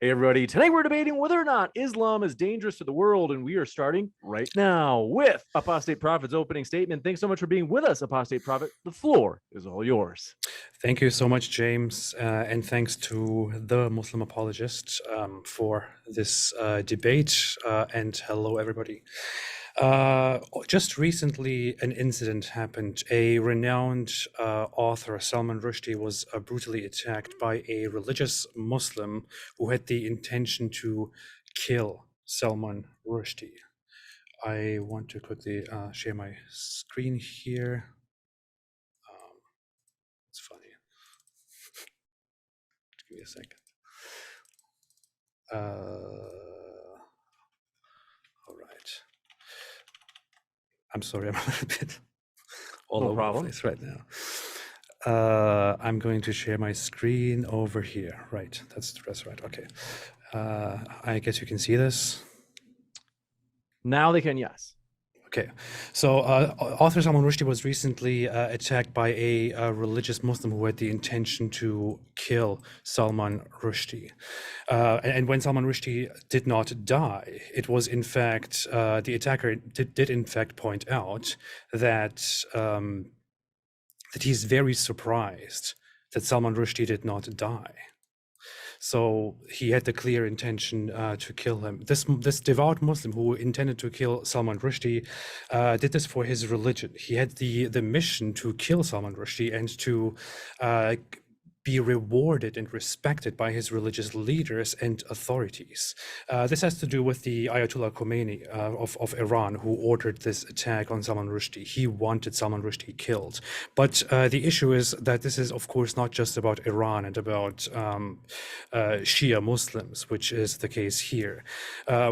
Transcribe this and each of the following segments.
Hey everybody, today we're debating whether or not Islam is dangerous to the world, and we are starting right now with Apostate Prophet's opening statement. Thanks so much for being with us, Apostate Prophet. The floor is all yours. Thank you so much, James, and thanks to the Muslim Apologist for this debate, and hello, everybody. Just recently, an incident happened. A renowned author, Salman Rushdie, was brutally attacked by a religious Muslim who had the intention to kill Salman Rushdie. I want to quickly share my screen here. It's funny. Give me a second. All right. I'm sorry, I'm a little bit all No over the problem. place right now. I'm going to share my screen over here. Right, that's right. Okay. I guess you can see this. Now they can, yes. Okay, so author Salman Rushdie was recently attacked by a religious Muslim who had the intention to kill Salman Rushdie. And when Salman Rushdie did not die, it was in fact, the attacker did in fact point out that, that he's very surprised that Salman Rushdie did not die. So he had the clear intention to kill him. This devout Muslim who intended to kill Salman Rushdie did this for his religion. He had the mission to kill Salman Rushdie and to be rewarded and respected by his religious leaders and authorities. This has to do with the Ayatollah Khomeini of Iran, who ordered this attack on Salman Rushdie. He wanted Salman Rushdie killed. But the issue is that this is, of course, not just about Iran and about Shia Muslims, which is the case here.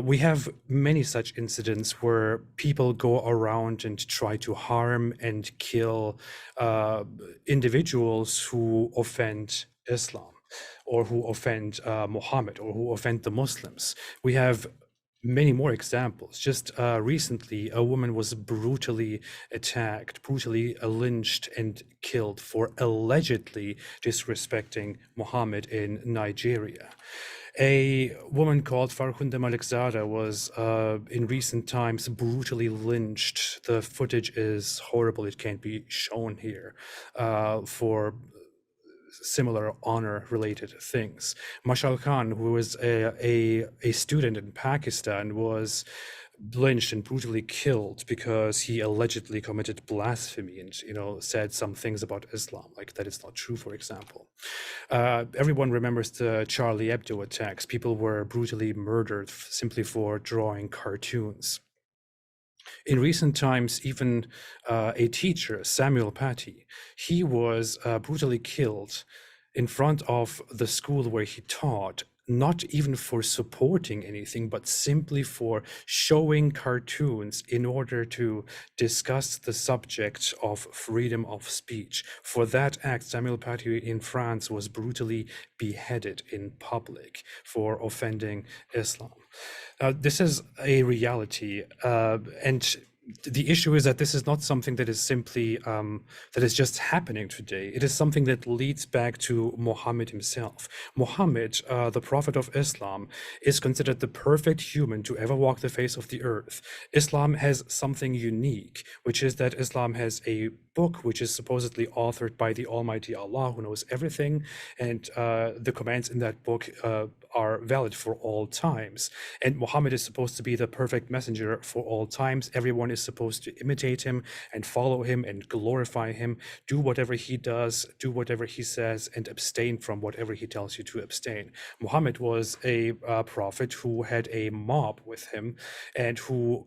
We have many such incidents where people go around and try to harm and kill individuals who offend Islam or who offend Muhammad or who offend the Muslims. We have many more examples. Just recently, a woman was brutally attacked, brutally lynched and killed for allegedly disrespecting Muhammad in Nigeria. A woman called Farhunda Malikzada was in recent times brutally lynched. The footage is horrible. It can't be shown here for similar honor-related things. Mashal Khan, who was a student in Pakistan, was lynched and brutally killed because he allegedly committed blasphemy and, said some things about Islam, like that it's not true, for example. Everyone remembers the Charlie Hebdo attacks. People were brutally murdered simply for drawing cartoons. In recent times, even a teacher, Samuel Paty, he was brutally killed in front of the school where he taught, not even for supporting anything, but simply for showing cartoons in order to discuss the subject of freedom of speech. For that act, Samuel Paty in France was brutally beheaded in public for offending Islam. This is a reality, and the issue is that this is not something that is simply that is just happening today. It is something that leads back to Muhammad himself. Muhammad, the prophet of Islam, is considered the perfect human to ever walk the face of the earth. Islam has something unique, which is that Islam has a book which is supposedly authored by the Almighty Allah, who knows everything, and the commands in that book are valid for all times. And Muhammad is supposed to be the perfect messenger for all times. Everyone is supposed to imitate him and follow him and glorify him, do whatever he does, do whatever he says, and abstain from whatever he tells you to abstain. Muhammad was a prophet who had a mob with him and who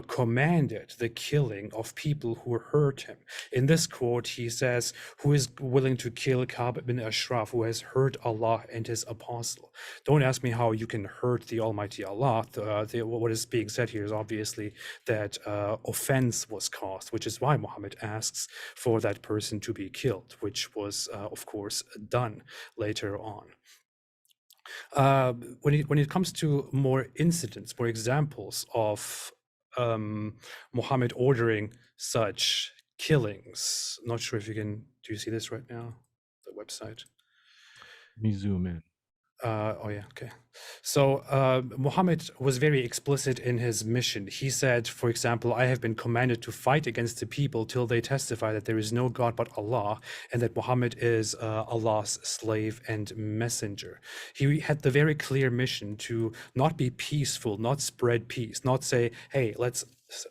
commanded the killing of people who hurt him. In this quote, he says, "Who is willing to kill Ka'b bin Ashraf, who has hurt Allah and his apostle?" Don't ask me how you can hurt the Almighty Allah. What is being said here is obviously that offense was caused, which is why Muhammad asks for that person to be killed, which was, of course, done later on. When it comes to more incidents, more examples of Muhammad ordering such killings, not sure if you can, do you see this right now, the website? Let me zoom in. Oh yeah, okay. So Muhammad was very explicit in his mission. He said, for example, I have been commanded to fight against the people till they testify that there is no God but Allah, and that Muhammad is Allah's slave and messenger. He had the very clear mission to not be peaceful, not spread peace, not say, hey, let's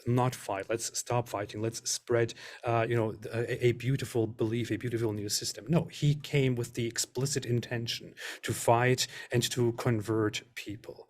not fight, let's stop fighting, let's spread a beautiful belief, a beautiful new system. No, he came with the explicit intention to fight and to convert people.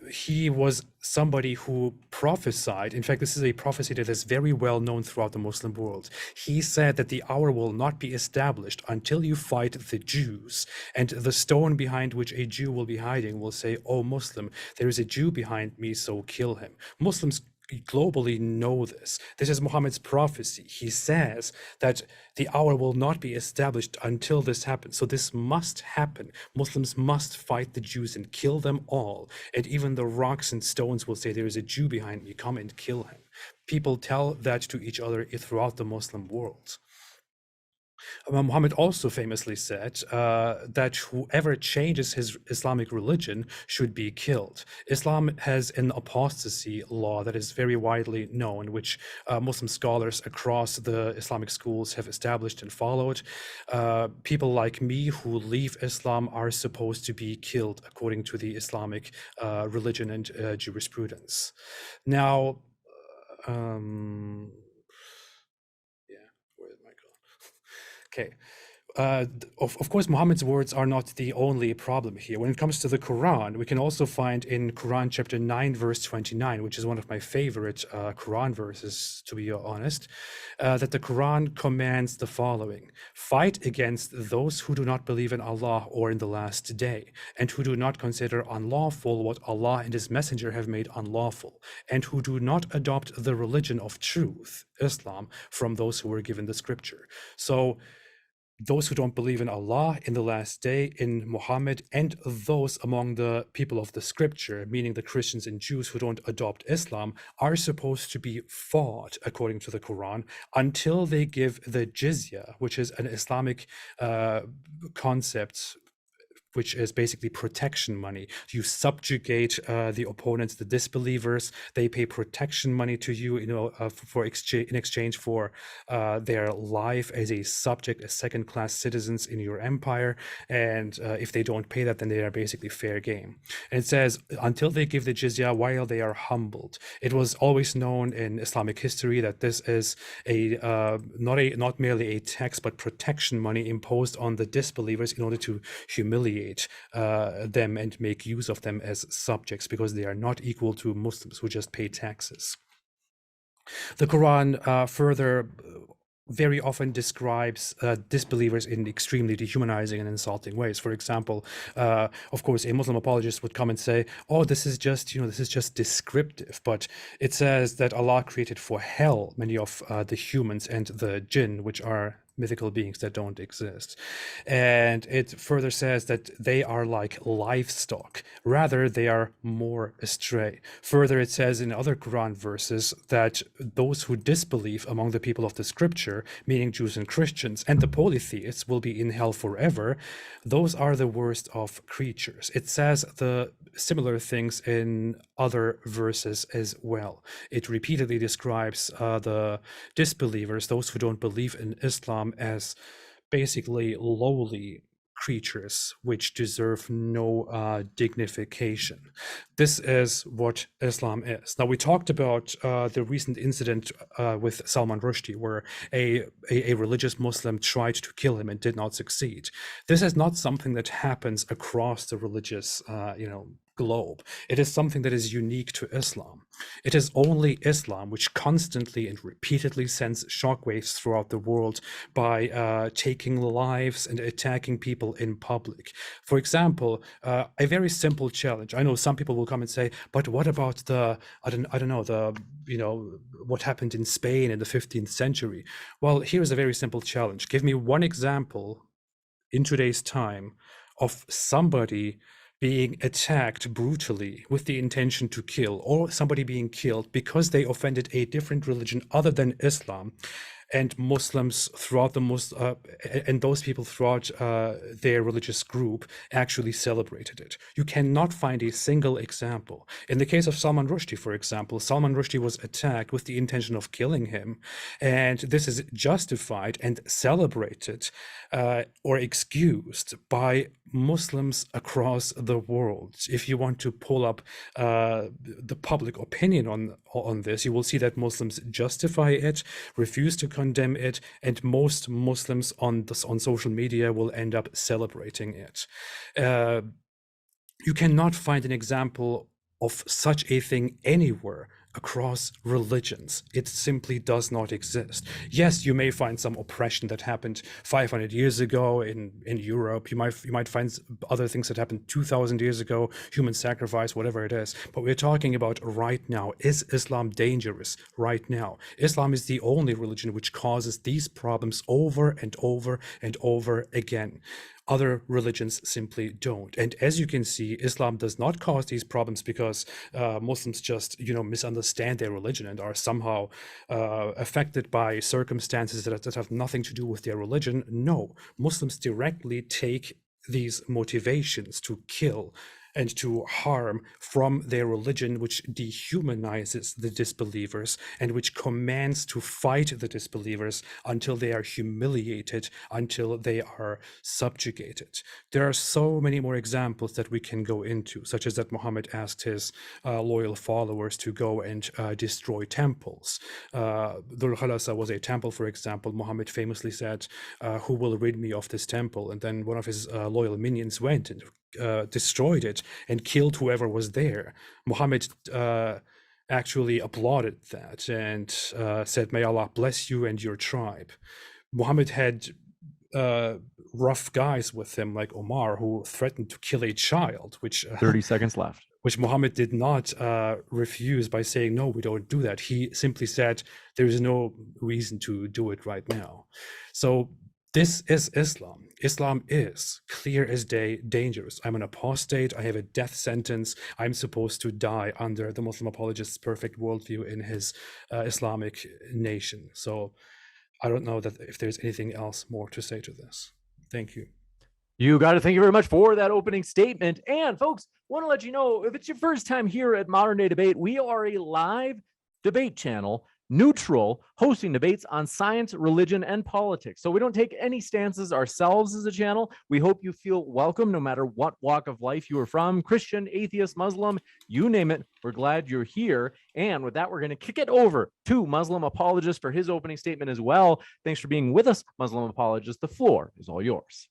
He was somebody who prophesied. In fact, this is a prophecy that is very well known throughout the Muslim world. He said that the hour will not be established until you fight the Jews, and the stone behind which a Jew will be hiding will say, "O Muslim, there is a Jew behind me, so kill him." Muslims globally know this. This is Muhammad's prophecy. He says that the hour will not be established until this happens. So this must happen. Muslims must fight the Jews and kill them all. And even the rocks and stones will say, there is a Jew behind me, come and kill him. People tell that to each other throughout the Muslim world. Muhammad also famously said that whoever changes his Islamic religion should be killed. Islam has an apostasy law that is very widely known, which Muslim scholars across the Islamic schools have established and followed. People like me who leave Islam are supposed to be killed according to the Islamic religion and jurisprudence. Now, okay. Of course, Muhammad's words are not the only problem here. When it comes to the Quran, we can also find in Quran chapter 9, verse 29, which is one of my favorite Quran verses, to be honest, that the Quran commands the following: fight against those who do not believe in Allah or in the last day, and who do not consider unlawful what Allah and His Messenger have made unlawful, and who do not adopt the religion of truth, Islam, from those who were given the scripture. So, those who don't believe in Allah, in the last day, in Muhammad, and those among the people of the scripture, meaning the Christians and Jews who don't adopt Islam, are supposed to be fought according to the Quran until they give the jizya, which is an Islamic concept, which is basically protection money. You subjugate the opponents, the disbelievers. They pay protection money to you, in exchange for their life as a subject, as second-class citizens in your empire. And if they don't pay that, then they are basically fair game. And it says, until they give the jizya while they are humbled. It was always known in Islamic history that this is not merely a tax, but protection money imposed on the disbelievers in order to humiliate them and make use of them as subjects, because they are not equal to Muslims who just pay taxes. The Quran further very often describes disbelievers in extremely dehumanizing and insulting ways. For example, of course, a Muslim apologist would come and say, "Oh, this is just descriptive," but it says that Allah created for hell many of the humans and the jinn, which are mythical beings that don't exist. And it further says that they are like livestock, rather they are more astray. Further, it says in other Quran verses that those who disbelieve among the people of the scripture, meaning Jews and Christians, and the polytheists will be in hell forever. Those are the worst of creatures. It says the similar things in other verses as well. It repeatedly describes the disbelievers, those who don't believe in Islam, as basically lowly creatures which deserve no dignification. This is what Islam is. Now, we talked about the recent incident with Salman Rushdie, where a religious Muslim tried to kill him and did not succeed. This is not something that happens across the religious globe. It is something that is unique to Islam. It is only Islam which constantly and repeatedly sends shockwaves throughout the world by taking lives and attacking people in public. For example, a very simple challenge. I know some people will come and say, but what about what happened in Spain in the 15th century? Well, here's a very simple challenge. Give me one example in today's time of somebody being attacked brutally with the intention to kill, or somebody being killed because they offended a different religion other than Islam, and Muslims throughout and those people throughout their religious group actually celebrated it. You cannot find a single example. In the case of Salman Rushdie, for example, Salman Rushdie was attacked with the intention of killing him, and this is justified and celebrated or excused by Muslims across the world. If you want to pull up the public opinion on this, you will see that Muslims justify it, refuse to condemn it, and most Muslims on social media will end up celebrating it. You cannot find an example of such a thing anywhere across religions. It simply does not exist. Yes, you may find some oppression that happened 500 years ago in Europe. You might find other things that happened 2,000 years ago, human sacrifice, whatever it is. But we're talking about right now. Is Islam dangerous right now? Islam is the only religion which causes these problems over and over and over again. Other religions simply don't. And as you can see, Islam does not cause these problems because Muslims just, misunderstand their religion and are somehow affected by circumstances that have nothing to do with their religion. No, Muslims directly take these motivations to kill and to harm from their religion, which dehumanizes the disbelievers and which commands to fight the disbelievers until they are humiliated, until they are subjugated. There are so many more examples that we can go into, such as that Muhammad asked his loyal followers to go and destroy temples. Dhul Khalasa was a temple, for example. Muhammad famously said, who will rid me of this temple? And then one of his loyal minions went and destroyed it and killed whoever was there. Muhammad actually applauded that and said, may Allah bless you and your tribe. Muhammad had rough guys with him like Omar, who threatened to kill a child, which 30 seconds left, which Muhammad did not refuse by saying, no, we don't do that. He simply said, there is no reason to do it right now. So this is Islam. Islam is clear as day, dangerous. I'm an apostate. I have a death sentence. I'm supposed to die under the Muslim Apologist's perfect worldview in his Islamic nation. So I don't know that if there's anything else more to say to this. Thank you. You got it. Thank you very much for that opening statement. And folks, want to let you know, if it's your first time here at Modern Day Debate, we are a live debate channel, neutral, hosting debates on science, religion, and politics. So we don't take any stances ourselves as a channel. We hope you feel welcome no matter what walk of life you are from, Christian, atheist, Muslim, you name it. We're glad you're here. And with that, we're going to kick it over to Muslim Apologist for his opening statement as well. Thanks for being with us, Muslim Apologist. The floor is all yours.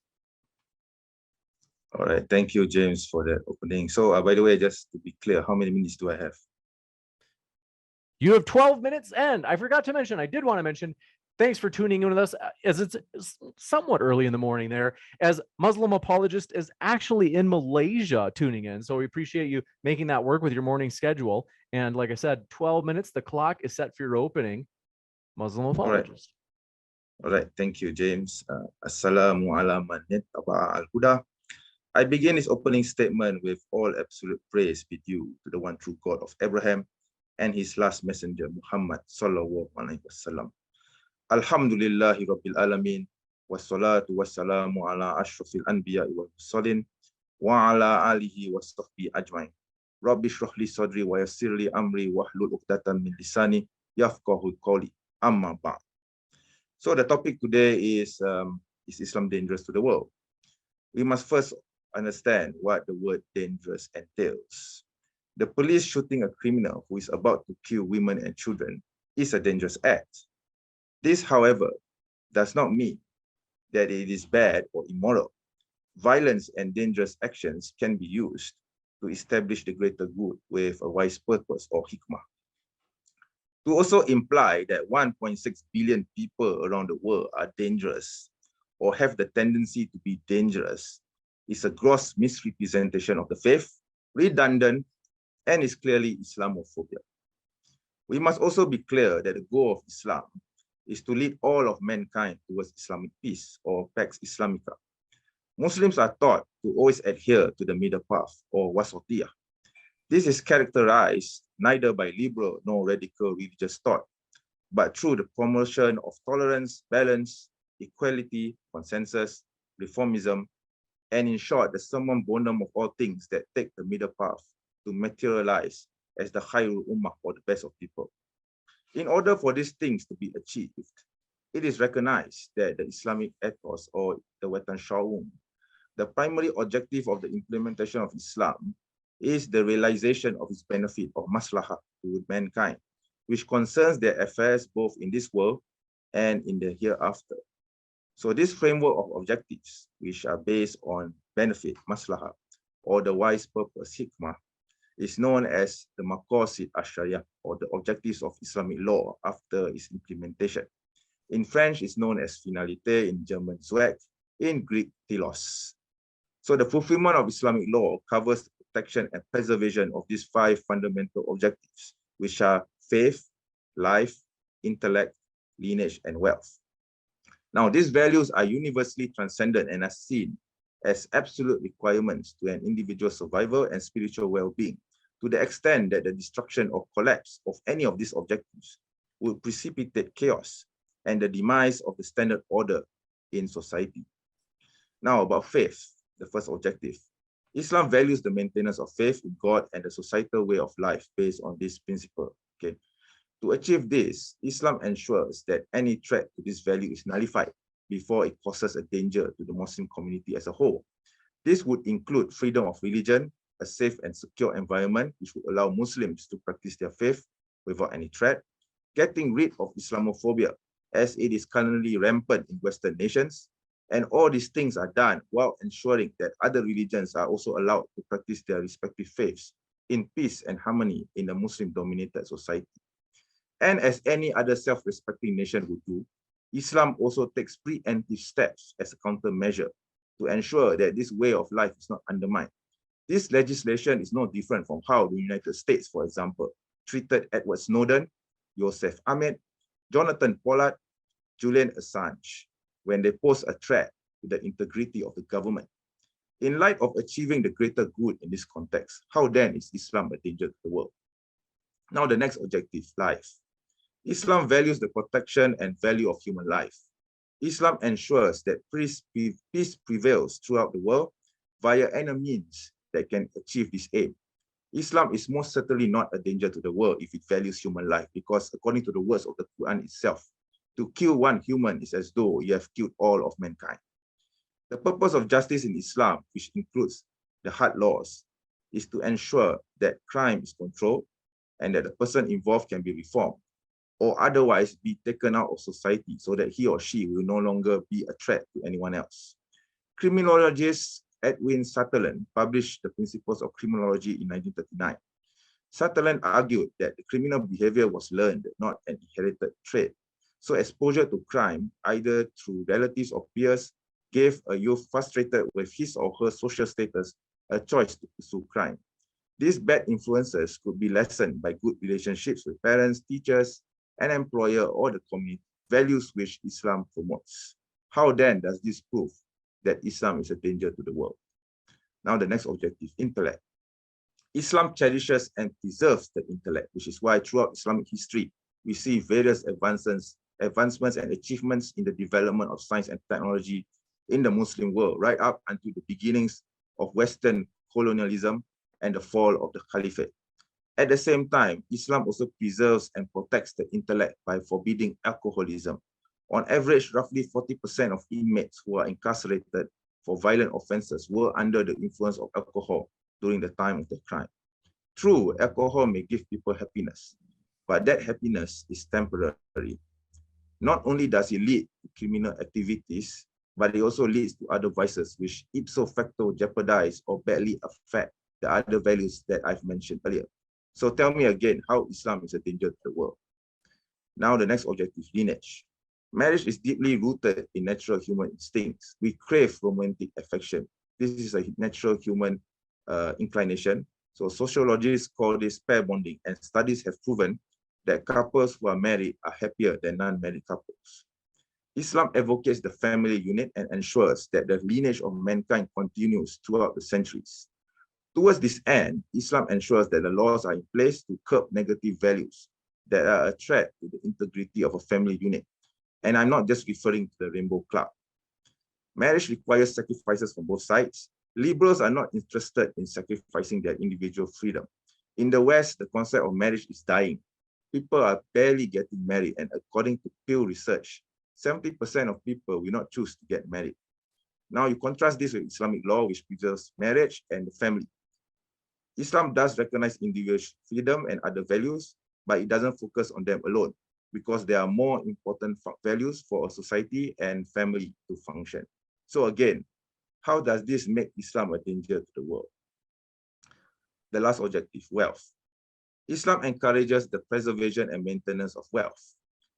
All right. Thank you, James, for that opening. So, by the way, just to be clear, how many minutes do I have? You have 12 minutes, and I forgot to mention, I did want to mention, thanks for tuning in with us, as it's somewhat early in the morning there, as Muslim Apologist is actually in Malaysia tuning in. So we appreciate you making that work with your morning schedule. And like I said, 12 minutes, the clock is set for your opening, Muslim Apologist. All right. Thank you, James. Assalamu ala man ittaba'a al-huda. I begin his opening statement with all absolute praise be due to the one true God of Abraham and his last messenger, Muhammad sallallahu alaihi wasallam. Alhamdulillahi rabbil alamin, wassalatu wassalamu ala ashrafil anbiya wal mursalin, wa ala alihi wa sahbihi ajmain. Rabbi shrah li sadri wa yassir li amri wahlul uqdatan min lisani yafqahu qawli. Amma ba'd. So the topic today is Islam dangerous to the world? We must first understand what the word dangerous entails. The police shooting a criminal who is about to kill women and children is a dangerous act. This, however, does not mean that it is bad or immoral. Violence and dangerous actions can be used to establish the greater good with a wise purpose or hikmah. To also imply that 1.6 billion people around the world are dangerous or have the tendency to be dangerous is a gross misrepresentation of the faith, redundant, and is clearly Islamophobia. We must also be clear that the goal of Islam is to lead all of mankind towards Islamic peace, or Pax Islamica. Muslims are taught to always adhere to the middle path, or wasatiyah. This is characterized neither by liberal nor radical religious thought, but through the promotion of tolerance, balance, equality, consensus, reformism, and in short, the summum bonum of all things that take the middle path to materialize as the Khairul Ummah, or the best of people. In order for these things to be achieved, it is recognized that the Islamic ethos, or the Watan Sha'um, the primary objective of the implementation of Islam is the realization of its benefit of maslahah to mankind, which concerns their affairs both in this world and in the hereafter. So this framework of objectives, which are based on benefit, maslahah, or the wise purpose, hikmah, is known as the maqasid ash-sharia, or the objectives of Islamic law after its implementation. In French, it's known as finalité, in German, Zweck, in Greek, telos. So the fulfillment of Islamic law covers the protection and preservation of these 5 fundamental objectives, which are faith, life, intellect, lineage, and wealth. Now, these values are universally transcendent and are seen as absolute requirements to an individual's survival and spiritual well-being, to the extent that the destruction or collapse of any of these objectives will precipitate chaos and the demise of the standard order in society. Now, about faith, the first objective. Islam values the maintenance of faith in God and the societal way of life based on this principle. Okay. To achieve this, Islam ensures that any threat to this value is nullified before it causes a danger to the Muslim community as a whole. This would include freedom of religion, a safe and secure environment which would allow Muslims to practice their faith without any threat, getting rid of Islamophobia, as it is currently rampant in Western nations, and all these things are done while ensuring that other religions are also allowed to practice their respective faiths in peace and harmony in a Muslim-dominated society. And as any other self-respecting nation would do, Islam also takes preemptive steps as a countermeasure to ensure that this way of life is not undermined. This legislation is no different from how the United States, for example, treated Edward Snowden, Joseph Ahmed, Jonathan Pollard, Julian Assange, when they pose a threat to the integrity of the government. In light of achieving the greater good in this context, how then is Islam a danger to the world? Now, the next objective, life. Islam values the protection and value of human life. Islam ensures that peace prevails throughout the world via any means that can achieve this aim. Islam is most certainly not a danger to the world if it values human life, because according to the words of the Quran itself, to kill one human is as though you have killed all of mankind. The purpose of justice in Islam, which includes the hard laws, is to ensure that crime is controlled and that the person involved can be reformed, or otherwise be taken out of society so that he or she will no longer be a threat to anyone else. Criminologist Edwin Sutherland published the Principles of Criminology in 1939. Sutherland argued that the criminal behavior was learned, not an inherited trait. So exposure to crime, either through relatives or peers, gave a youth frustrated with his or her social status a choice to pursue crime. These bad influences could be lessened by good relationships with parents, teachers, an employer, or the community, values which Islam promotes. How then does this prove that Islam is a danger to the world? Now, the next objective, intellect. Islam cherishes and preserves the intellect, which is why throughout Islamic history, we see various advancements and achievements in the development of science and technology in the Muslim world, right up until the beginnings of Western colonialism and the fall of the Caliphate. At the same time, Islam also preserves and protects the intellect by forbidding alcoholism. On average, roughly 40% of inmates who are incarcerated for violent offenses were under the influence of alcohol during the time of the crime. True, alcohol may give people happiness, but that happiness is temporary. Not only does it lead to criminal activities, but it also leads to other vices which ipso facto jeopardize or badly affect the other values that I've mentioned earlier. So tell me again how Islam is a danger to the world. Now, the next objective, lineage. Marriage is deeply rooted in natural human instincts. We crave romantic affection. This is a natural human inclination. So sociologists call this pair bonding, and studies have proven that couples who are married are happier than non-married couples. Islam advocates the family unit and ensures that the lineage of mankind continues throughout the centuries. Towards this end, Islam ensures that the laws are in place to curb negative values that are a threat to the integrity of a family unit. And I'm not just referring to the Rainbow Club. Marriage requires sacrifices from both sides. Liberals are not interested in sacrificing their individual freedom. In the West, the concept of marriage is dying. People are barely getting married, and according to Pew Research, 70% of people will not choose to get married. Now you contrast this with Islamic law, which preserves marriage and the family. Islam does recognize individual freedom and other values, but it doesn't focus on them alone, because there are more important values for a society and family to function. So again, how does this make Islam a danger to the world? The last objective, wealth. Islam encourages the preservation and maintenance of wealth.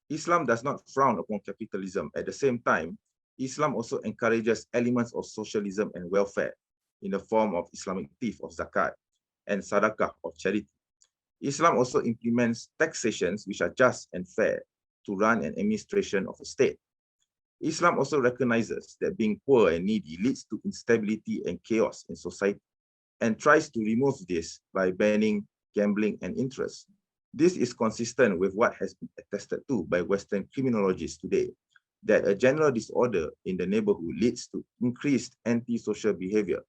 Islam does not frown upon capitalism. At the same time, Islam also encourages elements of socialism and welfare in the form of Islamic thief of zakat and sadaqah of charity. Islam also implements taxations which are just and fair to run an administration of a state. Islam also recognizes that being poor and needy leads to instability and chaos in society, and tries to remove this by banning gambling and interest. This is consistent with what has been attested to by Western criminologists today, that a general disorder in the neighborhood leads to increased antisocial behavior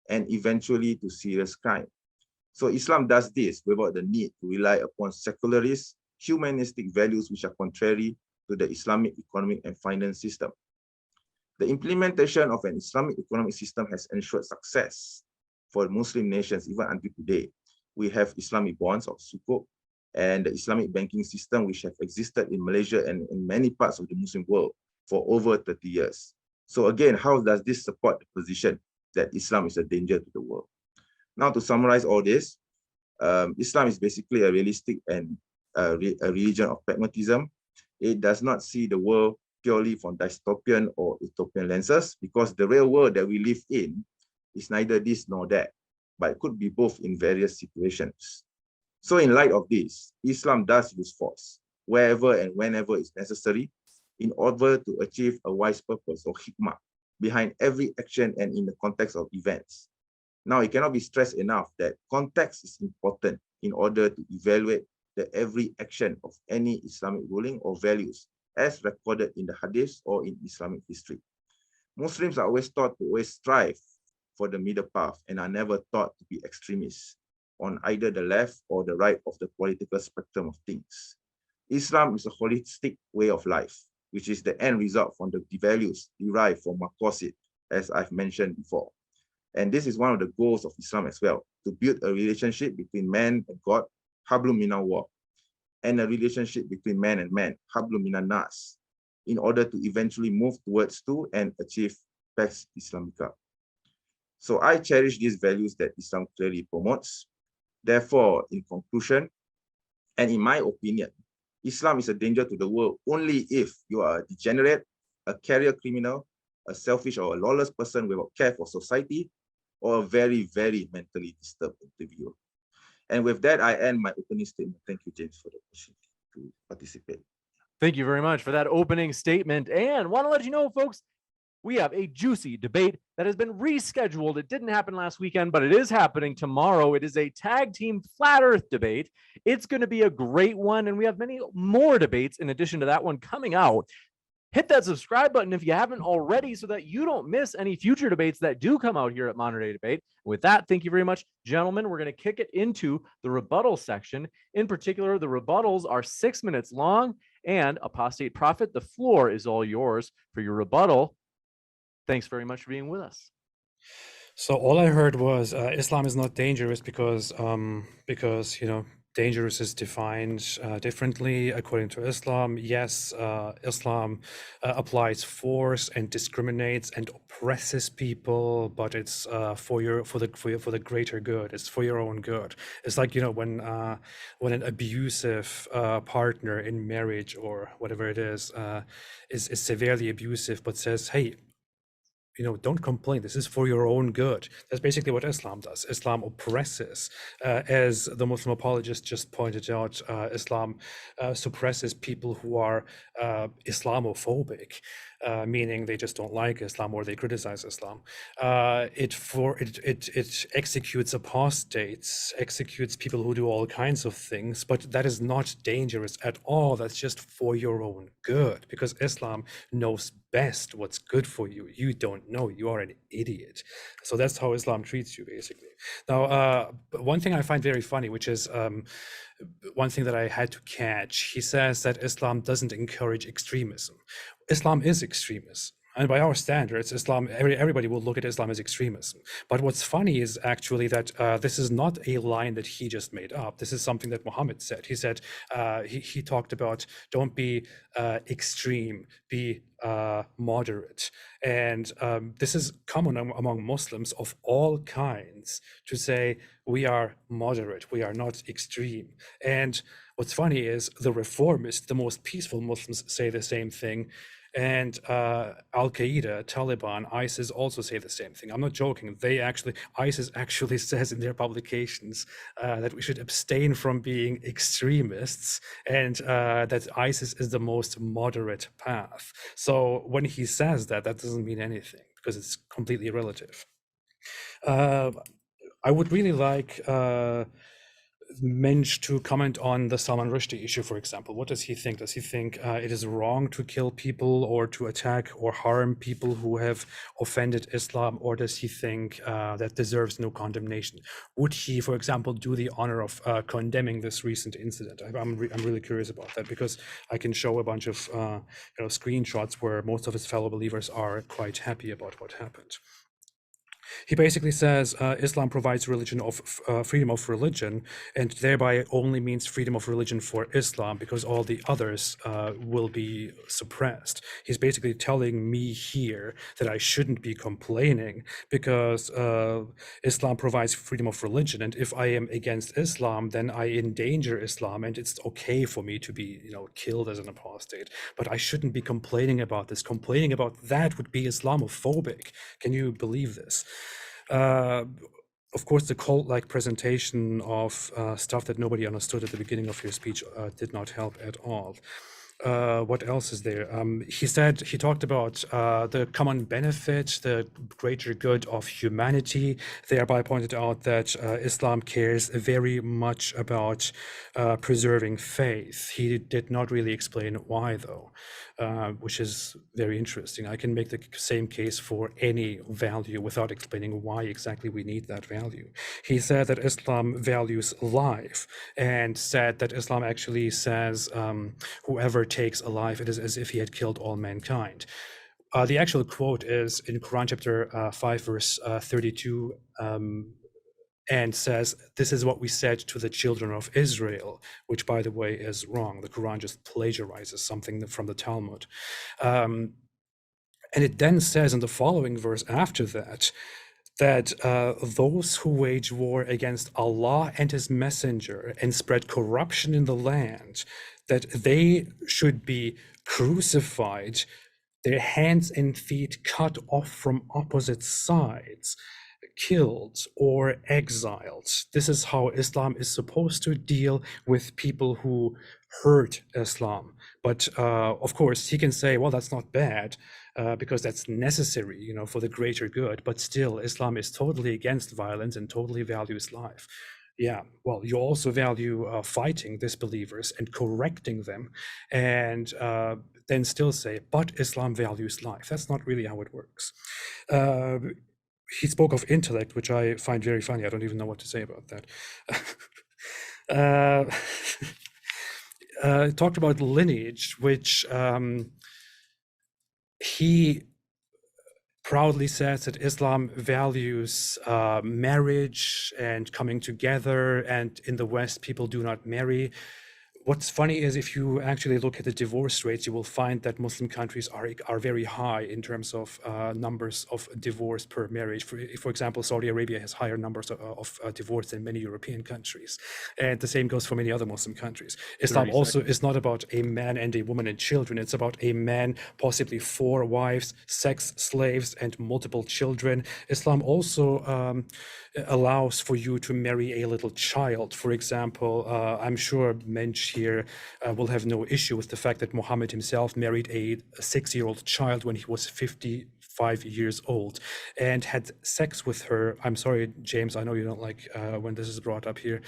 and eventually to serious crime. So Islam does this without the need to rely upon secularist, humanistic values which are contrary to the Islamic economic and finance system. The implementation of an Islamic economic system has ensured success for Muslim nations even until today. We have Islamic bonds of Sukuk and the Islamic banking system which have existed in Malaysia and in many parts of the Muslim world for over 30 years. So again, how does this support the position that Islam is a danger to the world? Now, to summarize all this, Islam is basically a realistic and a religion of pragmatism. It does not see the world purely from dystopian or utopian lenses, because the real world that we live in is neither this nor that, but it could be both in various situations. So in light of this, Islam does use force wherever and whenever it's necessary in order to achieve a wise purpose or hikmah behind every action and in the context of events. Now, it cannot be stressed enough that context is important in order to evaluate the every action of any Islamic ruling or values as recorded in the hadiths or in Islamic history. Muslims are always taught to always strive for the middle path and are never taught to be extremists on either the left or the right of the political spectrum of things. Islam is a holistic way of life, which is the end result from the values derived from maqasid, as I've mentioned before. And this is one of the goals of Islam as well, to build a relationship between man and God, hablum minallah, and a relationship between man and man, hablum minan nas, in order to eventually move towards to and achieve Pax Islamica. So I cherish these values that Islam clearly promotes. Therefore, in conclusion, and in my opinion, Islam is a danger to the world only if you are a degenerate, a career criminal, a selfish or a lawless person without care for society, or a very, very mentally disturbed interviewer. And with that, I end my opening statement. Thank you, James, for the opportunity to participate. Thank you very much for that opening statement. And want to let you know, folks, we have a juicy debate that has been rescheduled. It didn't happen last weekend, but it is happening tomorrow. It is a tag team flat earth debate. It's going to be a great one. And we have many more debates in addition to that one coming out. Hit that subscribe button if you haven't already so that you don't miss any future debates that do come out here at Modern Day Debate. With that, thank you very much, gentlemen. We're going to kick it into the rebuttal section. In particular, the rebuttals are 6 minutes long, and Apostate Prophet, the floor is all yours for your rebuttal. Thanks very much for being with us. So all I heard was Islam is not dangerous because you know, dangerous is defined differently according to Islam. Yes, Islam applies force and discriminates and oppresses people, but it's for the greater good. It's for your own good. It's like, you know, when an abusive partner in marriage or whatever it is severely abusive, but says, hey, you know, don't complain. This is for your own good. That's basically what Islam does. Islam oppresses, as the Muslim Apologist just pointed out. Islam suppresses people who are Islamophobic. meaning they just don't like Islam or they criticize Islam. It executes apostates, executes people who do all kinds of things, but that is not dangerous at all. That's just for your own good, because Islam knows best what's good for you. You don't know. You are an idiot. So that's how Islam treats you, basically. Now, one thing I find very funny, which is one thing that I had to catch, he says that Islam doesn't encourage extremism. Islam is extremism. And by our standards, Islam, everybody will look at Islam as extremism. But what's funny is actually that this is not a line that he just made up. This is something that Muhammad said. He said, he talked about, don't be extreme, be moderate. And this is common among Muslims of all kinds to say, we are moderate, we are not extreme. And what's funny is the reformists, the most peaceful Muslims, say the same thing. And Al-Qaeda, Taliban, ISIS also say the same thing. I'm not joking. ISIS actually says in their publications that we should abstain from being extremists, and that ISIS is the most moderate path. So when he says that, that doesn't mean anything, because it's completely relative. I would really like Menj to comment on the Salman Rushdie issue, for example. What does he think? Does he think it is wrong to kill people or to attack or harm people who have offended Islam, or does he think that deserves no condemnation? Would he, for example, do the honor of condemning this recent incident? I'm really curious about that, because I can show a bunch of screenshots where most of his fellow believers are quite happy about what happened. He basically says Islam provides freedom of religion, and thereby only means freedom of religion for Islam, because all the others will be suppressed. He's basically telling me here that I shouldn't be complaining because Islam provides freedom of religion, and if I am against Islam, then I endanger Islam, and it's okay for me to be, killed as an apostate. But I shouldn't be complaining about this. Complaining about that would be Islamophobic. Can you believe this? Of course, the cult-like presentation of stuff that nobody understood at the beginning of your speech did not help at all. What else is there? He talked about the common benefit, the greater good of humanity, thereby pointed out that Islam cares very much about preserving faith. He did not really explain why, though, which is very interesting. I can make the same case for any value without explaining why exactly we need that value. He said that Islam values life, and said that Islam actually says whoever takes a life, it is as if he had killed all mankind. The actual quote is in Quran chapter 5, verse 32, and says, this is what we said to the children of Israel, which, by the way, is wrong. The Quran just plagiarizes something from the Talmud. And it then says in the following verse after that, that those who wage war against Allah and his messenger and spread corruption in the land, that they should be crucified, their hands and feet cut off from opposite sides, killed or exiled. This is how Islam is supposed to deal with people who hurt Islam. But of course, he can say, well, that's not bad, because that's necessary, for the greater good. But still, Islam is totally against violence and totally values life. Yeah, well, you also value fighting disbelievers and correcting them, and then still say, but Islam values life. That's not really how it works. He spoke of intellect, which I find very funny. I don't even know what to say about that. Talked about lineage, which he proudly says that Islam values marriage and coming together, and in the West, people do not marry. What's funny is if you actually look at the divorce rates, you will find that Muslim countries are very high in terms of numbers of divorce per marriage. For example, Saudi Arabia has higher numbers of divorce than many European countries. And the same goes for many other Muslim countries. Islam also is not about a man and a woman and children. It's about a man, possibly 4 wives, sex slaves, and multiple children. Islam also allows for you to marry a little child. For example, I'm sure Menj here will have no issue with the fact that Muhammad himself married a 6-year-old child when he was 55 years old and had sex with her. I'm sorry, James, I know you don't like when this is brought up here.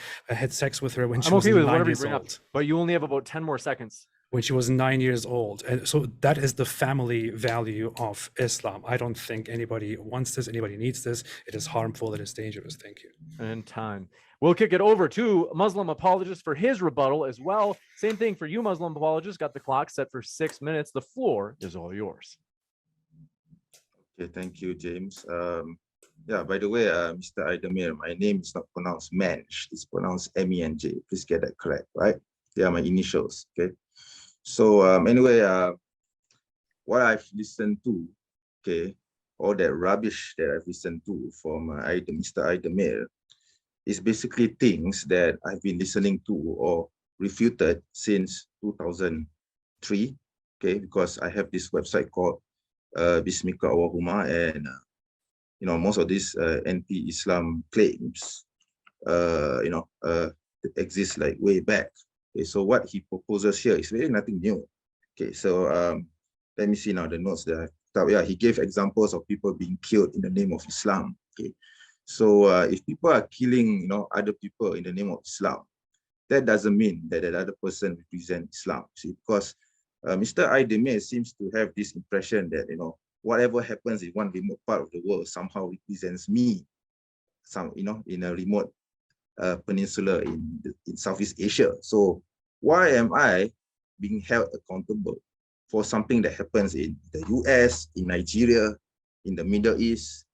Had sex with her when she was okay with 9 whatever you years bring up, old. but you only have about 10 more seconds. When she was 9 years old. And so that is the family value of Islam. I don't think anybody wants this, anybody needs this. It is harmful, it is dangerous. Thank you. And time. We'll kick it over to Muslim Apologist for his rebuttal as well. Same thing for you, Muslim Apologist. Got the clock set for 6 minutes. The floor is all yours. Okay, thank you, James. Yeah, by the way, Mr. Idemir, my name is not pronounced Menj. It's pronounced M-E-N-J. Please get that correct, right? They are my initials, okay? So anyway, what I've listened to, okay, all that rubbish that I've listened to from Mr. Idemir is basically things that I've been listening to or refuted since 2003, okay, because I have this website called Bismika Awahuma, and you know, most of these anti-Islam claims, you know, exist like way back. Okay, so what he proposes here is really nothing new. Okay, so let me see now the notes that I thought. Yeah, he gave examples of people being killed in the name of Islam. Okay, so if people are killing, you know, other people in the name of Islam, that doesn't mean that that other person represents Islam. See, because Mr. Idemir seems to have this impression that, you know, whatever happens in one remote part of the world somehow represents me, you know, in a remote peninsula in Southeast Asia. So why am I being held accountable for something that happens in the US, in Nigeria, in the Middle East?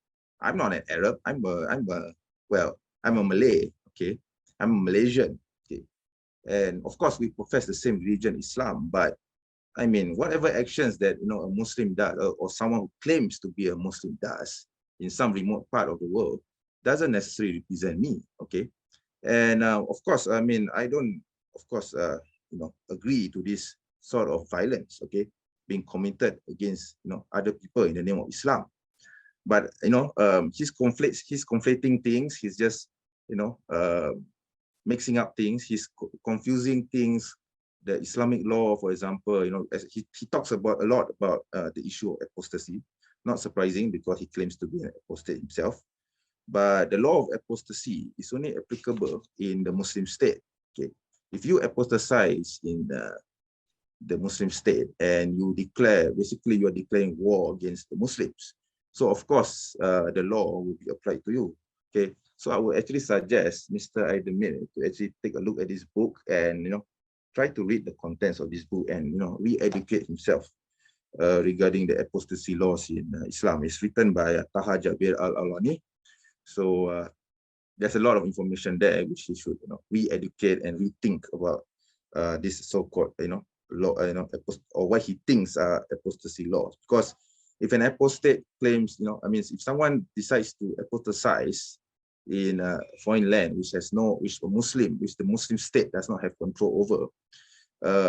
I'm not an Arab. I'm a Malay. Okay, I'm a Malaysian. Okay, and of course we profess the same religion, Islam. But I mean, whatever actions that, you know, a Muslim does, or someone who claims to be a Muslim does in some remote part of the world, doesn't necessarily represent me. Okay, and of course, I mean, I don't, of course, you know, agree to this sort of violence. Okay, being committed against, you know, other people in the name of Islam. But you know, he's conflating things. He's just, you know, mixing up things. He's confusing things. The Islamic law, for example, you know, as he talks about a lot about the issue of apostasy. Not surprising because he claims to be an apostate himself. But the law of apostasy is only applicable in the Muslim state. Okay, if you apostatize in the Muslim state and you declare, basically you are declaring war against the Muslims. So of course, the law will be applied to you. Okay, so I would actually suggest Mr. Idemir to actually take a look at this book and, you know, try to read the contents of this book and, you know, re-educate himself regarding the apostasy laws in Islam. It's written by Taha Jabir Al-Alani. So there's a lot of information there which he should, you know, re-educate and rethink about this so-called, you know, law, you know, or what he thinks are apostasy laws. Because if an apostate claims, you know, I mean, if someone decides to apostatize in a foreign land which the Muslim state does not have control over,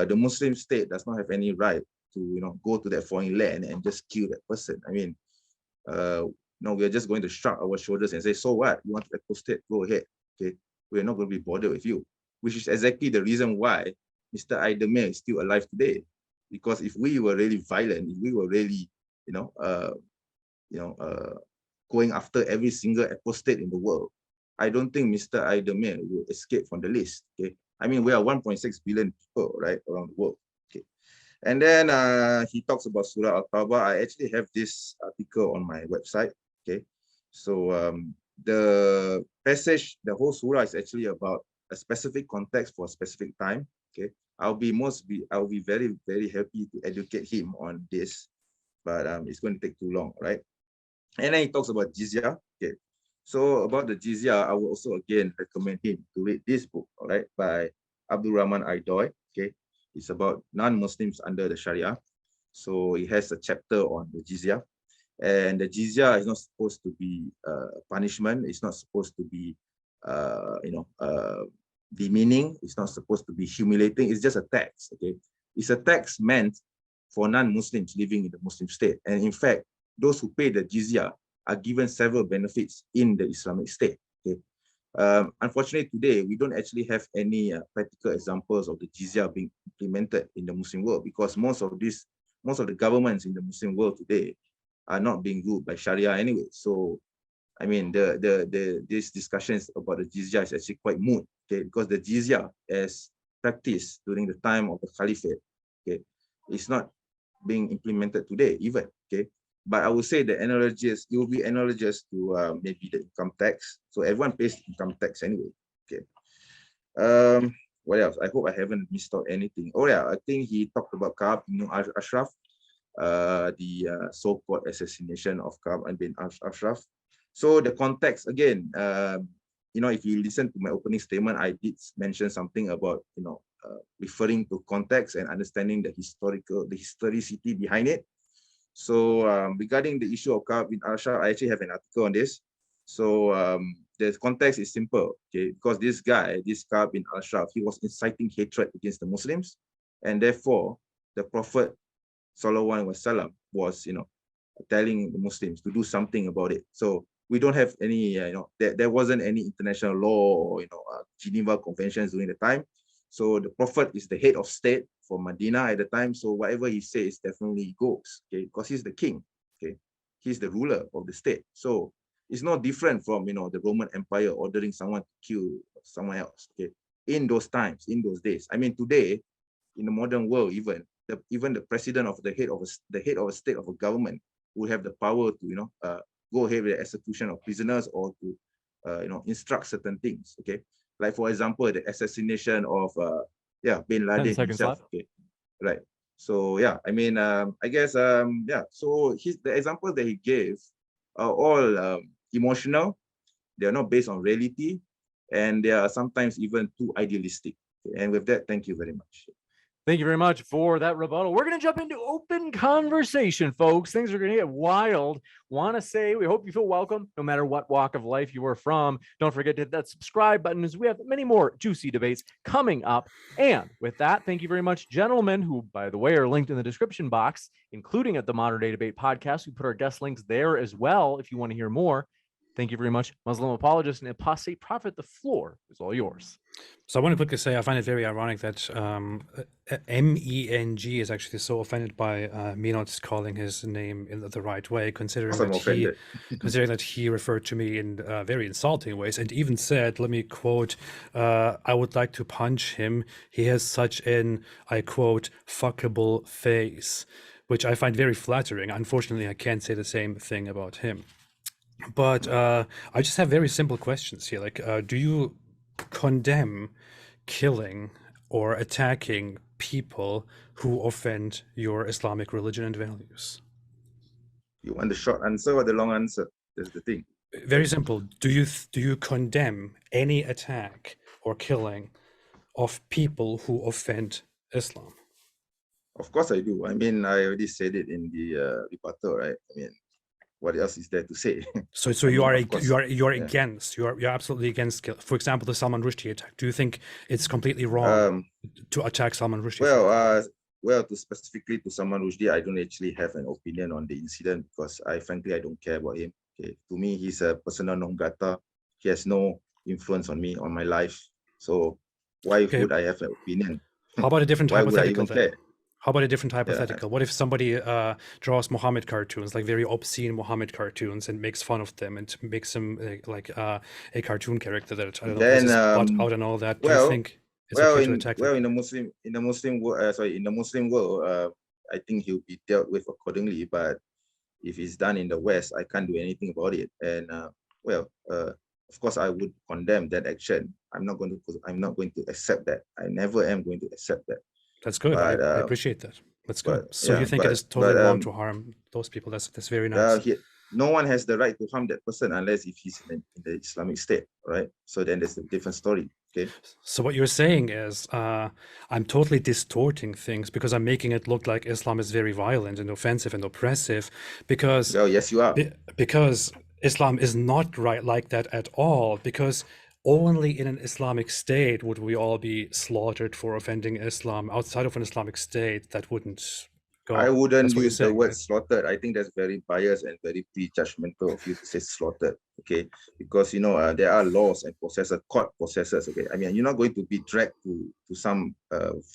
the Muslim state does not have any right to, you know, go to that foreign land and just kill that person. I mean, no, we are just going to shrug our shoulders and say, so what? You want to apostate? Go ahead. Okay, we're not going to be bothered with you. Which is exactly the reason why Mr. Idemir is still alive today. Because if we were really violent, if we were really, you know, going after every single apostate in the world, I don't think Mr. Idemir will escape from the list. Okay, I mean, we are 1.6 billion people, right, around the world. Okay, and then he talks about Surah Al-Tawbah. I actually have this article on my website. Okay, so the passage, the whole surah is actually about a specific context for a specific time. Okay, I'll be very, very happy to educate him on this, but it's going to take too long, right? And then he talks about jizya. Okay, so about the jizya, I will also again recommend him to read this book, all right, by Abdul Rahman Aidoy. Okay, it's about non-Muslims under the Sharia. So he has a chapter on the jizya. And the jizya is not supposed to be punishment. It's not supposed to be, demeaning. It's not supposed to be humiliating. It's just a tax. Okay, it's a tax meant for non-Muslims living in the Muslim state. And in fact, those who pay the jizya are given several benefits in the Islamic state. Okay, Unfortunately, today, we don't actually have any practical examples of the jizya being implemented in the Muslim world, because most of the governments in the Muslim world today are not being ruled by Sharia anyway. So, I mean, these discussions about the jizya is actually quite moot, okay? Because the jizya, as practiced during the time of the Caliphate, okay, it's not being implemented today even, okay? But I would say the it will be analogous to maybe the income tax. So everyone pays income tax anyway, okay? What else? I hope I haven't missed out anything. Oh yeah, I think he talked about Ka'ab ibn Ashraf, the so-called assassination of Ka'ab ibn Ashraf. So the context, again, if you listen to my opening statement, I did mention something about, referring to context and understanding the historicity behind it. So regarding the issue of Ka'ab bin Ashraf, I actually have an article on this. So the context is simple, okay? Because this guy, this Ka'ab bin Ashraf, he was inciting hatred against the Muslims, and therefore the Prophet Sallallahu Alaihi Wasallam was, telling the Muslims to do something about it. So we don't have any, there wasn't any international law or Geneva Conventions during the time. So the Prophet is the head of state for Medina at the time. So whatever he says definitely goes, okay? Because he's the king, okay? He's the ruler of the state. So it's not different from, the Roman Empire ordering someone to kill someone else, okay? In those times, in those days. I mean, today, in the modern world, even the president of the head of a state of a government will have the power to, go ahead with the execution of prisoners or to, instruct certain things, okay? Like, for example, the assassination of bin Laden himself. Okay, right. So yeah, I mean, I guess so the examples that he gave are all emotional. They are not based on reality, and they are sometimes even too idealistic. Okay? And with that, thank you very much. Thank you very much for that rebuttal. We're going to jump into open conversation, folks. Things are going to get wild. Want to say we hope you feel welcome no matter what walk of life you are from. Don't forget to hit that subscribe button, as we have many more juicy debates coming up. And with that, thank you very much, gentlemen, who, by the way, are linked in the description box, including at the Modern Day Debate podcast. We put our guest links there as well if you want to hear more. Thank you very much, Muslim Apologist and Apostate Prophet. The floor is all yours. So I want to quickly say I find it very ironic that MENG is actually so offended by me not calling his name in the right way, considering that he referred to me in very insulting ways, and even said, let me quote, I would like to punch him. He has such an, I quote, fuckable face, which I find very flattering. Unfortunately, I can't say the same thing about him. But I just have very simple questions here. Like, do you condemn killing or attacking people who offend your Islamic religion and values? You want the short answer or the long answer? That's the thing. Very simple. Do you condemn any attack or killing of people who offend Islam? Of course I do. I mean, I already said it in the rebuttal, right? I mean, what else is there to say? So you are against. You're absolutely against. For example, the Salman Rushdie attack. Do you think it's completely wrong to attack Salman Rushdie? Well, specifically to Salman Rushdie, I don't actually have an opinion on the incident because frankly I don't care about him. Okay, to me, he's a persona non grata. He has no influence on me, on my life. So why would I have an opinion? How about a different hypothetical then? Care? How about a different hypothetical? What if somebody draws Muhammad cartoons, like very obscene Muhammad cartoons, and makes fun of them and makes them like a cartoon character that I don't know, out and all that? Do you think it's okay to attack them? In the Muslim world, I think he'll be dealt with accordingly. But if it's done in the West, I can't do anything about it. And of course, I would condemn that action. I'm not going to accept that. I never am going to accept that. That's good. I appreciate that. That's good. So you think it is totally wrong to harm those people? That's very nice. No one has the right to harm that person unless if he's in the Islamic State, right? So then there's a different story. Okay. So what you're saying is I'm totally distorting things because I'm making it look like Islam is very violent and offensive and oppressive because yes, you are. Because Islam is not right like that at all, because only in an Islamic state would we all be slaughtered for offending Islam. Outside of an Islamic state, that wouldn't I God. wouldn't That's what you're use the saying, word right? slaughtered. I think that's very biased and very prejudgmental of you to say slaughtered. Okay, because there are laws and processes, court processes. Okay, I mean, you're not going to be dragged to some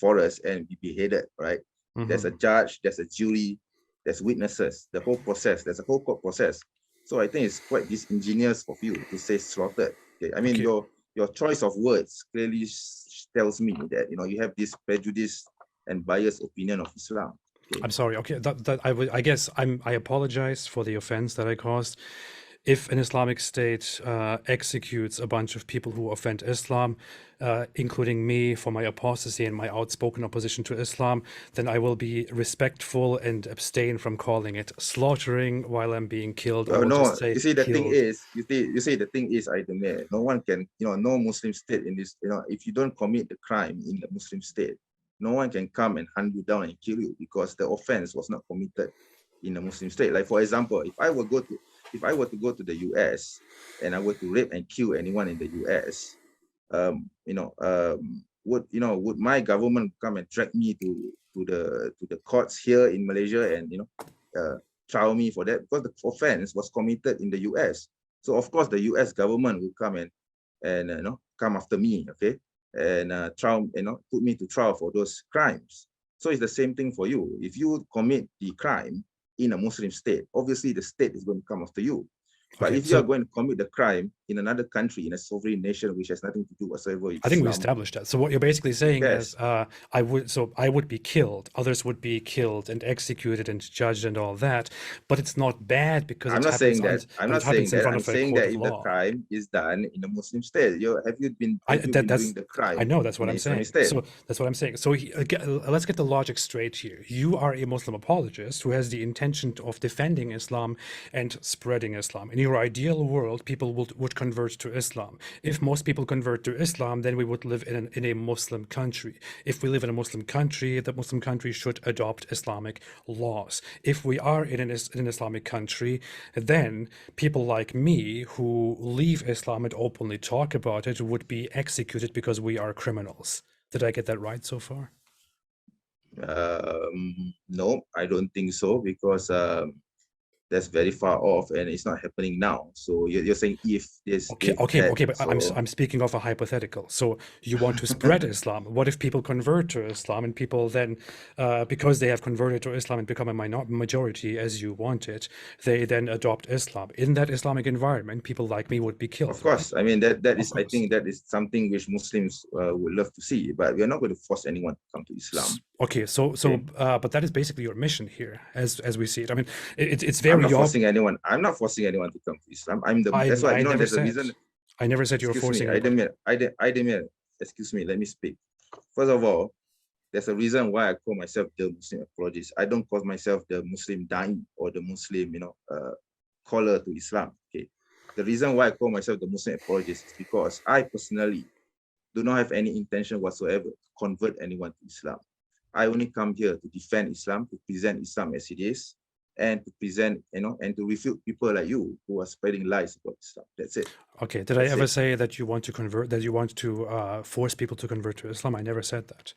forest and be beheaded, right? There's a judge, there's a jury, there's witnesses, the whole process. There's a whole court process. So I think it's quite disingenuous of you to say slaughtered. Okay, I mean, Okay. your choice of words clearly tells me that you have this prejudice and biased opinion of Islam. Okay. I'm sorry. Okay, I guess I apologize for the offense that I caused. If an Islamic State executes a bunch of people who offend Islam, including me for my apostasy and my outspoken opposition to Islam, then I will be respectful and abstain from calling it slaughtering while I'm being killed. I will No, just say you see, the thing killed. is, the thing is, no one can, no Muslim state in this, if you don't commit the crime in the Muslim state, no one can come and hunt you down and kill you because the offense was not committed in a Muslim state. Like, for example, if I were to go to the US and I were to rape and kill anyone in the US, would my government come and drag me to the courts here in Malaysia and trial me for that? Because the offense was committed in the US. So of course the US government will come and come after me, okay, and trial, put me to trial for those crimes. So it's the same thing for you. If you commit the crime in a Muslim state, obviously the state is going to come after you. But Okay, if you are going to commit the crime in another country, in a sovereign nation, which has nothing to do whatsoever with I think we Islam, established that. So what you're basically saying yes, is, I would be killed, others would be killed and executed and judged and all that, but it's not bad because I'm it not saying happens. that. I'm But not it happens saying in that. front I'm of a saying court that of if the law. crime is done in a Muslim state, have you been doing the crime? I know that's what in an I'm Islamic saying. state? So that's what I'm saying. So let's get the logic straight here. You are a Muslim apologist who has the intention of defending Islam and spreading Islam. In your ideal world, people would convert to Islam. If most people convert to Islam, then we would live in a Muslim country. If we live in a Muslim country, the Muslim country should adopt Islamic laws. If we are in an Islamic country, then people like me who leave Islam and openly talk about it would be executed because we are criminals. Did I get that right so far? No, I don't think so, because that's very far off and it's not happening now. So you're saying if this, Okay, but so I'm speaking of a hypothetical. So you want to spread Islam. What if people convert to Islam and people then, because they have converted to Islam and become a majority as you want it, they then adopt Islam. In that Islamic environment, people like me would be killed. Of course, right? I mean that is, I think that is something which Muslims would love to see, but we are not going to force anyone to come to Islam. Okay, but that is basically your mission here, as we see it. I mean, it's very I'm not forcing anyone. I'm not forcing anyone to come to Islam. That's why there's a reason. I never said you were forcing anybody. Aidemir, excuse me, let me speak. First of all, there's a reason why I call myself the Muslim Apologist. I don't call myself the Muslim Da'i or the Muslim, caller to Islam. Okay. The reason why I call myself the Muslim Apologist is because I personally do not have any intention whatsoever to convert anyone to Islam. I only come here to defend Islam, to present Islam as it is, and to present, and to refute people like you who are spreading lies about Islam. That's it. Okay. Did I ever say that you want to convert, that you want to force people to convert to Islam? I never said that.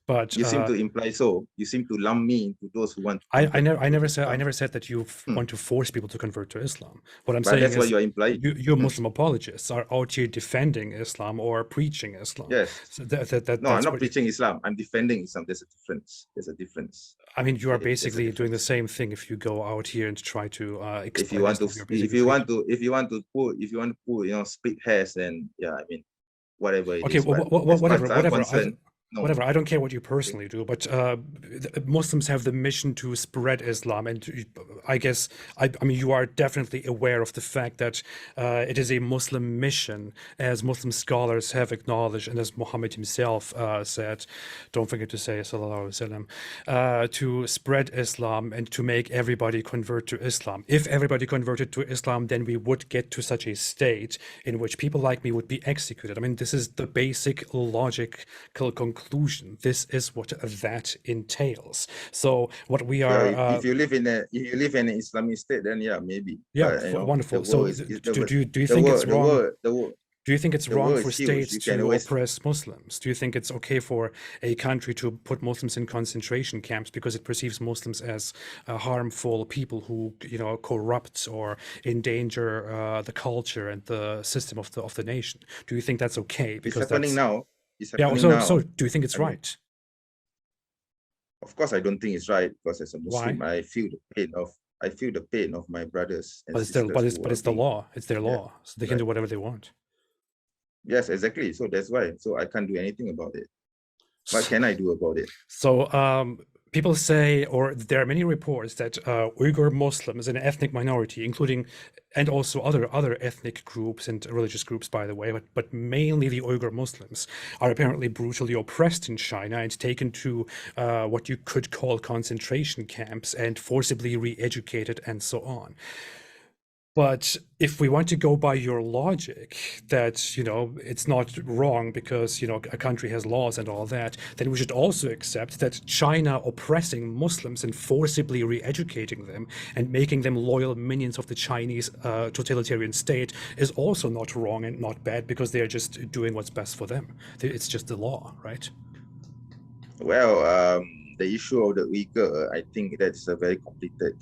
But you seem to imply so. You seem to lump me into those who want. I never said that you want to force people to convert to Islam. What I'm saying that's is, what you're implying. You Muslim apologists are out here defending Islam or preaching Islam. Yes. So no, I'm not preaching Islam. I'm defending Islam. There's a difference. There's a difference. I mean, you are basically doing the same thing if you go out here and try to explain. If you want to pull, split hairs, and yeah, I mean, whatever it is. Whatever. I don't care what you personally do, but Muslims have the mission to spread Islam, and I guess I mean you are definitely aware of the fact that it is a Muslim mission, as Muslim scholars have acknowledged, and as Muhammad himself said, don't forget to say sallallahu alaihi wasallam, to spread Islam and to make everybody convert to Islam. If everybody converted to Islam, then we would get to such a state in which people like me would be executed. I mean, this is the basic logical conclusion. This is what that entails. So what we are, if you live in an Islamic state, then yeah, maybe. Yeah, wonderful. So do you think it's wrong? Do you think it's The wrong world for is huge. states You can to always oppress Muslims? Do you think it's okay for a country to put Muslims in concentration camps because it perceives Muslims as harmful people who, corrupt or endanger the culture and the system of the nation? Do you think that's okay? it's Because happening that's now. It's yeah. happening So now. do you think it's I mean, right? of course, I don't think it's right because as a Why? Muslim, I feel the pain of my brothers and But it's their, sisters but it's who but are it's the being, law. It's their yeah, law, so they can right. do whatever they want. Yes, exactly. So that's why. So I can't do anything about it. What can I do about it? So people say, or there are many reports that Uyghur Muslims, an ethnic minority, including and also other ethnic groups and religious groups, by the way, but mainly the Uyghur Muslims, are apparently brutally oppressed in China and taken to what you could call concentration camps and forcibly re-educated and so on. But if we want to go by your logic that, it's not wrong because, a country has laws and all that, then we should also accept that China oppressing Muslims and forcibly re-educating them and making them loyal minions of the Chinese totalitarian state is also not wrong and not bad because they're just doing what's best for them. It's just the law, right? Well, the issue of the Uyghur, I think that's a very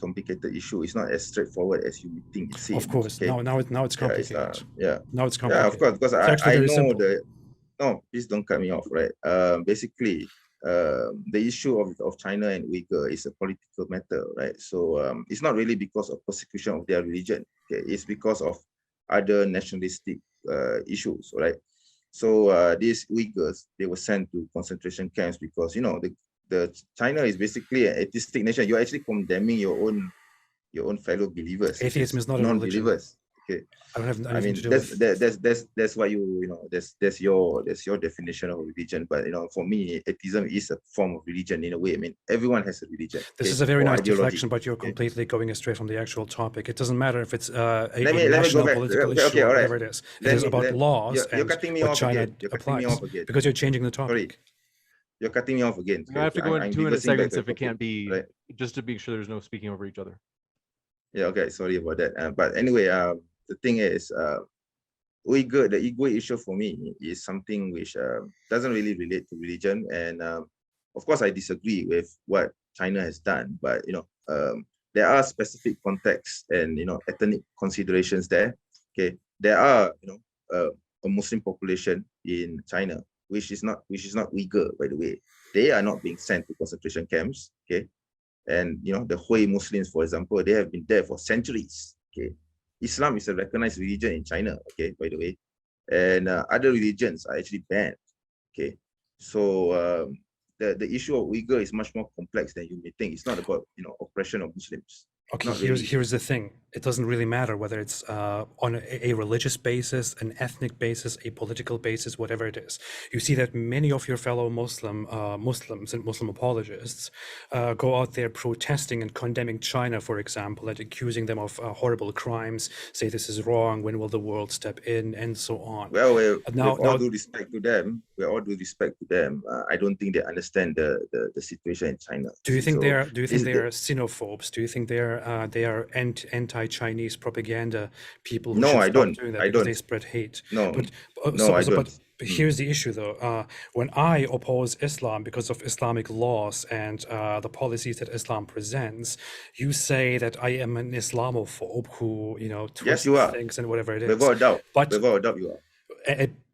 complicated issue. It's not as straightforward as you would think it seems. Of course. Okay? Now it's complicated. Now it's Yeah, of complicated. course, because It's actually I very know simple. no, please don't cut me off, right? Basically, the issue of China and Uyghur is a political matter, right? So it's not really because of persecution of their religion. Okay? It's because of other nationalistic issues, right? So these Uyghurs, they were sent to concentration camps because the China is basically an atheistic nation. You're actually condemning your own fellow believers, Atheism is not a religion. non-believers. Okay, I don't have I anything mean to do with. that's why that's your definition of religion. But for me, atheism is a form of religion in a way. I mean, everyone has a religion. This is a very or nice ideology. deflection, but you're Okay? completely going astray from the actual topic. It doesn't matter if it's a Let me national go back. political Okay, issue or all right. whatever it is. It is about laws You're and cutting me what off China again. You're cutting me applies off again. because you're changing the topic. Sorry, you're cutting me off again. I have to go in I'm 2 minute reversing back segments to if the it can't topic, be, right? just to make sure there's no speaking over each other. Yeah, okay, sorry about that. But anyway, the thing is, the Uyghur issue for me is something which doesn't really relate to religion. And of course, I disagree with what China has done, but there are specific contexts and ethnic considerations there. Okay, there are a Muslim population in China which is not Uyghur, by the way. They are not being sent to concentration camps. Okay, and the Hui Muslims, for example, they have been there for centuries. Okay, Islam is a recognized religion in China. Okay, by the way, and other religions are actually banned. Okay, so the issue of Uyghur is much more complex than you may think. It's not about oppression of Muslims. Okay, Not really. here's the thing. It doesn't really matter whether it's on a religious basis, an ethnic basis, a political basis, whatever it is. You see that many of your fellow Muslims and Muslim apologists go out there protesting and condemning China, for example, and accusing them of horrible crimes, say this is wrong, when will the world step in, and so on. Well, with all due respect to them, I don't think they understand the situation in China. Do you think they are they're xenophobes? Do you think they are anti-Chinese propaganda people who No, should I stop don't. doing that I because don't. they spread hate? No, But no, I don't. but here's the issue though. When I oppose Islam because of Islamic laws and the policies that Islam presents, you say that I am an Islamophobe who twists Yes, you are. things and whatever it is. Without a doubt. But Without a doubt, you are.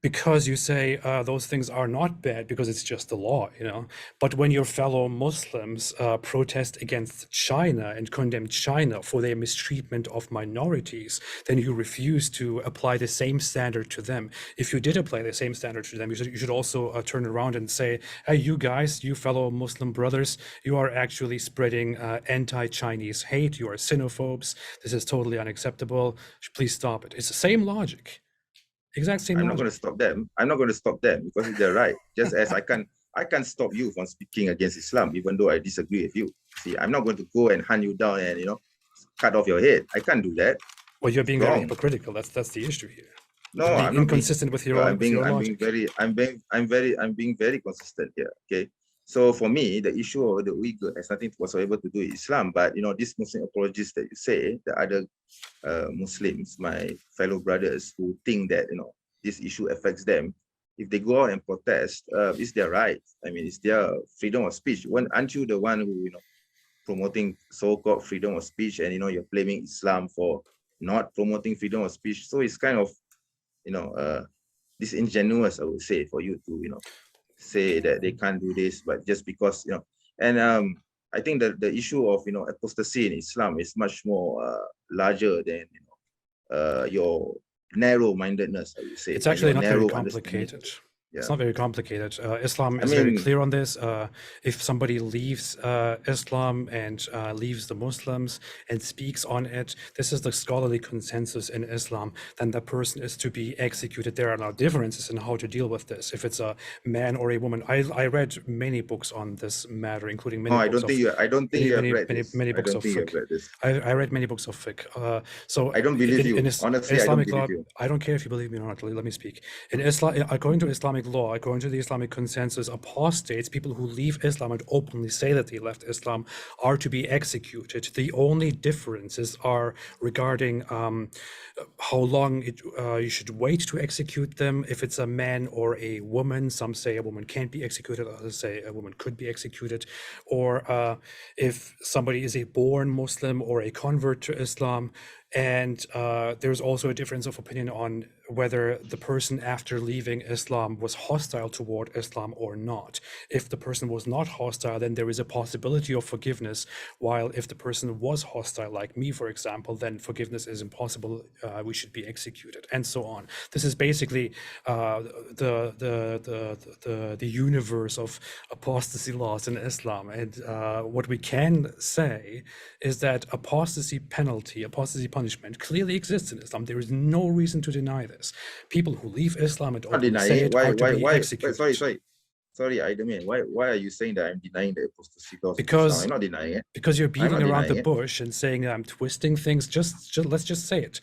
because you say those things are not bad because it's just the law, but when your fellow Muslims protest against China and condemn China for their mistreatment of minorities, then you refuse to apply the same standard to them. If you did apply the same standard to them, you should also turn around and say, hey, you guys, you fellow Muslim brothers, you are actually spreading anti-Chinese hate, you are xenophobes, this is totally unacceptable, please stop it. It's the same logic. Exact same. I'm not going to stop them. I'm not going to stop them because they're right. Just as I can't stop you from speaking against Islam, even though I disagree with you. See, I'm not going to go and hunt you down and cut off your head. I can't do that. Well, you're being very hypocritical. That's the issue here. No, you're I'm inconsistent with your own logic. I'm being very consistent here. Okay. So for me, the issue of the Uyghur has nothing whatsoever to do with Islam. But this Muslim apologists that you say, the other Muslims, my fellow brothers who think that this issue affects them, if they go out and protest, it's their right. I mean, it's their freedom of speech. Aren't you the one who, promoting so-called freedom of speech, and you're blaming Islam for not promoting freedom of speech? So it's kind of, disingenuous, I would say, for you to, say that they can't do this, but just because, and I think that the issue of, apostasy in Islam is much more larger than, your narrow-mindedness, I would say. It's actually and your not very narrow complicated. understanding. It's Yeah. not very complicated. Islam is very clear on this. If somebody leaves Islam and leaves the Muslims and speaks on it, this is the scholarly consensus in Islam, then that person is to be executed. There are now differences in how to deal with this. If it's a man or a woman, I read many books on this matter, including many books I don't think you have read many, this. many I books don't of think you fiqh. have read this. I read many books of fiqh. So I don't believe you. Honestly, I don't Islamic believe law, you. I don't care if you believe me or not. Let me speak. In Islam, according to Islamic law, according to the Islamic consensus, apostates, people who leave Islam and openly say that they left Islam, are to be executed. The only differences are regarding how long you should wait to execute them, if it's a man or a woman. Some say a woman can't be executed, others say a woman could be executed, or if somebody is a born Muslim or a convert to Islam. And there's also a difference of opinion on whether the person after leaving Islam was hostile toward Islam or not. If the person was not hostile, then there is a possibility of forgiveness, while if the person was hostile, like me, for example, then forgiveness is impossible. We should be executed, and so on. This is basically the universe of apostasy laws in Islam. And what we can say is that apostasy penalty, apostasy punishment clearly exists in Islam. There is no reason to deny this. People who leave Islam and Not openly denying say it. it are to be Why? executed. Sorry, Idaman. Why are you saying that I'm denying the apostasy laws of Because Islam? I'm not denying it. Because you're beating around the denying it. bush and saying that I'm twisting things. Just let's just say it.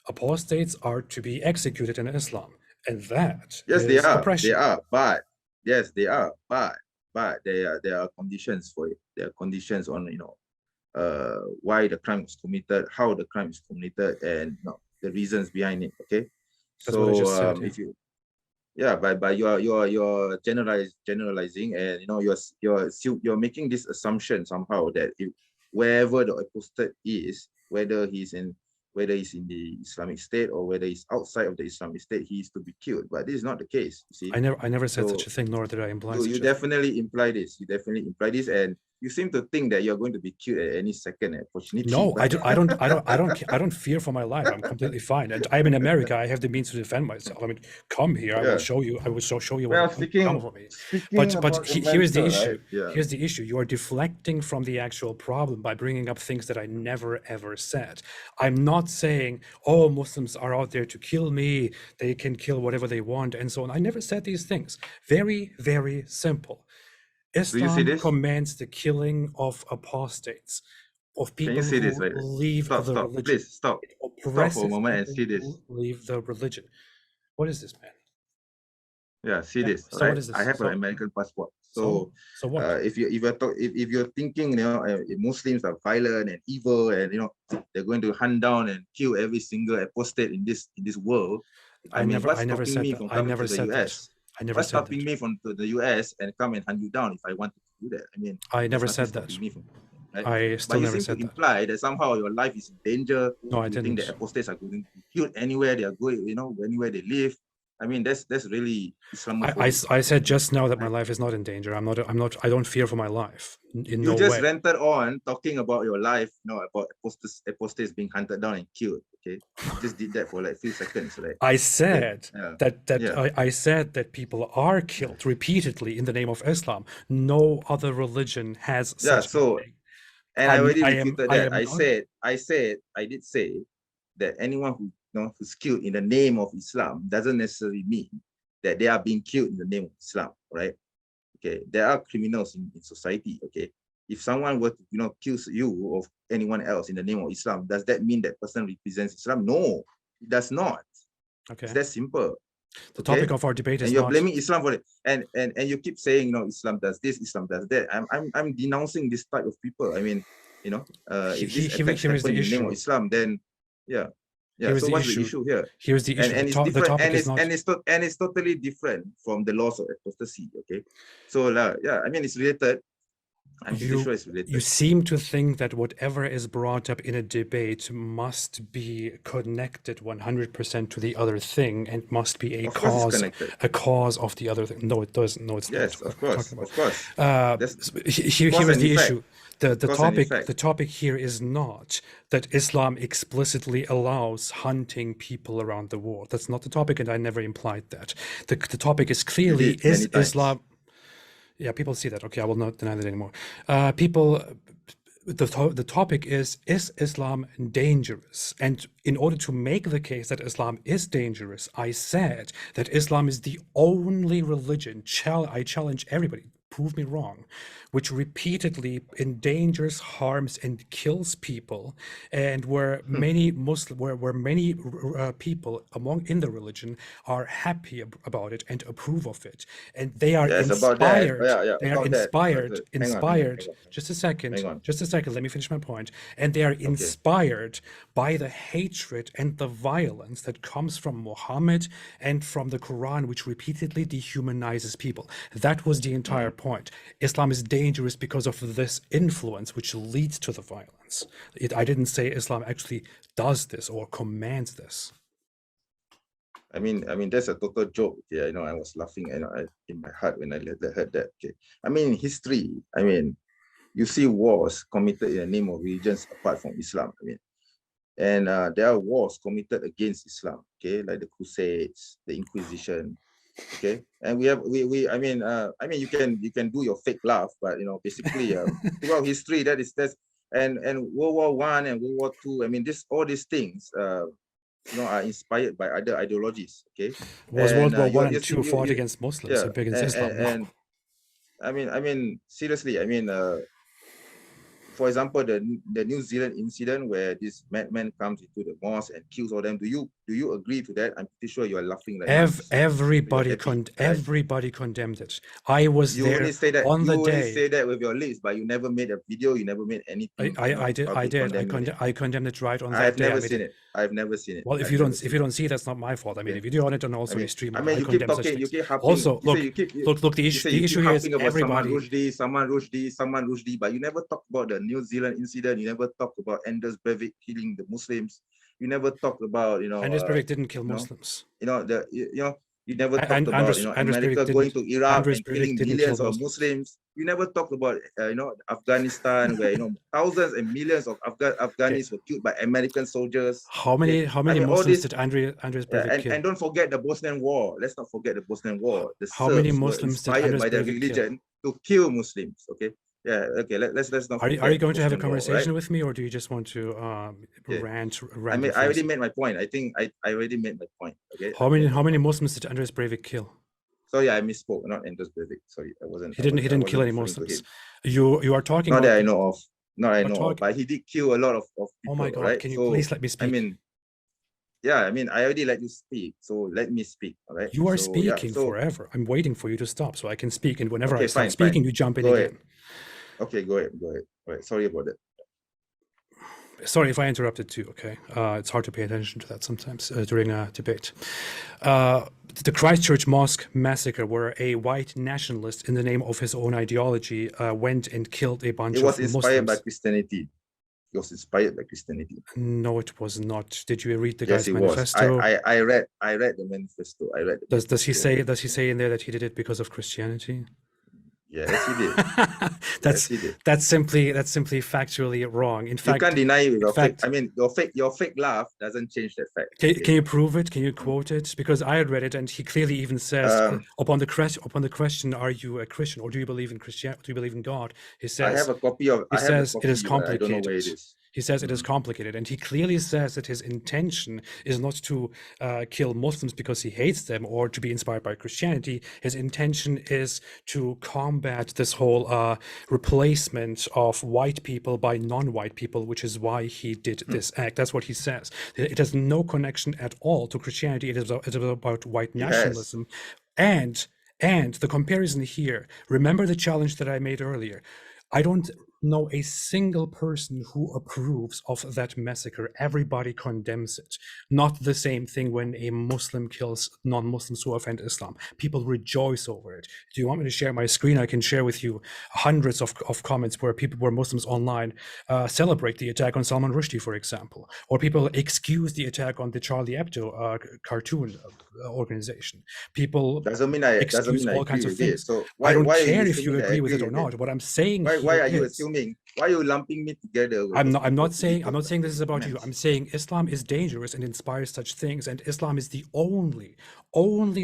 Apostates are to be executed in Islam, and that Yes, is they are. oppression. They are. But yes, they are. But there are conditions for it. There are conditions on why the crime was committed, how the crime is committed, and the reasons behind it. Okay. That's what I just said, yeah. If you, but you're generalizing, and you're making this assumption somehow that wherever the apostate is, whether he's in the Islamic State or whether he's outside of the Islamic State, he is to be killed. But this is not the case. You see, I never said such a thing, nor did I imply such a you thing. definitely imply this. You definitely imply this, and you seem to think that you're going to be killed at any second. Unfortunately, No, I don't fear for my life. I'm completely fine, and I'm in America. I have the means to defend myself. I mean, come here. I will show you. I will show you what come for me. But here's the issue. Right? Yeah. Here's the issue. You are deflecting from the actual problem by bringing up things that I never ever said. I'm not saying, oh, Muslims are out there to kill me. They can kill whatever they want, and so on. I never said these things. Very, very simple. Islam commands the killing of apostates, of people who leave the religion. Please stop. Stop for a moment and see this. Leave the religion. What is this, man? Yeah, see this. So right? what is this? I have an American passport. So what? If you're thinking, Muslims are violent and evil, and they're going to hunt down and kill every single apostate in this world. I never said that. I never said that. What's stopping me from the US and come and hunt you down if I wanted to do that? I mean, I never said that. Right? I still never said that. But you seem to imply that somehow your life is in danger. No, I didn't. You think that apostates are going to be killed anywhere they are going, anywhere they live. I mean, that's really Islamophobic. I said just now that my life is not in danger. I don't fear for my life. In no way. You just rented on talking about your life, about apostates being hunted down and killed. Okay, you just did that for like a few seconds, right? I said I said that people are killed repeatedly in the name of Islam. No other religion has such a thing. And I already repeated that. I did say that anyone who who's killed in the name of Islam doesn't necessarily mean that they are being killed in the name of Islam, right? Okay, there are criminals in society. Okay, if someone were to kills you or anyone else in the name of Islam, does that mean that person represents Islam? No, it does not. Okay, it's that simple. The topic of our debate is and you're blaming Islam for it, and you keep saying Islam does this, Islam does that. I'm denouncing this type of people. I mean, if this attacks happen in the name of Islam, then Yeah. Here's So the what's issue. the issue here? Here's the issue. And it's The different, topic and is not. it's totally different from the laws of apostasy. Okay. So yeah, I mean, it's related. I'm pretty sure it's related. You seem to think that whatever is brought up in a debate must be connected 100% to the other thing and must be a cause of the other thing. No, it doesn't. No, it's not. Yes, of course, of course. Here is the issue. The topic here is not that Islam explicitly allows hunting people around the world. That's not the topic, and I never implied that. The topic is clearly, is Islam... Yeah, people see that. Okay, I will not deny that anymore. The topic is Islam dangerous? And in order to make the case that Islam is dangerous, I said that Islam is the only religion, I challenge everybody, prove me wrong, which repeatedly endangers, harms, and kills people, and where many people in the religion are happy about it and approve of it, and they are inspired. They are inspired. Just a second. Let me finish my point. And they are inspired by the hatred and the violence that comes from Muhammad and from the Quran, which repeatedly dehumanizes people. That was the entire point. Islam is dangerous because of this influence which leads to the violence. I didn't say Islam actually does this or commands this. I mean, that's a total joke. Yeah, I was laughing, in my heart when I heard that. Okay, I mean, history. I mean, you see wars committed in the name of religions apart from Islam. I mean, and there are wars committed against Islam. Okay, like the Crusades, the Inquisition. Okay, and I mean, you can do your fake laugh, but basically, throughout history, and World War I and World War II. I mean, all these things, are inspired by other ideologies. Okay, was World War I and II fought against Muslims and against Islam? And I mean, seriously, I mean, for example, the New Zealand incident where this madman comes into the mosque and kills all them. Do you agree to that? I'm pretty sure you are laughing like everybody condemned it. I was there on the day. You only say that with your lips, but you never made a video. You never made anything. I did. I condemned it right on that day. I've never seen it. Well, if you don't see it, that's not my fault. I mean, if you do on it and also you stream, you keep talking. You keep harping. Also, look. The issue here is everybody. Salman Rushdie, but you never talk about the New Zealand incident. You never talk about Anders Breivik killing the Muslims. You never talk about Anders Breivik didn't kill Muslims. You never talked about America going to Iraq and killing millions of Muslims. You never talked about Afghanistan, where thousands and millions of Afghanis were killed by American soldiers. How many Muslims did Anders Breivik kill? And don't forget the Bosnian War. Let's not forget the Bosnian War. The how many Muslims did Anders by the Breivik religion to kill Muslims? Okay. Yeah. Okay. Let's not. Are you going to have a conversation with me, or do you just want to rant? I mean, I already made my point. I think I already made my point. Okay. How many Muslims did Anders Breivik kill? Sorry, I misspoke. Not Anders Breivik. Sorry, I wasn't. He didn't kill any Muslims. You are talking. Not that I know of. Not I know of. But he did kill a lot of people. Oh my God! Right? Can you please let me speak? I mean, yeah. I mean, I already let you speak, so let me speak. All right. You are speaking forever. I'm waiting for you to stop so I can speak, and whenever I stop speaking, you jump in again. Okay, go ahead. All right, sorry about that. Sorry if I interrupted too, okay? It's hard to pay attention to that sometimes during a debate. The Christchurch Mosque massacre, where a white nationalist in the name of his own ideology went and killed a bunch of Muslims. It was inspired by Christianity. It was inspired by Christianity. No, it was not. Did you read the guy's manifesto? I read the manifesto. Does he say in there that he did it because of Christianity? Yes, he did. That's simply factually wrong. In fact, you can't deny it. Your fake laugh doesn't change that fact. Can you prove it? Can you quote it? Because I had read it, and he clearly even says upon the question, "Are you a Christian, or do you believe in Christianity? Do you believe in God?" He says, "I have a copy of." He says it is complicated. I don't know where it is. He says it is complicated, and he clearly says that his intention is not to kill Muslims because he hates them or to be inspired by Christianity. His intention is to combat this whole replacement of white people by non-white people, which is why he did this act. That's what he says. It has no connection at all to Christianity. It is about white nationalism. And the comparison here, remember the challenge that I made earlier. I don't know a single person who approves of that massacre. Everybody condemns it. Not the same thing when a Muslim kills non-Muslims who offend Islam. People rejoice over it. Do you want me to share my screen? I can share with you hundreds of comments where Muslims online celebrate the attack on Salman Rushdie, for example, or people excuse the attack on the Charlie Hebdo cartoon organization. People doesn't mean I excuse all kinds of agree with it. things. So I don't why are care you if you assuming that I agree with it agree or with it? not. What I'm saying Why here are you is, assuming? Why are you lumping me together with I'm the not saying people this is about you. comments? I'm saying Islam is dangerous and inspires such things, and Islam is the only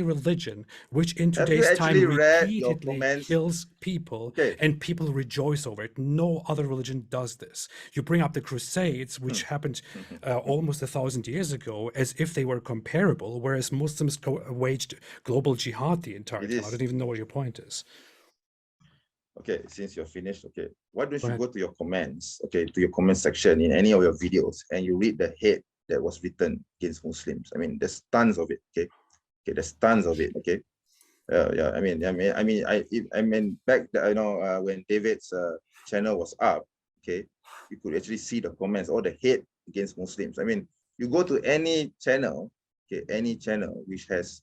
religion which in Have you today's time actually read your repeatedly comments? kills people, Okay. and people rejoice over it. No other religion does this. You bring up the Crusades, which happened almost 1,000 years ago, as if they were comparable, whereas Muslims waged global jihad the entire It time. I is. don't even know what your point is. Okay, since you're finished, okay, why don't Go you ahead. go to your comments, okay, to your comment section in any of your videos, and you read the hate that was written against Muslims. I mean, there's tons of it, okay, there's tons of it, okay. Yeah, I mean, back, when David's channel was up, okay, you could actually see the comments, all the hate against Muslims. I mean, you go to any channel, okay, any channel which has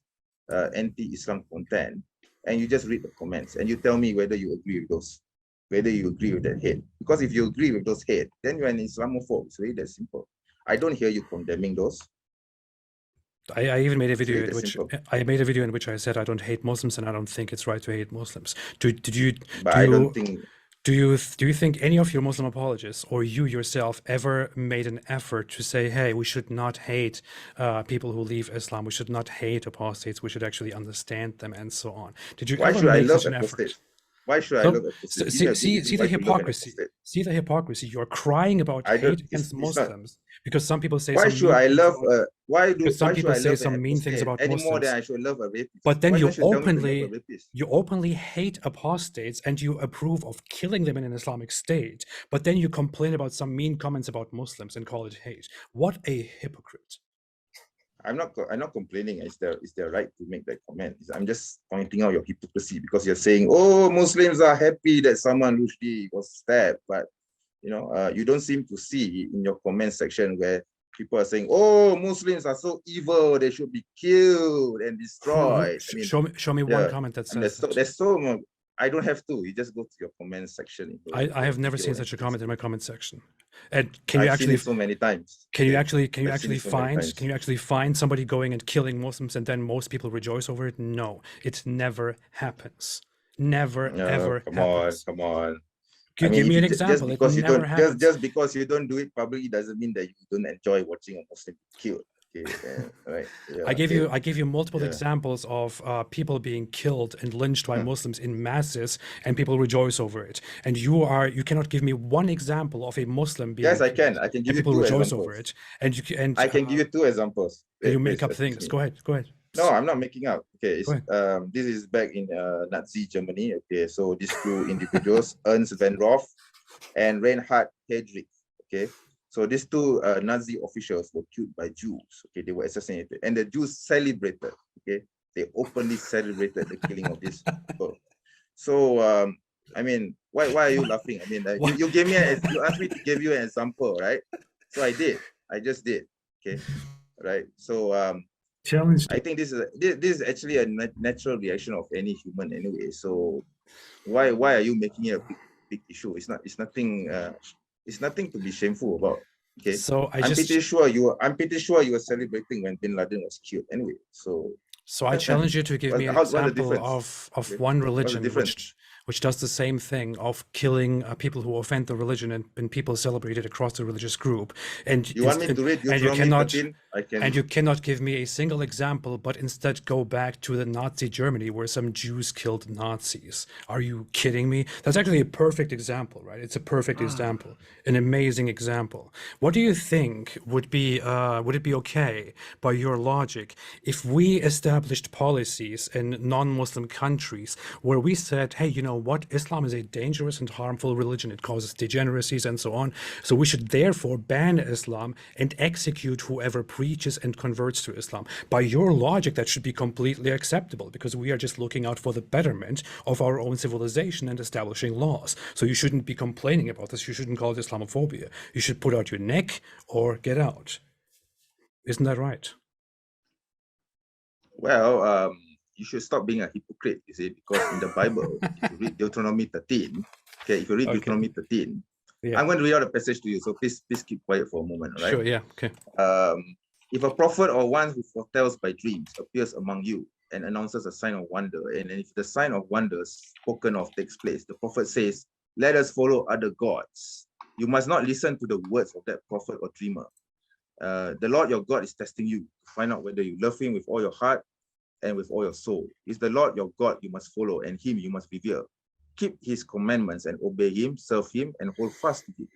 anti-Islam content, and you just read the comments, and you tell me whether you agree with those, whether you agree with that hate. Because if you agree with those hate, then you're an Islamophobe. It's really that simple. I don't hear you condemning those. I even made a video really in which simple. I said I don't hate Muslims and I don't think it's right to hate Muslims. Do you think any of your Muslim apologists or you yourself ever made an effort to say, hey, we should not hate people who leave Islam, we should not hate apostates, we should actually understand them, and so on? Did you ever make such an effort? Why should I love apostates? See the hypocrisy. See the hypocrisy. You're crying about hate against Muslims because some people say why should I love some people say some mean things about any Muslims more than I should love a rapist? But then you you openly hate apostates and you approve of killing them in an Islamic state. But then you complain about some mean comments about Muslims and call it hate. What a hypocrite! I'm not complaining. It's their right to make that comment. I'm just pointing out your hypocrisy because you're saying, oh, Muslims are happy that Salman Rushdie was stabbed, but you don't seem to see in your comment section where people are saying, oh, Muslims are so evil, they should be killed and destroyed. Show me one comment that says there's so much. I don't have to. You just go to your comment section. I have never seen such a comment in my comment section. And can you I've actually seen it so many times? Can you actually find somebody going and killing Muslims and then most people rejoice over it? No, it never happens. Never ever happens. Come on. Give me an example. Just because you don't do it publicly doesn't mean that you don't enjoy watching a Muslim killed. Okay, right. Yeah, I gave you multiple examples of people being killed and lynched by Muslims in masses, and people rejoice over it. And you cannot give me one example of a Muslim being Yes, I can. I can give you people two rejoice examples. over it. And I can give you two examples. You make up things. Go ahead. No, I'm not making up. Okay, this is back in Nazi Germany. Okay, so these two individuals, Ernst van Roth and Reinhard Heydrich. Okay, so these two Nazi officials were killed by Jews. Okay, they were assassinated, and the Jews celebrated. Okay, they openly celebrated the killing of these people. So, I mean, why are you laughing? I mean, you gave me you asked me to give you an example, right? So I did. I just did. Okay, right. So challenge. I think this is actually a natural reaction of any human anyway. So why are you making it a big issue? It's nothing. It's nothing to be shameful about. Okay. So I'm pretty sure you were celebrating when Bin Laden was killed anyway. So I challenge you to give me an example of one religion which does the same thing of killing people who offend the religion and people celebrate it across the religious group. And you want me to read? You cannot give me a single example, but instead go back to the Nazi Germany where some Jews killed Nazis. Are you kidding me? That's actually a perfect example, right? It's a perfect example, an amazing example. What do you think would it be okay by your logic if we established policies in non-Muslim countries where we said, hey, what, Islam is a dangerous and harmful religion. It causes degeneracies and so on. So we should therefore ban Islam and execute whoever preaches and converts to Islam. By your logic, that should be completely acceptable because we are just looking out for the betterment of our own civilization and establishing laws. So you shouldn't be complaining about this. You shouldn't call it Islamophobia. You should put out your neck or get out. Isn't that right? Well, you should stop being a hypocrite, you see, because in the Bible, if you read Deuteronomy 13, okay, if you read Deuteronomy 13, Yeah. I'm going to read out a passage to you, so please keep quiet for a moment, all right? Sure, yeah, okay. If a prophet or one who foretells by dreams appears among you and announces a sign of wonder, and if the sign of wonder spoken of takes place, the prophet says, let us follow other gods. You must not listen to the words of that prophet or dreamer. The Lord your God is testing you to find out whether you love him with all your heart and with all your soul. It's the Lord your God you must follow, and him you must revere. Keep his commandments and obey him, serve him, and hold fast to him.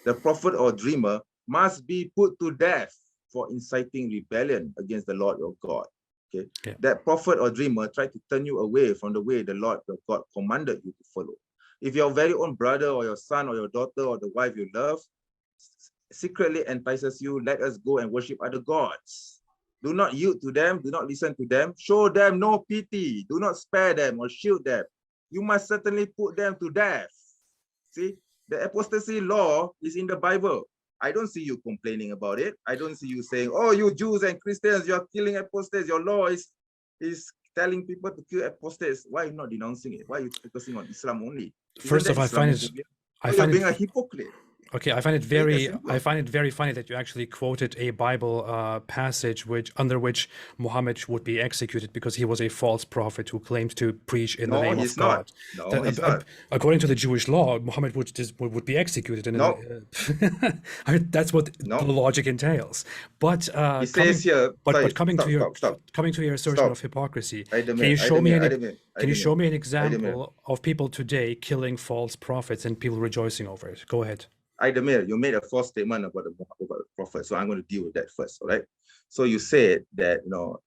The prophet or dreamer must be put to death for inciting rebellion against the Lord your God. Okay, yeah. That prophet or dreamer tried to turn you away from the way the Lord your God commanded you to follow. If your very own brother or your son or your daughter or the wife you love secretly entices you, let us go and worship other gods. Do not yield to them, do not listen to them, show them no pity, do not spare them or shield them. You must certainly put them to death. See, the apostasy law is in the Bible. I don't see you complaining about it. I don't see you saying, oh, you Jews and Christians, you're killing apostates. Your law is telling people to kill apostates. Why are you not denouncing it? Why are you focusing on Islam only? First off, I find you're being a hypocrite. Okay, I find it very funny that you actually quoted a Bible passage under which Muhammad would be executed because he was a false prophet who claimed to preach in the name of God. No, he's not. According to the Jewish law, Muhammad would be executed. And no. I mean, that's what the logic entails. But coming to your assertion of hypocrisy, can you show me an example of people today killing false prophets and people rejoicing over it? Go ahead. Aidemir, you made a false statement about the prophet, so I'm going to deal with that first, all right? So you said that,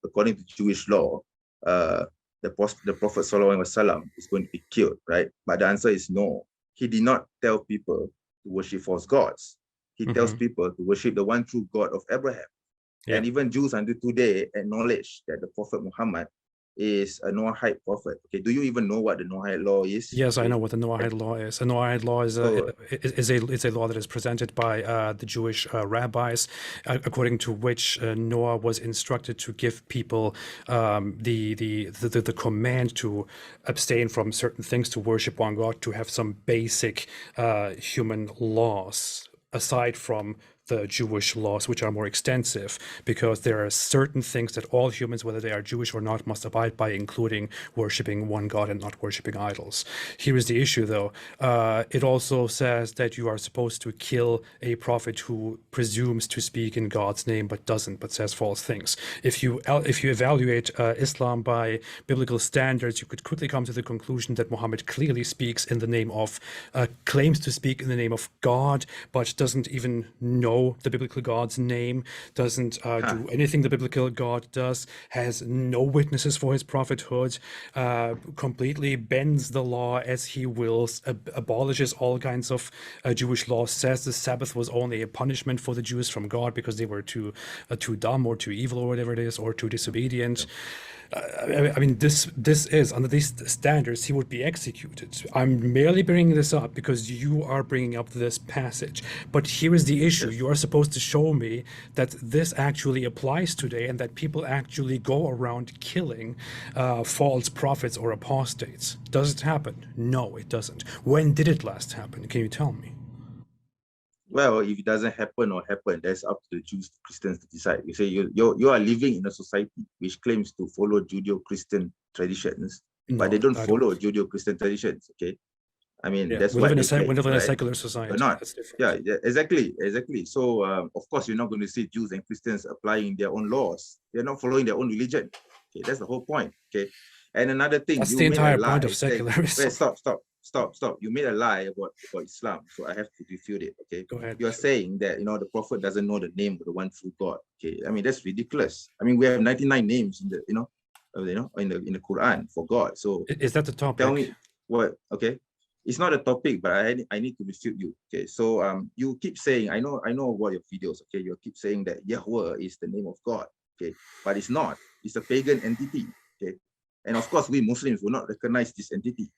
according to Jewish law, the Prophet ﷺ is going to be killed, right? But the answer is no. He did not tell people to worship false gods. He tells people to worship the one true God of Abraham. Yeah. And even Jews until today acknowledge that the Prophet Muhammad is a Noahide prophet. Okay, do you even know what the Noahide law is? Yes, I know what the Noahide law is. The Noahide law is a law that is presented by the Jewish rabbis, according to which Noah was instructed to give people the command to abstain from certain things, to worship one God, to have some basic human laws aside from the Jewish laws, which are more extensive, because there are certain things that all humans, whether they are Jewish or not, must abide by, including worshiping one God and not worshiping idols. Here is the issue, though. It also says that you are supposed to kill a prophet who presumes to speak in God's name but doesn't, but says false things. If you evaluate Islam by biblical standards, you could quickly come to the conclusion that Muhammad clearly speaks in the name of, claims to speak in the name of God, but doesn't even know the biblical God's name, doesn't do anything the biblical God does, has no witnesses for his prophethood, completely bends the law as he wills, abolishes all kinds of Jewish laws, says the Sabbath was only a punishment for the Jews from God because they were too dumb or too evil or whatever it is, or too disobedient. I mean, this is, under these standards, he would be executed. I'm merely bringing this up because you are bringing up this passage. But here is the issue. You are supposed to show me that this actually applies today and that people actually go around killing false prophets or apostates. Does it happen? No, it doesn't. When did it last happen? Can you tell me? Well, if it doesn't happen or happen, that's up to the Jews, Christians to decide. You say you are living in a society which claims to follow Judeo-Christian traditions, but they don't follow Judeo-Christian traditions. Okay, I mean that's we what live in a secular society. Or not. That's different. Yeah, exactly. So of course you're not going to see Jews and Christians applying their own laws. They're not following their own religion. Okay, that's the whole point. Okay, and another thing. That's the entire point of secularism. Wait, stop. You made a lie about Islam, so I have to refute it. Okay, go ahead. You are saying that the prophet doesn't know the name of the one true God. Okay, I mean that's ridiculous. I mean we have 99 names in the in the Quran for God. So is that the topic? Tell me. What? Okay, it's not a topic, but I need to refute you. Okay, so you keep saying, I know about your videos. Okay, you keep saying that Yahweh is the name of God. Okay, but it's not. It's a pagan entity. Okay, and of course we Muslims will not recognize this entity.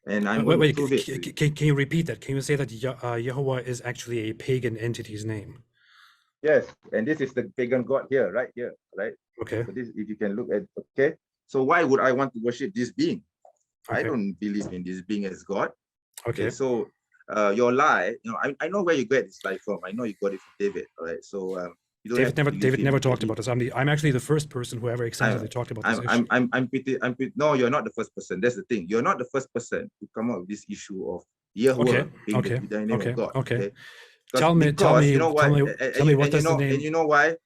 And I'm going to prove it. Can you repeat that? Can you say that Yahweh is actually a pagan entity's name? Yes, and this is the pagan god here, right here, right? Okay. So this, if you can look at, okay. So why would I want to worship this being? Okay. I don't believe in this being as God. Okay. So your lie, you know, I know where you get this lie from. I know you got it from David. All right. So you don't David never talked about this. I'm actually the first person who ever extensively talked about this issue. I'm pretty. No, you're not the first person. That's the thing. You're not the first person to come up with this issue of Yahweh being the name of God. Okay. Tell me what does the name? And you know why?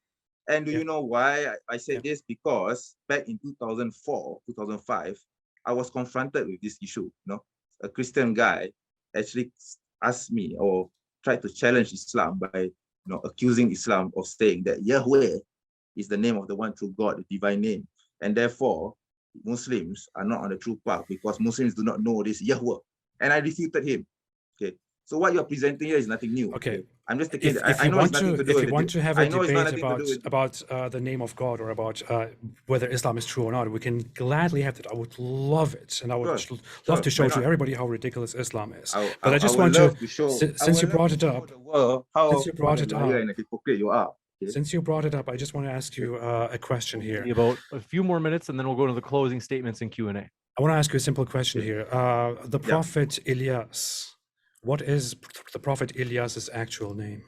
And do you know why I say this? Because back in 2004, 2005, I was confronted with this issue. You know, a Christian guy actually asked me or tried to challenge Islam by, accusing Islam of saying that Yahweh is the name of the one true God, the divine name, and therefore Muslims are not on the true path because Muslims do not know this Yahweh. And I refuted him. Okay. So what you're presenting here is nothing new. Okay. I'm just taking. If you want to have a debate about the name of God or about whether Islam is true or not, we can gladly have that. I would love it, and I would love to show to everybody how ridiculous Islam is. But I just want to, since you brought it up, since you brought it up, I just want to ask you a question here. About a few more minutes, and then we'll go to the closing statements and Q&A. I want to ask you a simple question here. The prophet Ilyas. What is the prophet Ilyas's actual name?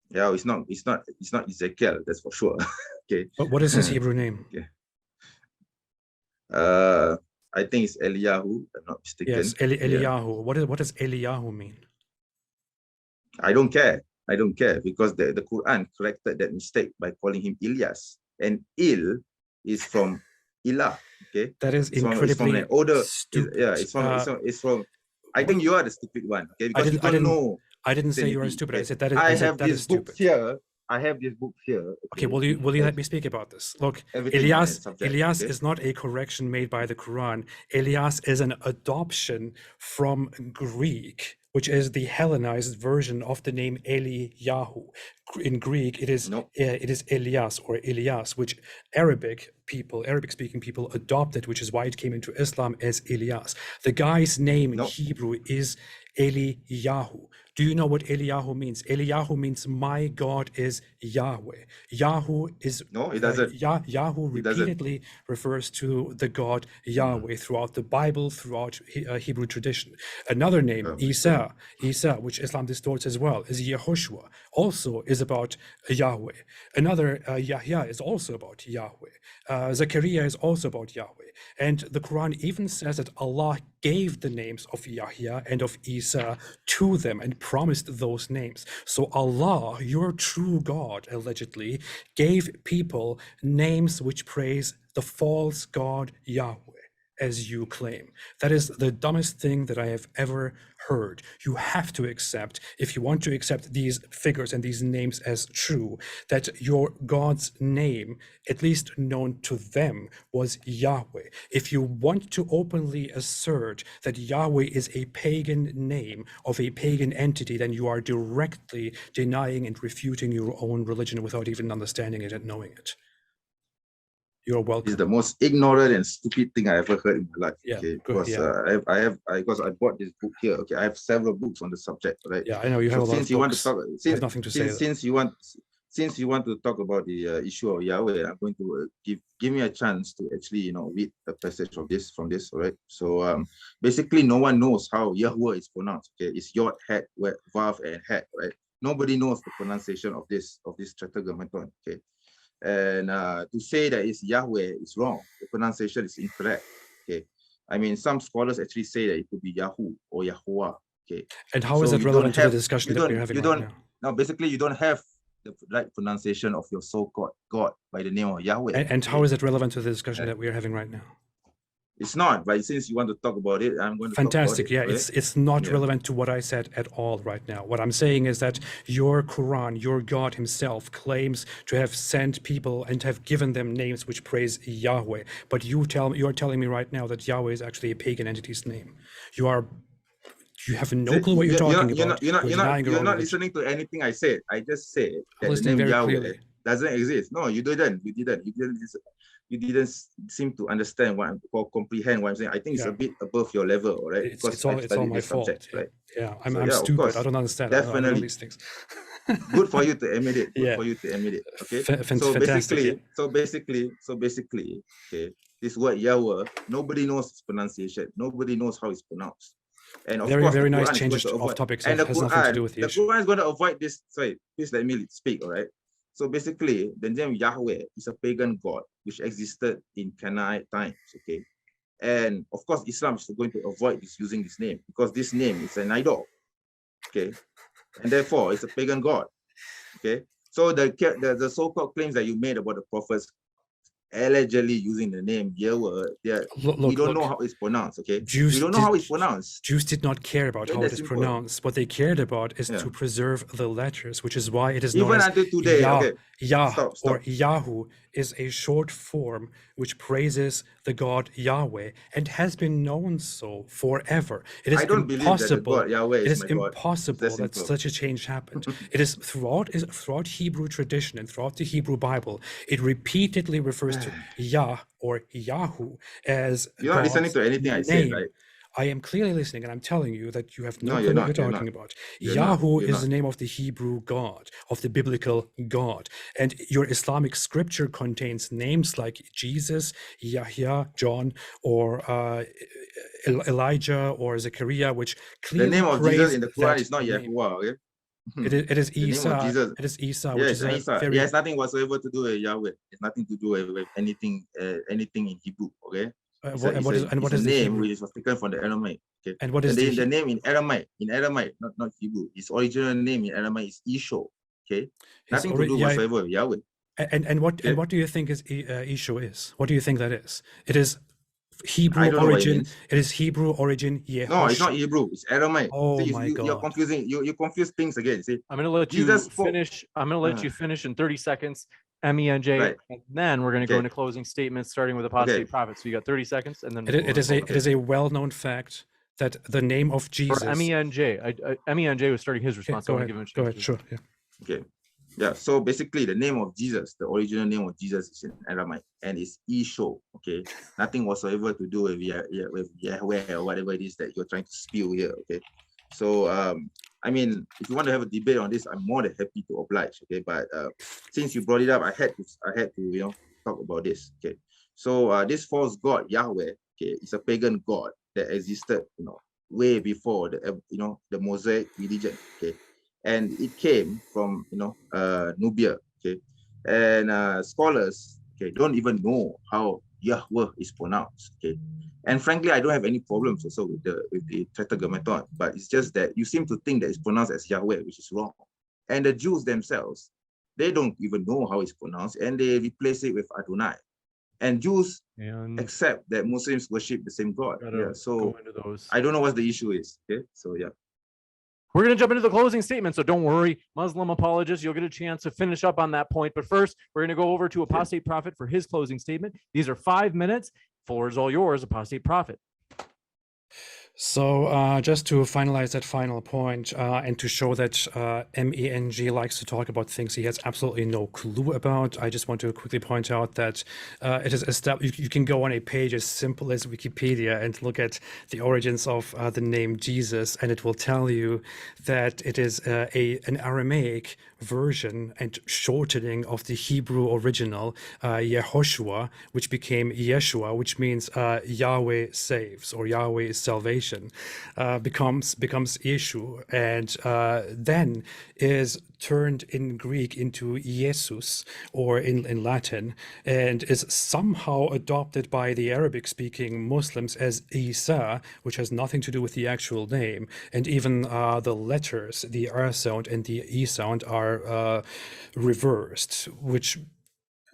Yeah, it's not Ezekiel, that's for sure. Okay. But what is his Hebrew name? Okay. I think it's Eliyahu, if I'm not mistaken. Yes, Eliyahu. What does Eliyahu mean? I don't care. I don't care because the Quran corrected that mistake by calling him Ilyas. And Il is from Ilah. Okay. That is incredibly from an older, stupid. It's from I think you are the stupid one. Okay, because I didn't say you are stupid. I said that is stupid. I have this book here. Okay, will you let me speak about this? Look, Ilyas is not a correction made by the Quran. Ilyas is an adoption from Greek, which is the Hellenized version of the name Eliyahu. In Greek, it is Elias or Elias, which Arabic-speaking people adopted, which is why it came into Islam as Ilyas. The guy's name in Hebrew is Eliyahu. Do you know what Eliyahu means? Eliyahu means my God is Yahweh. Yahoo is no, it doesn't. Yahoo repeatedly refers to the God Yahweh throughout the Bible, throughout Hebrew tradition. Another name, Isa, which Islam distorts as well, is Yehoshua, also is about Yahweh. Another Yahya is also about Yahweh. Zechariah is also about Yahweh. And the Quran even says that Allah gave the names of Yahya and of Isa to them and promised those names. So Allah, your true God, allegedly, gave people names which praise the false God Yahweh, as you claim. That is the dumbest thing that I have ever heard. You have to accept, if you want to accept these figures and these names as true, that your God's name, at least known to them, was Yahweh. If you want to openly assert that Yahweh is a pagan name of a pagan entity, then you are directly denying and refuting your own religion without even understanding it and knowing it. You're welcome. It's the most ignorant and stupid thing I ever heard in my life. Yeah, okay, good, because because I bought this book here. Okay, I have several books on the subject. Right. Yeah, I know you have a lot of books. There's nothing to say. Since you want to talk about the issue of Yahweh, I'm going to give me a chance to actually read a passage of this from this. All right. So basically, no one knows how Yahweh is pronounced. Okay, it's Yod, Het, Vav, and Het. Right. Nobody knows the pronunciation of this tetragrammaton. Okay. And to say that it's Yahweh is wrong. The pronunciation is incorrect. Okay, I mean some scholars actually say that it could be Yahoo or Yahuwah. Okay, and how is that relevant to the discussion that we're having right now? No, basically you don't have the right pronunciation of your so-called God by the name of Yahweh. And how is it relevant to the discussion that we're having right now? It's not, but since you want to talk about it, I'm going to Fantastic. talk about Yeah, it. Okay? it's not Yeah. relevant to what I said at all right now. What I'm saying is that your Quran, your God himself, claims to have sent people and have given them names which praise Yahweh. But you are telling me right now that Yahweh is actually a pagan entity's name. You have no clue what you're talking about. You're denying your You're own not religion. listening to anything I said. I just said I'm that the listening name very Yahweh clearly. doesn't exist. No, you didn't. You didn't seem to understand or comprehend what I'm saying. I think it's a bit above your level, all right? It's all my fault. Right? Yeah, So, I'm stupid. course, I don't understand. I don't know these things. Good for you to admit it. Good Yeah. for you to admit it. Okay. Fantastic. So basically, okay, this word Yahweh, nobody knows its pronunciation. Nobody knows how it's pronounced. And of course, very the nice Quran changes is going to avoid, of topics. and Has nothing to do with the issue. Quran is going to avoid this. Sorry, please let me speak. All right. So basically, the name Yahweh is a pagan god which existed in Canaanite times. Okay. And of course, Islam is going to avoid using this name because this name is an idol. Okay. And therefore, it's a pagan god. Okay. So the so-called claims that you made about the prophets allegedly using the name Yahweh, we don't know how it's pronounced. Okay. We don't know how it's pronounced. Jews did not care about how it is pronounced. What they cared about is to preserve the letters, which is why it is known as until today. Yah or Yahu is a short form which praises the God Yahweh and has been known so forever. It is impossible. It is impossible that such a change happened. It is throughout Hebrew tradition and throughout the Hebrew Bible, it repeatedly refers to Yah or Yahu as you're not listening to anything I said, right? I am clearly listening, and I'm telling you that you have no clue what you're talking about. Yahu is the name of the Hebrew God, of the biblical God. And your Islamic scripture contains names like Jesus, Yahya, John, or Elijah, or Zechariah, which clearly the name of Jesus in the Quran is not name. Yahuwah, okay? It is Isa. It is Isa, which is Isa. It has nothing whatsoever to do with Yahweh. It's nothing to do with anything in Hebrew, okay? What is the name which was taken from the Aramaic? Okay. And what is the name in Aramaic? In Aramaic, not Hebrew. Its original name in Aramaic is Isho. Okay, nothing to do whatsoever with Yahweh. And what do you think is Isho is? What do you think that is? It is Hebrew origin. It is Hebrew origin. Yeah. No, it's not Hebrew. It's Aramaic. Oh my God! You're confusing. You confuse things again. See, I'm going to let you finish. I'm going to let you finish in 30 seconds. Menj, right. And then we're going to go into closing statements, starting with Apostate Prophet. So you got 30 seconds, and then it is a well-known fact that the name of Jesus. For Menj was starting his response. Go ahead. Sure. Yeah. Okay. Yeah. So basically, the name of Jesus, the original name of Jesus, is in Aramaic, and it's Isho. Okay. Nothing whatsoever to do with Yahweh or whatever it is that you're trying to spew here. Okay. So I mean, if you want to have a debate on this, I'm more than happy to oblige. Okay, but since you brought it up, I had to talk about this. Okay, so this false god Yahweh, okay, is a pagan god that existed, way before the Mosaic religion. Okay, and it came from Nubia. Okay, and scholars don't even know how Yahweh is pronounced. Okay. And frankly, I don't have any problems also with the Tetragrammaton, but it's just that you seem to think that it's pronounced as Yahweh, which is wrong. And the Jews themselves, they don't even know how it's pronounced, and they replace it with Adonai. And Jews accept that Muslims worship the same God. Yeah, so I don't know what the issue is. Okay, so yeah. We're going to jump into the closing statement, so don't worry, Muslim Apologist, you'll get a chance to finish up on that point. But first, we're going to go over to Apostate Prophet for his closing statement. These are 5 minutes. Floor is all yours, Apostate Prophet. So just to finalize that final point and to show that Menj likes to talk about things he has absolutely no clue about, I just want to quickly point out that it is established. You can go on a page as simple as Wikipedia and look at the origins of the name Jesus, and it will tell you that it is an Aramaic version and shortening of the Hebrew original Yehoshua, which became Yeshua, which means Yahweh saves or Yahweh is salvation. Becomes Yeshu, and then is turned in Greek into Jesus or in Latin, and is somehow adopted by the Arabic-speaking Muslims as Isa, which has nothing to do with the actual name, and even the letters, the R sound and the E sound, are reversed, which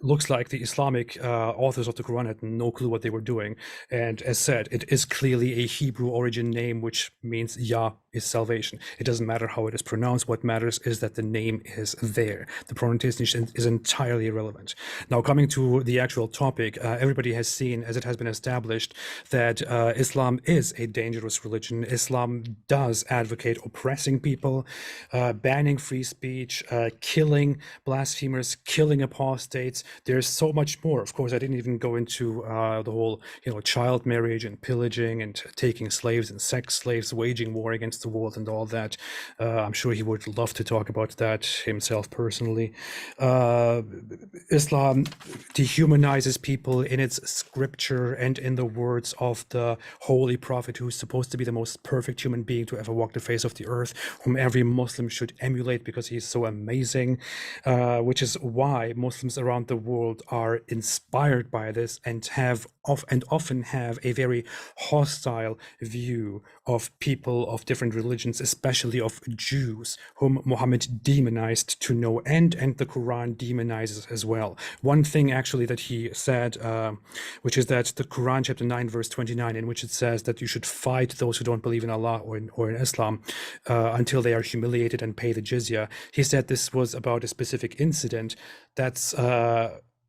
looks like the Islamic authors of the Quran had no clue what they were doing. And as said, it is clearly a Hebrew origin name, which means Yah is salvation. It doesn't matter how it is pronounced. What matters is that the name is there. The pronunciation is entirely irrelevant. Now, coming to the actual topic, everybody has seen, as it has been established, that Islam is a dangerous religion. Islam does advocate oppressing people, banning free speech, killing blasphemers, killing apostates. There's so much more. Of course, I didn't even go into the whole, child marriage and pillaging and taking slaves and sex slaves, waging war against the world and all that. I'm sure he would love to talk about that himself personally. Islam dehumanizes people in its scripture and in the words of the holy prophet, who's supposed to be the most perfect human being to ever walk the face of the earth, whom every Muslim should emulate because he's so amazing, which is why Muslims around the world are inspired by this and often have a very hostile view of people of different religions, especially of Jews, whom Muhammad demonized to no end, and the Quran demonizes as well. One thing actually that he said, which is that the Quran chapter 9 verse 29, in which it says that you should fight those who don't believe in Allah or in Islam until they are humiliated and pay the jizya. He said this was about a specific incident. That's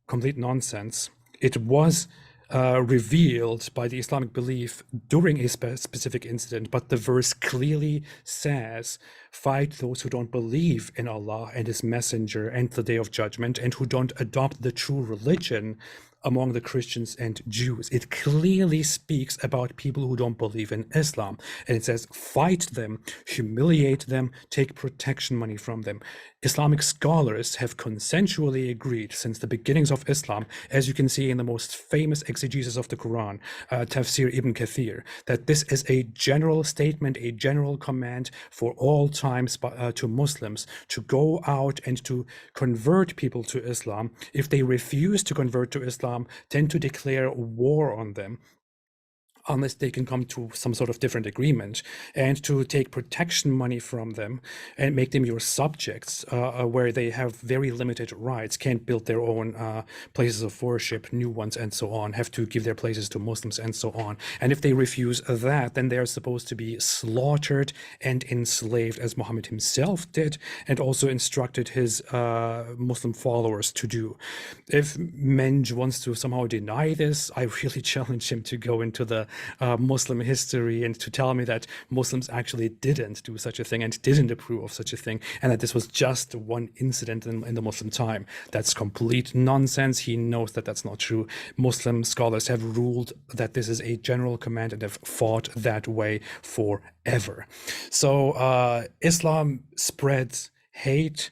complete nonsense. It was revealed by the Islamic belief during a specific incident, but the verse clearly says, fight those who don't believe in Allah and his messenger and the day of judgment, and who don't adopt the true religion among the Christians and Jews. It clearly speaks about people who don't believe in Islam. And it says, fight them, humiliate them, take protection money from them. Islamic scholars have consensually agreed since the beginnings of Islam, as you can see in the most famous exegesis of the Quran, Tafsir Ibn Kathir, that this is a general statement, a general command for all times to Muslims to go out and to convert people to Islam. If they refuse to convert to Islam, tend to declare war on them, unless they can come to some sort of different agreement, and to take protection money from them and make them your subjects, where they have very limited rights, can't build their own places of worship, new ones, and so on, have to give their places to Muslims and so on. And if they refuse that, then they are supposed to be slaughtered and enslaved, as Muhammad himself did, and also instructed his Muslim followers to do. If Menj wants to somehow deny this, I really challenge him to go into the Muslim history and to tell me that Muslims actually didn't do such a thing and didn't approve of such a thing, and that this was just one incident in the Muslim time. That's complete nonsense. He knows that that's not true. Muslim scholars have ruled that this is a general command and have fought that way forever. So Islam spreads hate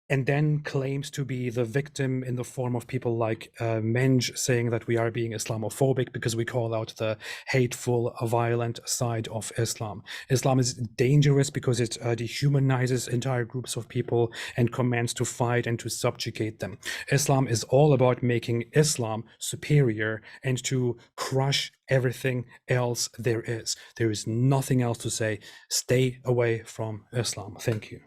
and then claims to be the victim in the form of people like Menj saying that we are being Islamophobic because we call out the hateful, violent side of Islam. Islam is dangerous because it dehumanizes entire groups of people and commands to fight and to subjugate them. Islam is all about making Islam superior and to crush everything else there is. There is nothing else to say. Stay away from Islam. Thank you.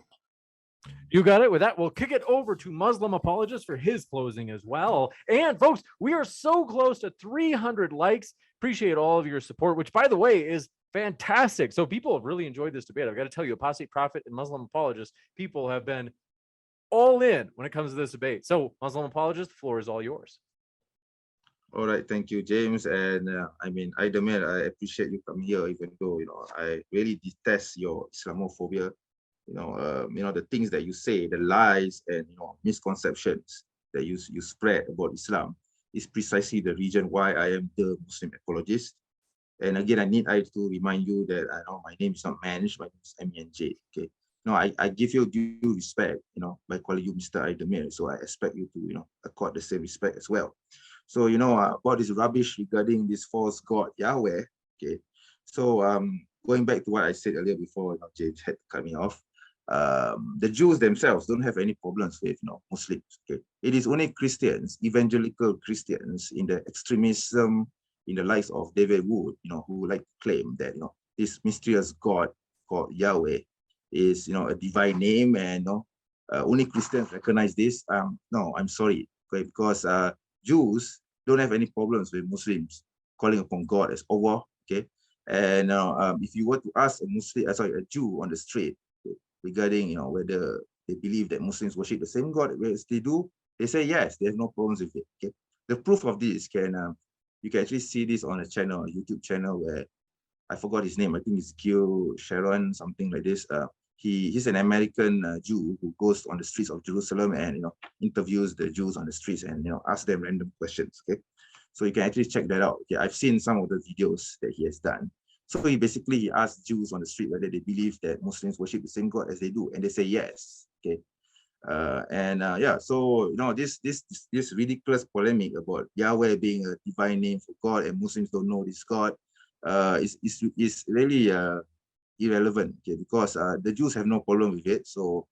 You got it. With that, we'll kick it over to Muslim Apologist for his closing as well. And folks, we are so close to 300 likes. Appreciate all of your support, which, by the way, is fantastic. So people have really enjoyed this debate. I've got to tell you, Apostate Prophet and Muslim Apologist, people have been all in when it comes to this debate. So Muslim Apologist, the floor is all yours. All right, thank you, James. And Idemir, I appreciate you coming here, even though, I really detest your Islamophobia. The things that you say, the lies and misconceptions that you spread about Islam is precisely the reason why I am the Muslim Apologist. And again, I need to remind you that my name is not Menj, my name is Menj. Okay, I give you due respect, by calling you Mr. Idemir. So I expect you to, accord the same respect as well. So about this rubbish regarding this false god Yahweh. Okay, so going back to what I said earlier before, James had to cut me off. The Jews themselves don't have any problems with Muslims. Okay, it is only Christians, evangelical Christians, in the extremism, in the likes of David Wood, who like to claim that this mysterious God called Yahweh is a divine name, and only Christians recognize this. No, I'm sorry, okay? Because Jews don't have any problems with Muslims calling upon God as Allah, okay? And if you were to ask a Muslim, a Jew on the street, okay, regarding whether they believe that Muslims worship the same God as they do, they say yes, there's no problems with it. Okay, the proof of this you can actually see this on a channel, a YouTube channel where I forgot his name. I think it's Gil Sharon, something like this. He's an American Jew who goes on the streets of Jerusalem and interviews the Jews on the streets and asks them random questions. Okay, so you can actually check that out. Okay, I've seen some of the videos that he has done. So he basically asked Jews on the street whether they believe that Muslims worship the same God as they do, and they say yes. Okay, yeah, so this ridiculous polemic about Yahweh being a divine name for God and Muslims don't know this God is really irrelevant. Okay, because the Jews have no problem with it. So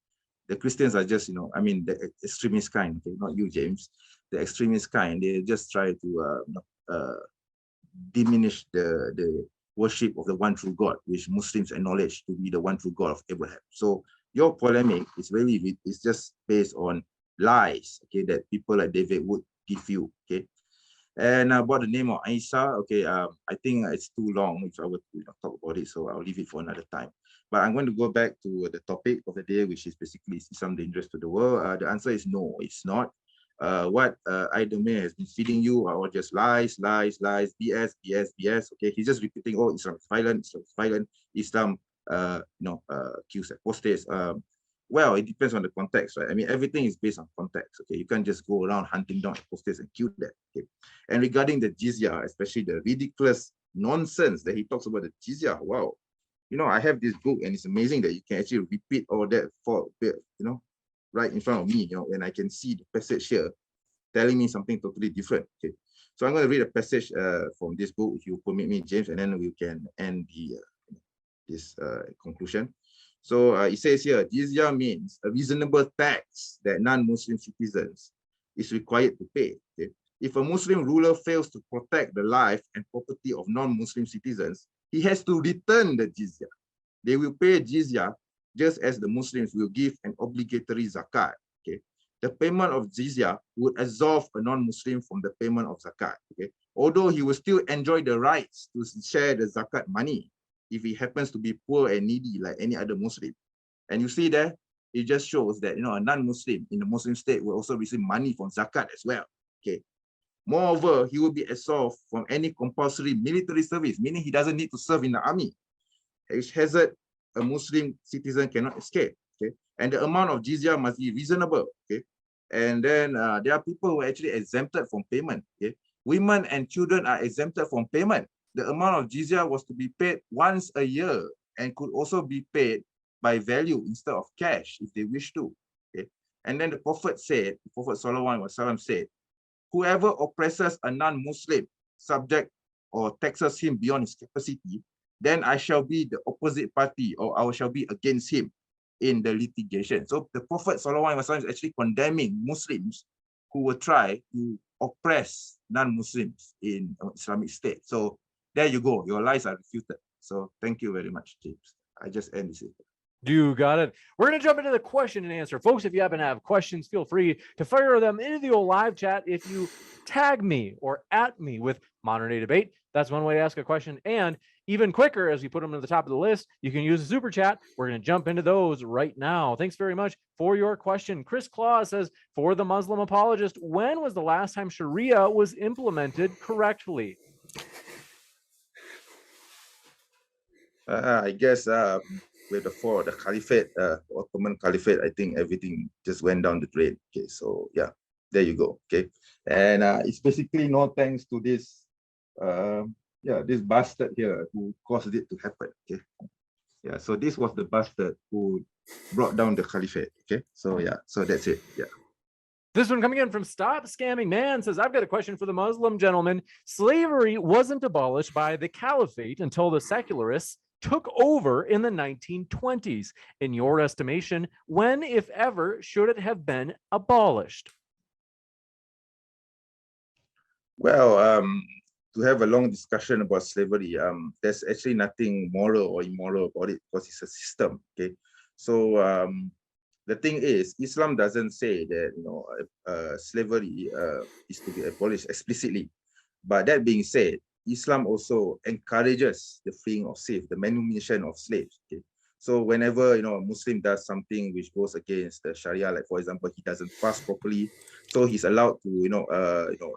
the Christians are just the extremist kind. Okay, not you, James. The extremist kind. They just try to diminish the worship of the one true God, which Muslims acknowledge to be the one true God of Abraham. So your polemic is really just based on lies, okay, that people like David would give you, okay. And about the name of Isa, okay, I think it's too long if I were to talk about it, so I'll leave it for another time. But I'm going to go back to the topic of the day, which is basically Islam dangerous to the world. The answer is no, it's not. What Idemir has been feeding you are all just lies, BS. Okay, he's just repeating, oh, Islam is violent, Islam kills apostates. Well, it depends on the context, right? I mean, everything is based on context. Okay, you can't just go around hunting down apostates and kill them. Okay, and regarding the jizya, especially the ridiculous nonsense that he talks about the jizya, wow. I have this book and it's amazing that you can actually repeat all that for right in front of me, when I can see the passage here telling me something totally different. Okay, so I'm going to read a passage from this book, if you permit me, James, and then we can end this conclusion. So it says here, jizya means a reasonable tax that non-Muslim citizens is required to pay. Okay? If a Muslim ruler fails to protect the life and property of non-Muslim citizens, he has to return the jizya. They will pay jizya just as the Muslims will give an obligatory zakat. Okay, the payment of jizya would absolve a non-Muslim from the payment of zakat. Okay, although he will still enjoy the rights to share the zakat money if he happens to be poor and needy like any other Muslim. And you see there, it just shows that a non-Muslim in the Muslim state will also receive money from zakat as well. Okay. Moreover, he will be absolved from any compulsory military service, meaning he doesn't need to serve in the army. Which hazard a Muslim citizen cannot escape. Okay, and the amount of jizya must be reasonable. Okay, and then there are people who are actually exempted from payment. Okay, women and children are exempted from payment. The amount of jizya was to be paid once a year and could also be paid by value instead of cash if they wish to. Okay, and then the Prophet said, Sallallahu Alaihi Wasallam said, whoever oppresses a non-Muslim subject or taxes him beyond his capacity, then I shall be the opposite party, or I shall be against him in the litigation. So the Prophet Sallallahu Alaihi Wasallam is actually condemning Muslims who will try to oppress non-Muslims in Islamic State. So there you go, your lies are refuted. So thank you very much, James. I just end this. You got it. We're going to jump into the question and answer. Folks, if you happen to have questions, feel free to fire them into the old live chat. If you tag me or at me with Modern Day Debate, that's one way to ask a question. And even quicker, as we put them to the top of the list, you can use a super chat. We're going to jump into those right now. Thanks very much for your question. Chris Claus says, for the Muslim Apologist, when was the last time Sharia was implemented correctly? I guess with the Caliphate, Ottoman Caliphate, I think everything just went down the drain. Okay, so yeah, there you go. Okay, and it's basically no thanks to this, this bastard here who caused it to happen. Okay, yeah, so this was the bastard who brought down the Caliphate. Okay, so yeah, so that's it. Yeah. This one coming in from Stop Scamming Man says, I've got a question for the Muslim gentleman. Slavery wasn't abolished by the Caliphate until the secularists took over in the 1920s. In your estimation, when, if ever, should it have been abolished? Well, to have a long discussion about slavery, there's actually nothing moral or immoral about it because it's a system. Okay, so the thing is, Islam doesn't say that slavery is to be abolished explicitly. But that being said, Islam also encourages the freeing of slaves, the manumission of slaves. Okay, so whenever a Muslim does something which goes against the Sharia, like for example, he doesn't fast properly, so he's allowed to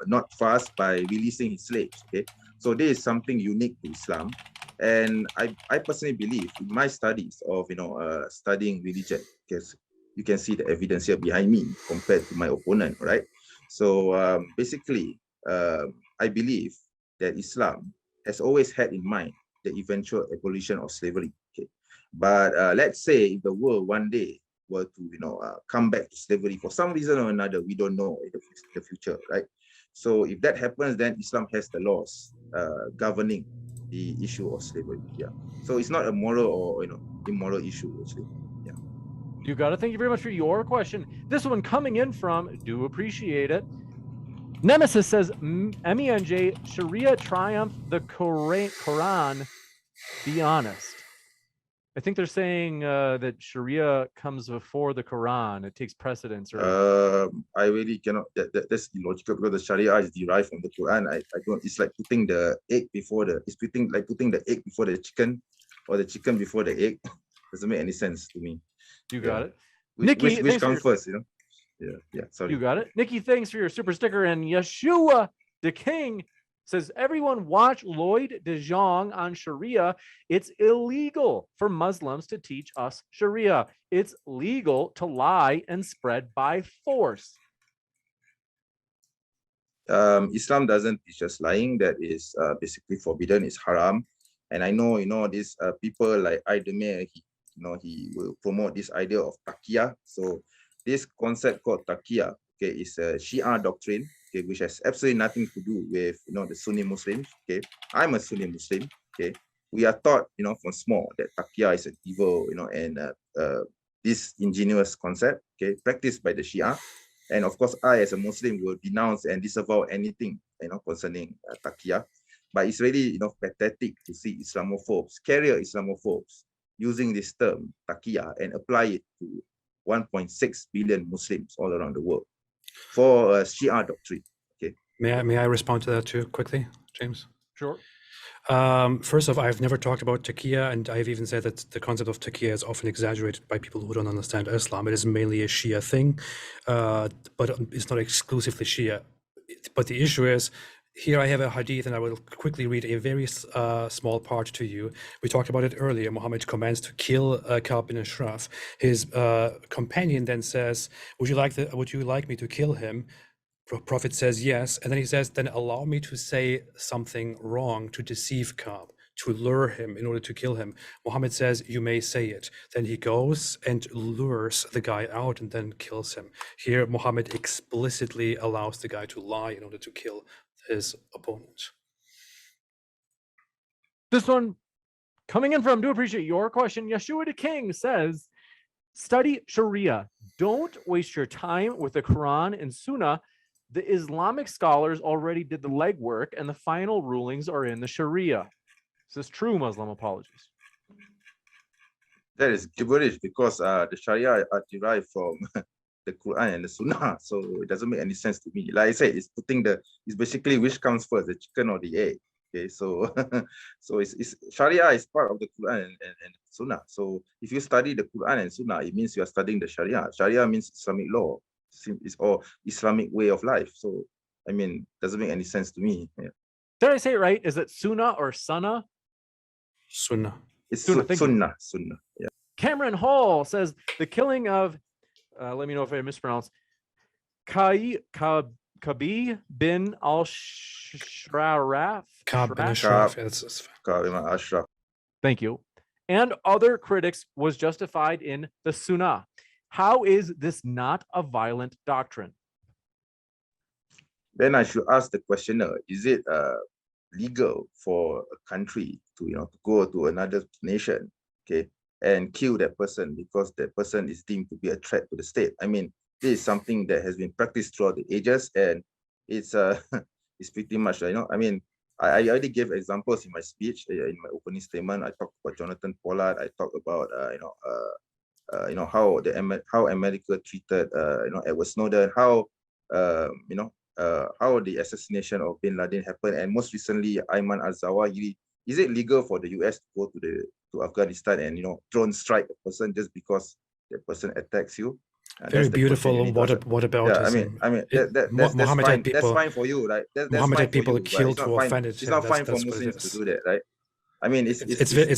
not fast by releasing his slaves. Okay, so this is something unique to Islam. And I personally believe in my studies of studying religion, because you can see the evidence here behind me compared to my opponent, right? So basically, I believe that Islam has always had in mind the eventual abolition of slavery. Okay, but let's say if the world one day were to come back to slavery for some reason or another, we don't know in the future, right? So if that happens, then Islam has the laws governing the issue of slavery. Yeah. So it's not a moral or immoral issue actually. Yeah. You got it. Thank you very much for your question. This one coming in from, do appreciate it. Nemesis says, MENJ, Sharia triumph the Quran. Be honest. I think they're saying that Sharia comes before the Quran. It takes precedence. Or I really cannot. That's illogical because the Sharia is derived from the Quran. I don't. It's like putting the egg before the. It's putting the egg before the chicken, or the chicken before the egg. Doesn't make any sense to me. You got it. Nikki, which comes first? Yeah. Sorry. You got it. Nikki, thanks for your super sticker. And Yeshua the King says, everyone watch Lloyd de Jong on Sharia. It's illegal for Muslims to teach us Sharia. It's legal to lie and spread by force. Islam doesn't teach us lying. That is basically forbidden. It's haram. And I know, these people like Aydemir, he will promote this idea of taqiyya. So this concept called taqiyya, okay, is a Shia doctrine, okay, which has absolutely nothing to do with the Sunni Muslims. Okay, I'm a Sunni Muslim. Okay, we are taught from small that taqiyya is an evil, and this ingenious concept, okay, practiced by the Shia. And of course, I as a Muslim will denounce and disavow anything concerning taqiyya. But it's really pathetic to see Islamophobes, carrier Islamophobes, using this term taqiyya and apply it to 1.6 billion Muslims all around the world for a Shia doctrine. Okay. May I respond to that too quickly, James? Sure. First off, I've never talked about taqiyya, and I've even said that the concept of taqiyya is often exaggerated by people who don't understand Islam. It is mainly a Shia thing, but it's not exclusively Shia. But the issue is, here I have a hadith, and I will quickly read a very small part to you. We talked about it earlier. Muhammad commands to kill Ka'b bin Ashraf. His companion then says, would you like me to kill him? Prophet says yes, and then he says, then allow me to say something wrong to deceive Ka'b, to lure him in order to kill him. Muhammad says, you may say it. Then he goes and lures the guy out and then kills him. Here, Muhammad explicitly allows the guy to lie in order to kill his opponent. This one coming in from, do appreciate your question. Yeshua the King says, study Sharia. Don't waste your time with the Quran and Sunnah. The Islamic scholars already did the legwork and the final rulings are in the Sharia. Is this true, Muslim Apologist? That is gibberish because the Sharia are derived from the Quran and the Sunnah, so it doesn't make any sense to me. Like I said, it's basically which comes first, the chicken or the egg. Okay, so it's Sharia is part of the Quran and Sunnah. So if you study the Quran and Sunnah, it means you are studying the Sharia. Sharia means Islamic law, or Islamic way of life. So I mean, doesn't make any sense to me. Yeah. Did I say it right? Is it Sunnah or Sunnah? Sunnah. It's Sunnah. Yeah. Cameron Hall says the killing of, let me know if I mispronounce, Kabi bin al-Shraf. Ka'b bin Ashraf. Thank you. And other critics was justified in the Sunnah. How is this not a violent doctrine? Then I should ask the questioner, is it legal for a country to go to another nation, okay, and kill that person because that person is deemed to be a threat to the state? I mean, this is something that has been practiced throughout the ages, and it's it's pretty much, I mean, I already gave examples in my speech, in my opening statement. I talked about Jonathan Pollard. I talked about how how America treated Edward Snowden, how how the assassination of Bin Laden happened, and most recently Ayman al-Zawahiri. Is it legal for the US to go to Afghanistan and drone strike a person just because the person attacks you? Very beautiful. What about that's Mohammed fine. people, that's fine for you, right? That's Mohammed fine people for you, killed but who offended it's him. not fine That's for what it Muslims to is. do that, right? I mean, it's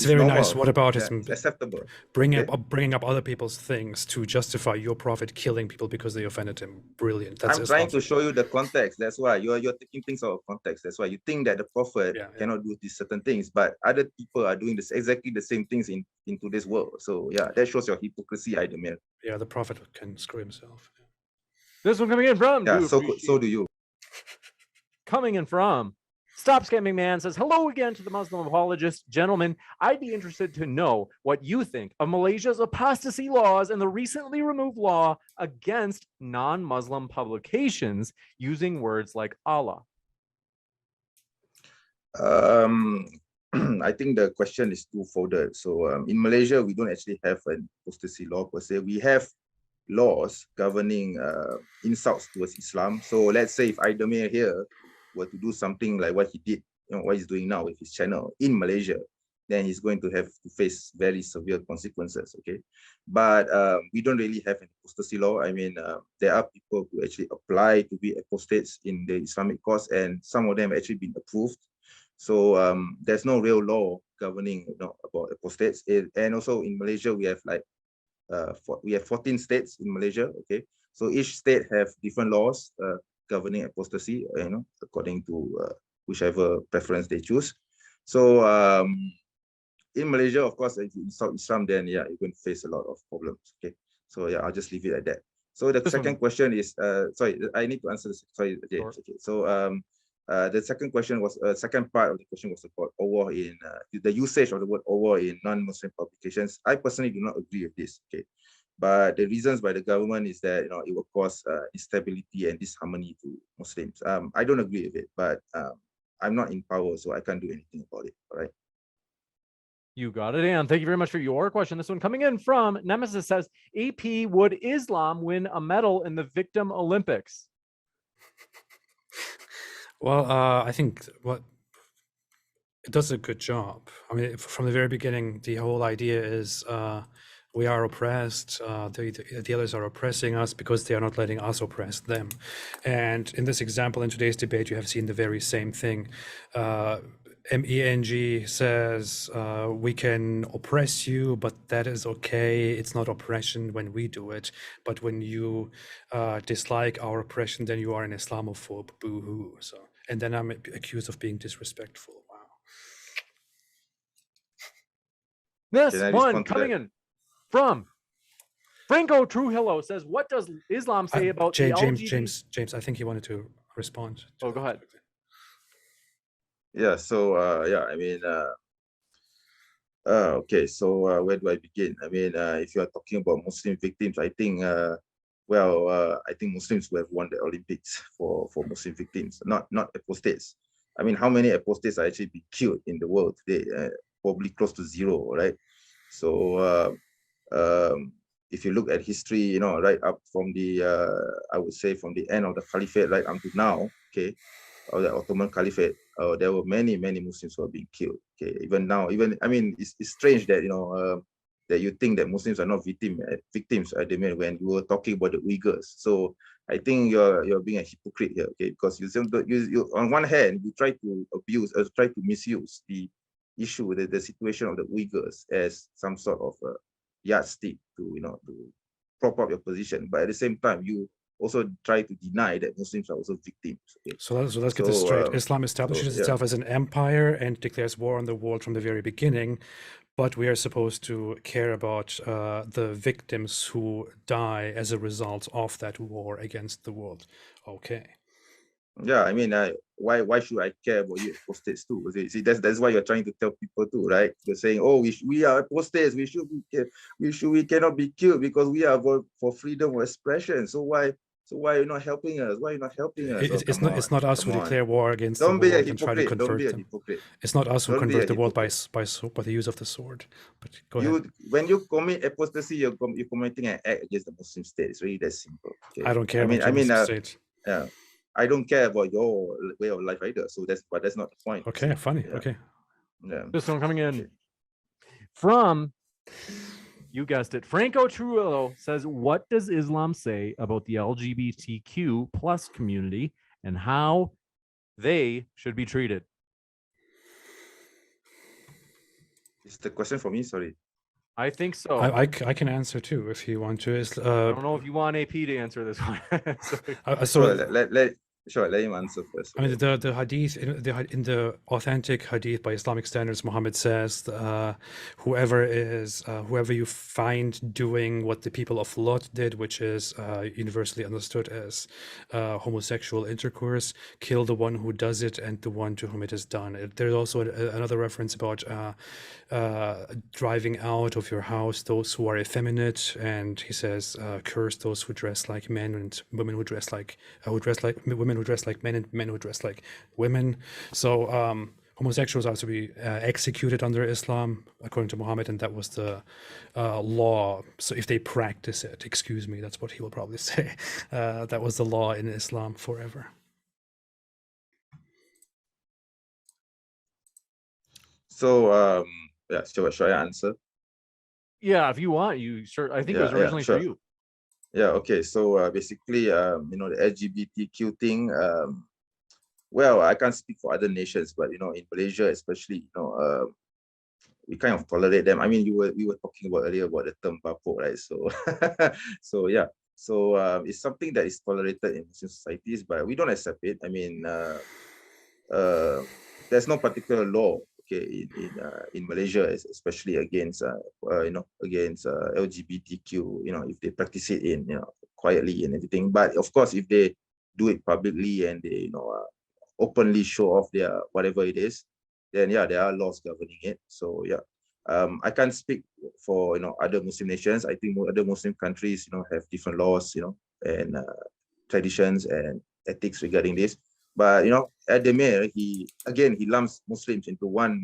very normal. nice. What about it's acceptable? bringing up other people's things to justify your prophet killing people because they offended him? Brilliant. That's I'm trying to show you the context. That's why you're taking things out of context. That's why you think that the prophet cannot do these certain things, but other people are doing exactly the same things in today's world. So yeah, that shows your hypocrisy, Idemir. Yeah, the prophet can screw himself. This one coming in from so do you. Coming in from Stop Scamming Man says, hello again to the Muslim Apologist. Gentlemen, I'd be interested to know what you think of Malaysia's apostasy laws and the recently removed law against non-Muslim publications using words like Allah. I think the question is two-folded. So in Malaysia, we don't actually have an apostasy law per se. We have laws governing insults towards Islam. So let's say if Idemir here were to do something like what he did, what he's doing now with his channel in Malaysia, then he's going to have to face very severe consequences, okay? But we don't really have an apostasy law. I mean, there are people who actually apply to be apostates in the Islamic cause, and some of them have actually been approved. So there's no real law governing about apostates. And also in Malaysia, we have like we have 14 states in Malaysia, okay? So each state have different laws governing apostasy, according to whichever preference they choose. So in Malaysia, of course, if you insult Islam, then yeah, you're going to face a lot of problems, okay? So yeah, I'll just leave it at that. So the second question is, sorry, I need to answer this, sorry, James, okay? So the second question was, second part of the question was about Allah in, the usage of the word Allah in non-Muslim publications. I personally do not agree with this, okay? But the reasons by the government is that, it will cause instability and disharmony to Muslims. I don't agree with it, but I'm not in power, so I can't do anything about it, all right? You got it, and thank you very much for your question. This one coming in from Nemesis says, AP, would Islam win a medal in the Victim Olympics? Well, I think it does a good job. I mean, from the very beginning, the whole idea is we are oppressed, the others are oppressing us because they are not letting us oppress them. And in this example, in today's debate, you have seen the very same thing. MENG says we can oppress you, but that is okay. It's not oppression when we do it. But when you dislike our oppression, then you are an Islamophobe, boo-hoo. So, and then I'm accused of being disrespectful. Wow. This one coming in from Franco True Hello says, what does Islam say about James, I think he wanted to respond. Oh, go ahead. Yeah, so yeah, I mean, okay, so where do I begin? I mean, if you are talking about Muslim victims, I think, I think Muslims who have won the Olympics for Muslim victims, not apostates. I mean, how many apostates are actually being killed in the world today? Probably close to zero, right? So if you look at history, right up from the, I would say from the end of the Caliphate right up to now, okay, of the Ottoman Caliphate, there were many Muslims who are being killed. Okay, even now, I mean, it's strange that that you think that Muslims are not victims. When you were talking about the Uyghurs. So I think you're being a hypocrite here. Okay, because you on one hand you try to abuse, try to misuse the issue, the situation of the Uyghurs as some sort of a yardstick to to prop up your position, but at the same time you also try to deny that Muslims are also victims. Okay? So let's get this straight. Islam establishes itself as an empire and declares war on the world from the very beginning, but we are supposed to care about the victims who die as a result of that war against the world. Okay. Yeah, I mean, why should I care about you apostates too? See, that's why you're trying to tell people too, right? You're saying, oh, we are apostates. We cannot be killed because we are for freedom of expression. So why So why are you not helping us? Why are you not helping us? Oh, It's come not. It's not on, us who come on. declare war against Don't the be a world and try to hypocrite. Don't convert be a them. hypocrite. It's not us who Don't be convert a the world by hypocrite. by the use of the sword. But go ahead. You, when you commit apostasy, you're committing an act against the Muslim state. It's really that simple. Okay? I don't care about the Muslim state. Yeah, I don't care about your way of life either. So that's not the point. Okay, funny. Yeah. Okay. Yeah. This one coming in Okay. from, you guessed it, Franco Trujillo says, what does Islam say about the LGBTQ plus community and how they should be treated? Is the question for me? Sorry. I think so. I can answer too if you want to. I don't know if you want AP to answer this one. Sure, let him answer first. I mean, the hadith in the authentic hadith by Islamic standards, Muhammad says, whoever you find doing what the people of Lot did, which is universally understood as homosexual intercourse, kill the one who does it and the one to whom it is done. There's also another reference about driving out of your house those who are effeminate, and he says, curse those who dress like men and women who dress like women who dress like men and men who dress like women. So homosexuals are to be executed under Islam according to Muhammad, and that was the law. So if they practice it, excuse me, that's what he will probably say. That was the law in Islam forever. So yeah, should I answer? Yeah, if you want, you sure. I think it was originally for you. Yeah, okay. So basically, the LGBTQ thing, well, I can't speak for other nations, but in Malaysia especially, we kind of tolerate them. I mean, we were talking about earlier about the term bapok, right? So so yeah. So it's something that is tolerated in Muslim societies, but we don't accept it. I mean, there's no particular law, okay, in Malaysia, especially against against LGBTQ, if they practice it in quietly and everything. But of course, if they do it publicly and they openly show off their whatever it is, then yeah, there are laws governing it. So yeah, I can't speak for other Muslim nations. I think other Muslim countries have different laws, and traditions and ethics regarding this. But at the mayor, he lumps Muslims into one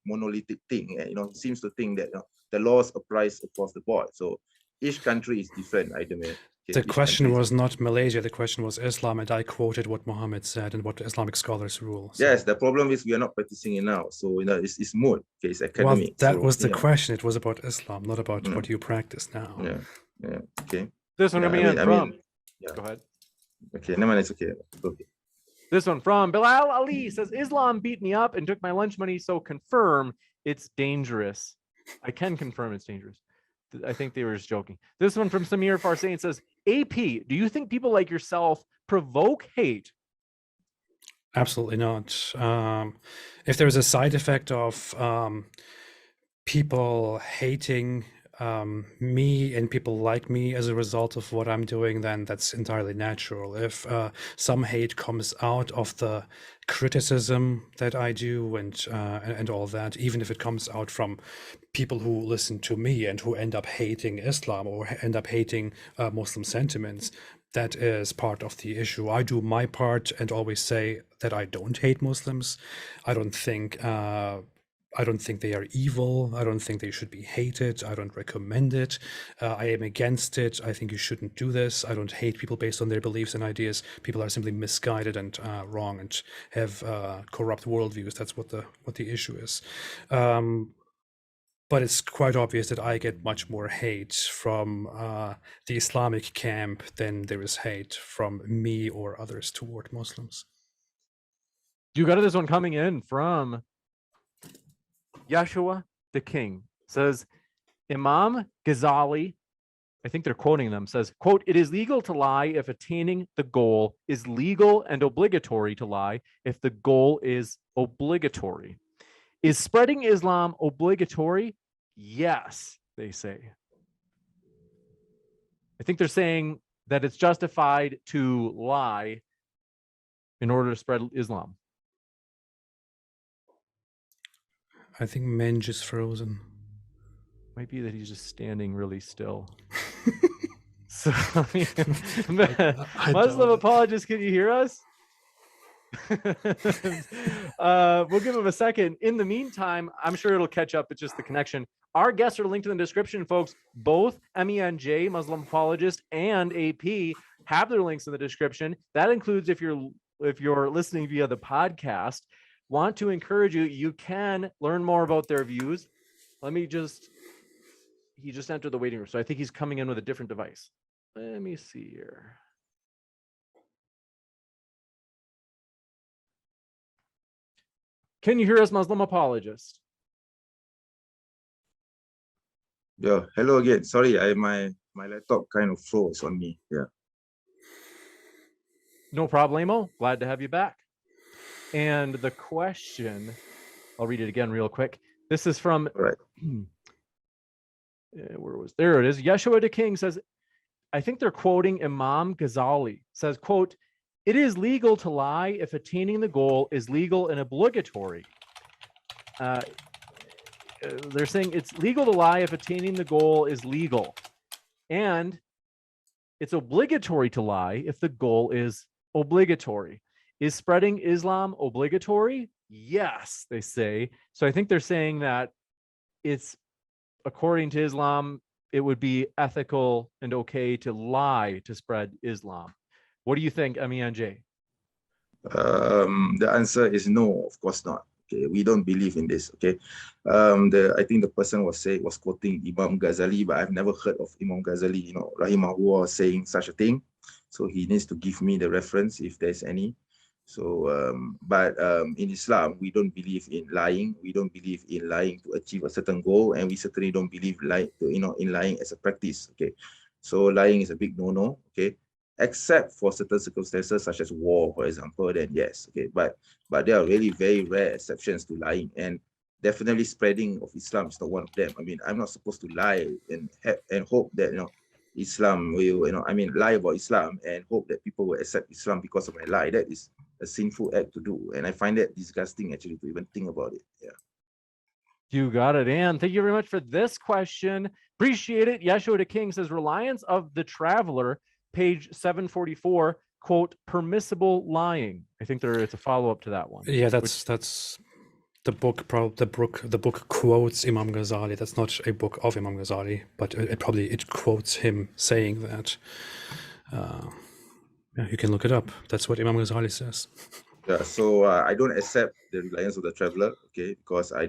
monolithic thing, and he seems to think that the laws applies across the board. So each country is different, Idemir. The question was not Malaysia, the question was Islam, and I quoted what Muhammad said and what Islamic scholars rule. So. Yes, the problem is we are not practicing it now. So it's moot, okay, it's academic. Well, that was the question. It was about Islam, not about what you practice now. Yeah, okay. This one coming in from. Yeah. Go ahead. Okay, no man, it's okay. Okay. This one from Bilal Ali says, Islam beat me up and took my lunch money, so confirm it's dangerous. I can confirm it's dangerous. I think they were just joking. This one from Samir Farsain says, AP, do you think people like yourself provoke hate? Absolutely not. If there's a side effect of people hating me and people like me as a result of what I'm doing, then that's entirely natural. If some hate comes out of the criticism that I do and all that, even if it comes out from people who listen to me and who end up hating Islam or end up hating Muslim sentiments, that is part of the issue. I do my part and always say that I don't hate Muslims. I don't think they are evil. I don't think they should be hated. I don't recommend it. I am against it. I think you shouldn't do this. I don't hate people based on their beliefs and ideas. People are simply misguided and wrong and have corrupt worldviews. That's what the issue is. But it's quite obvious that I get much more hate from the Islamic camp than there is hate from me or others toward Muslims. You got this one coming in from Yeshua the King. Says, Imam Ghazali, I think they're quoting them, says, quote, it is legal to lie if attaining the goal is legal and obligatory to lie if the goal is obligatory. Is spreading Islam obligatory? Yes, they say. I think they're saying that it's justified to lie in order to spread Islam. I think Menj is frozen. Might be that he's just standing really still. So, I Muslim doubt it. Apologist, can you hear us? I Muslim doubt it. Apologist, can you hear us? We'll give him a second. In the meantime, I'm sure it'll catch up. It's just the connection. Our guests are linked in the description, folks. Both Menj, Muslim Apologist, and AP have their links in the description. That includes if you're listening via the podcast. Want to encourage you, you can learn more about their views. He just entered the waiting room, so I think he's coming in with a different device. Let me see here. Can you hear us, Muslim Apologist? Yeah, hello again. Sorry, my laptop kind of froze on me. Yeah. No problemo. Glad to have you back. And the question, I'll read it again real quick. This is from, All right. there it is. Yeshua the King says, I think they're quoting Imam Ghazali, says, quote, "It is legal to lie if attaining the goal is legal and obligatory." They're saying it's legal to lie if attaining the goal is legal. And it's obligatory to lie if the goal is obligatory. Is spreading Islam obligatory? Yes, they say. So I think they're saying that it's, according to Islam, it would be ethical and okay to lie to spread Islam. What do you think, Menj? The answer is no, of course not. Okay, we don't believe in this. Okay, I think the person was quoting Imam Ghazali, but I've never heard of Imam Ghazali, rahimahullah, saying such a thing. So he needs to give me the reference if there's any. So, in Islam, we don't believe in lying. We don't believe in lying to achieve a certain goal, and we certainly don't believe in lying as a practice. Okay, so lying is a big no-no. Okay, except for certain circumstances such as war, for example. Then yes. Okay, but there are really very rare exceptions to lying, and definitely spreading of Islam is not one of them. I mean, I'm not supposed to lie and hope that Islam will lie about Islam and hope that people will accept Islam because of my lie. That is a sinful act to do, and I find that disgusting actually to even think about it. Yeah. You got it, Ann. Thank you very much for this question. Appreciate it. Yeshua the King says, reliance of the traveler, page 744, quote, permissible lying. I think it's a follow-up to that one. Yeah, that's the book. The book quotes Imam Ghazali. That's not a book of Imam Ghazali, but it quotes him saying that. Yeah, you can look it up. That's what Imam Ghazali says. Yeah, so I don't accept the reliance of the traveler, okay, because we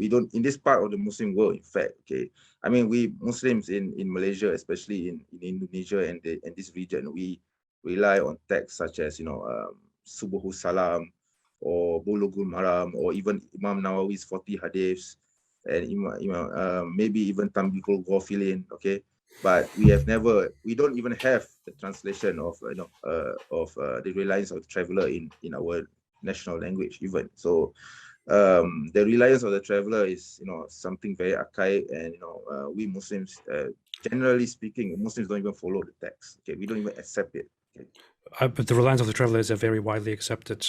don't in this part of the Muslim world, in fact, okay. I mean, we Muslims in Malaysia, especially in Indonesia and this region, we rely on texts such as Subuhus Salam or Bulughul Maram, or even Imam Nawawi's 40 hadiths, and maybe even Tambihul Ghafilin, okay. But we don't even have the translation of the reliance of the traveler in our national language even. So the reliance of the traveler is something very archaic, and we Muslims, generally speaking, Muslims don't even follow the text. Okay, we don't even accept it. Okay. But the reliance of the traveler is a very widely accepted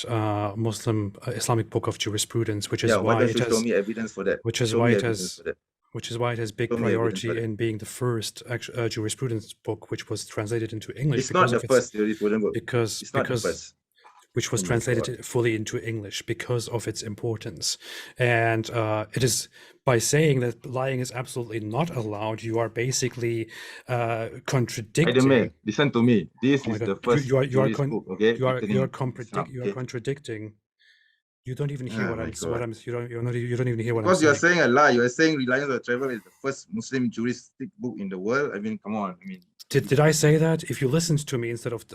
Muslim Islamic book of jurisprudence, which is why it has. Show me evidence for that. Which is why it has big priority in being the first jurisprudence book which was translated into English. It's not the first jurisprudence book. Which was translated fully into English because of its importance. And it is by saying that lying is absolutely not allowed, you are basically contradicting. Listen to me. This is the first book, okay? You are contradicting. You don't even hear you don't even hear what I'm saying. Because you're saying a lie. You're saying Reliance of the Traveler is the first Muslim juristic book in the world. I mean, come on. I mean, did I say that? If you listened to me instead of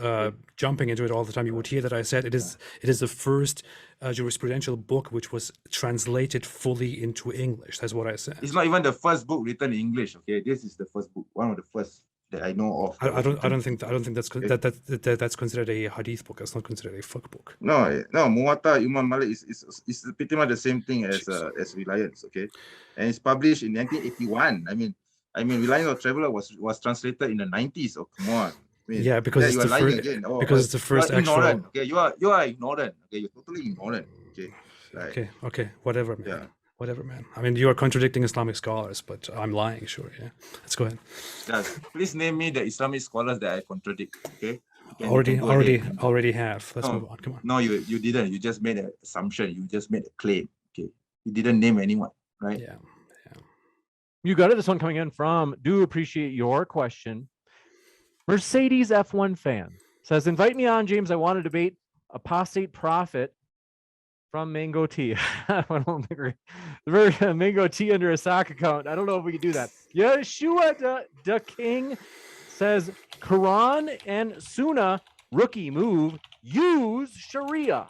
jumping into it all the time, you would hear that I said it is the first jurisprudential book which was translated fully into English. That's what I said. It's not even the first book written in English. Okay, this is the first book, one of the first that I know of. I don't think that's considered a hadith book. That's not considered a fiqh book. No, Muwatta Imam Malik is pretty much the same thing as Reliance. Okay, and it's published in 1981. I mean, Reliance of Traveler was translated in the 90s. Oh, come on. Yeah, because it's the first. Because it's the first actual. Okay, you are ignorant. Okay, you're totally ignorant. Okay. Okay, whatever, man. Yeah. whatever, man. I mean, you are contradicting Islamic scholars, but I'm lying, sure. Yeah, let's go ahead. Guys, please name me the Islamic scholars that I contradict. Okay. You can go ahead. Already have. Let's move on. Come on. No, you didn't. You just made an assumption. You just made a claim. Okay. You didn't name anyone, right? Yeah. You got it. This one coming in from, do appreciate your question. Mercedes F1 fan says, invite me on, James. I want to debate apostate prophet from Mango Tea. I don't think we're Mango Tea under a sock account. I don't know if we can do that. Yeshua the King says, Quran and Sunnah rookie move, use Sharia.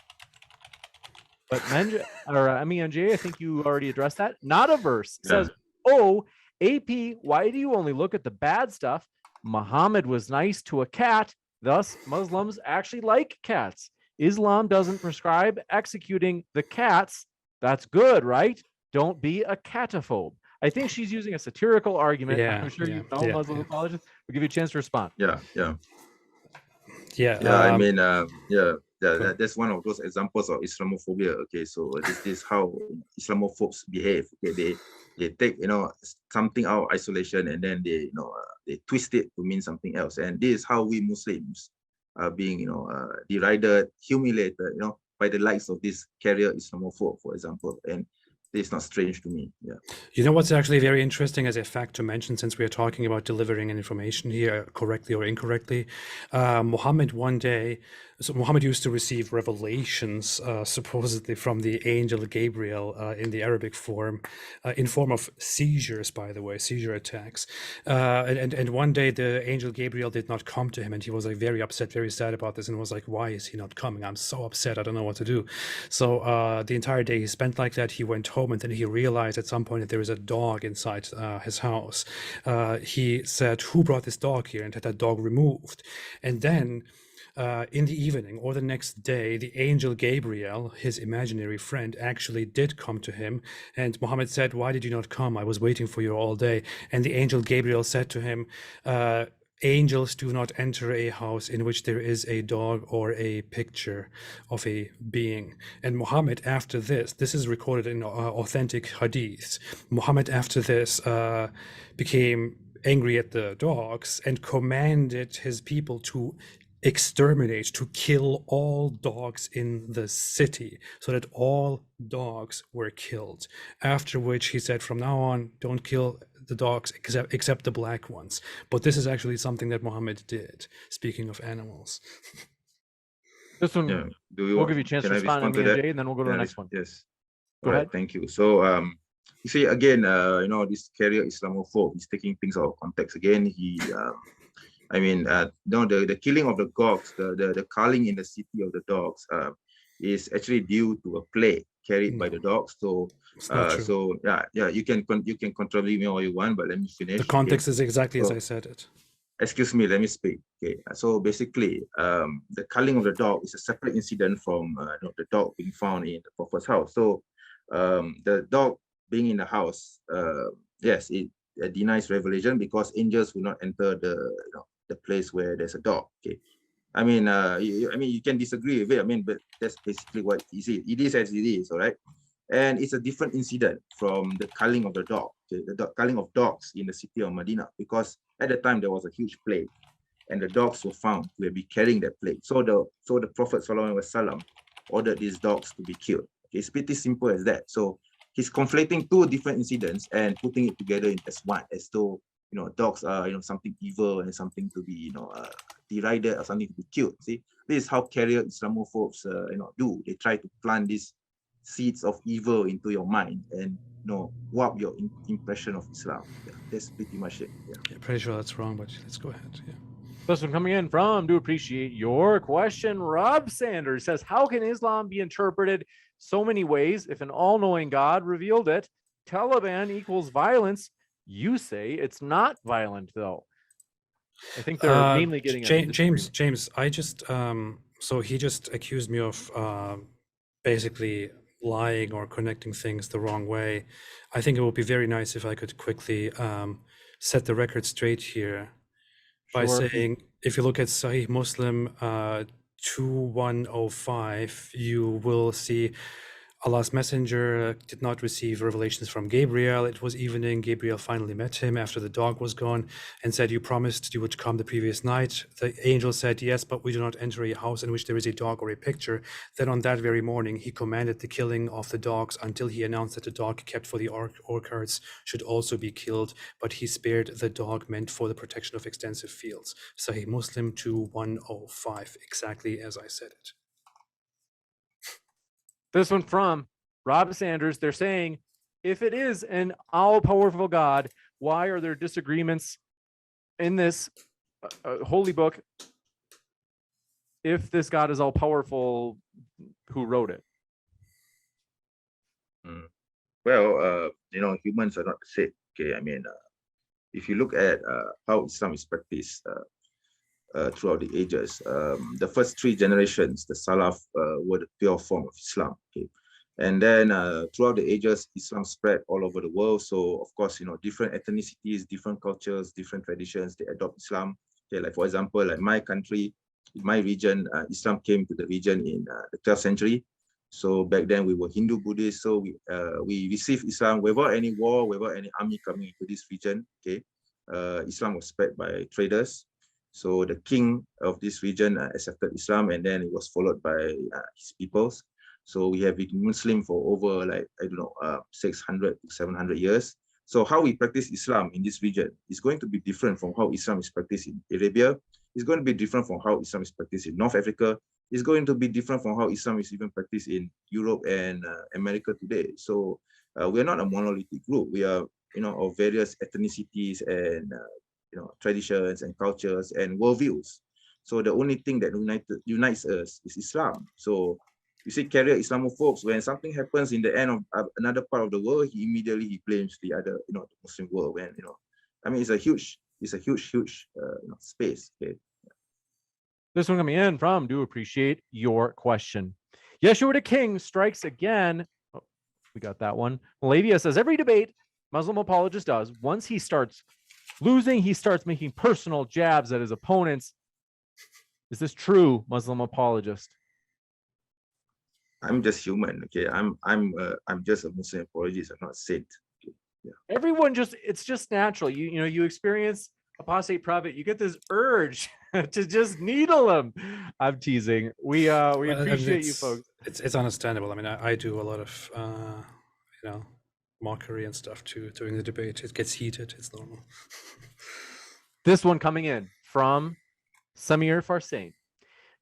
But Menj, or MENJ, I think you already addressed that. Not a verse. Says, oh, AP, why do you only look at the bad stuff? Muhammad was nice to a cat. Thus, Muslims actually like cats. Islam doesn't prescribe executing the cats. That's good, right? Don't be a cataphobe. I think she's using a satirical argument. Yeah, I'm sure yeah, you know yeah, Muslim apologists. We'll give you a chance to respond. Yeah. I mean, that's one of those examples of Islamophobia. Okay, so this is how Islamophobes behave. Okay, they take something out of isolation and then they twist it to mean something else. And this is how we Muslims are being derided, humiliated, by the likes of this carrier Islamophobe, for example. And it's not strange to me. Yeah. You know what's actually very interesting as a fact to mention, since we are talking about delivering information here correctly or incorrectly. Muhammad Muhammad used to receive revelations supposedly from the angel Gabriel in the Arabic form, in form of seizures, by the way, seizure attacks. And one day the angel Gabriel did not come to him, and he was like very upset, very sad about this, and was like, why is he not coming? I'm so upset, I don't know what to do. So the entire day he spent like that. He went home, and then he realized at some point that there was a dog inside his house. He said, who brought this dog here? And had that dog removed. And then in the evening or the next day, the angel Gabriel, his imaginary friend, actually did come to him. And Muhammad said, why did you not come? I was waiting for you all day. And the angel Gabriel said to him, angels do not enter a house in which there is a dog or a picture of a being. And Muhammad, after this is recorded in authentic hadiths. Muhammad, after this, became angry at the dogs and commanded his people to exterminate, to kill all dogs in the city, so that all dogs were killed. After which he said, from now on, don't kill the dogs except the black ones. But this is actually something that Muhammad did, speaking of animals. This one, we'll give you a chance to respond to that, and then we'll go to the next one. Yes. Go ahead. Thank you. So you see again, this carrier Islamophobe is taking things out of context again. He the killing of the dogs, the culling in the city of the dogs is actually due to a plague carried by the dogs. So you can contradict me all you want, but let me finish. The context is exactly as I said it. Excuse me, let me speak. Okay, so basically, the culling of the dog is a separate incident from the dog being found in the Prophet's house. So the dog being in the house, yes, it denies revelation because angels will not enter the place where there's a dog. Okay, you can disagree with it. But that's basically what you see. It is as it is, all right. And it's a different incident from the culling of the dog. Okay? The culling of dogs in the city of Medina, because at the time there was a huge plague, and the dogs were found to be carrying that plague. So the Prophet ﷺ ordered these dogs to be killed. Okay? It's pretty simple as that. So he's conflating two different incidents and putting it together as one, as though dogs are something evil and something to be derided or something to be killed. See, this is how carrier Islamophobes do. They try to plant these seeds of evil into your mind and warp your impression of Islam. Yeah, that's pretty much it. Yeah, pretty sure that's wrong, but let's go ahead. Yeah. This one coming in from, do appreciate your question. Rob Sanders says, how can Islam be interpreted so many ways if an all-knowing God revealed it? Taliban equals violence. You say it's not violent, though. I think they're mainly getting James. I just so he just accused me of basically lying or connecting things the wrong way. I think it would be very nice if I could quickly set the record straight here by saying, if you look at Sahih Muslim 2105, you will see Allah's messenger did not receive revelations from Gabriel. It was evening. Gabriel finally met him after the dog was gone and said, "You promised you would come the previous night." The angel said, "Yes, but we do not enter a house in which there is a dog or a picture." Then on that very morning, he commanded the killing of the dogs until he announced that the dog kept for the orchards should also be killed, but he spared the dog meant for the protection of extensive fields. Sahih Muslim 2105, exactly as I said it. This one from Rob Sanders. They're saying, if it is an all-powerful God, why are there disagreements in this holy book? If this God is all-powerful, who wrote it? Well, humans are not the same. Okay, I mean, if you look at how Islam is practiced throughout the ages, the first 3 generations, the Salaf, were the pure form of Islam. Okay, and then throughout the ages, Islam spread all over the world. So of course, different ethnicities, different cultures, different traditions, they adopt Islam. Okay, like for example, like my country, in my region, Islam came to the region in the 12th century. So back then we were Hindu Buddhist. So we received Islam without any war, without any army coming into this region. Okay, Islam was spread by traders. So the king of this region accepted Islam, and then it was followed by his peoples. So we have been Muslim for over 600 to 700 years. So how we practice Islam in this region is going to be different from how Islam is practiced in Arabia. It's going to be different from how Islam is practiced in North Africa. It's going to be different from how Islam is even practiced in Europe and America today. So we're not a monolithic group. We are, of various ethnicities and traditions and cultures and worldviews. So the only thing that unites us is Islam. So you see, carrier Islamophobes, when something happens in the end of another part of the world, he immediately blames the other, the Muslim world. When I mean, it's a huge space. Okay. This one coming in from, do appreciate your question. Yeshua the King strikes again. Oh, we got that one. Malavia says, every debate Muslim apologist does, once he starts losing, he starts making personal jabs at his opponents. Is this true, Muslim apologist? I'm just human. Okay, I'm just a Muslim apologist. I'm not a saint. Okay? Yeah. Everyone it's just natural. You experience apostate prophet, you get this urge to just needle them. I'm teasing. We appreciate you folks. It's understandable. I mean, I do a lot of mockery and stuff too during the debate. It gets heated. It's normal. This one coming in from Samir Farsain.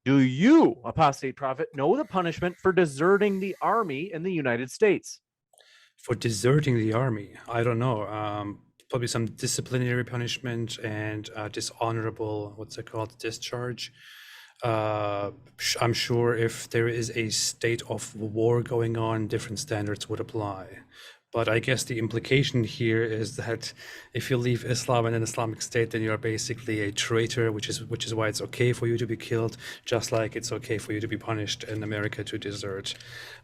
Do you, apostate prophet, know the punishment for deserting the army in the United States? For deserting the army? I don't know. Probably some disciplinary punishment and dishonorable, what's it called, discharge. I'm sure if there is a state of war going on, different standards would apply. But I guess the implication here is that if you leave Islam and an Islamic state, then you are basically a traitor, which is why it's okay for you to be killed, just like it's okay for you to be punished in America to desert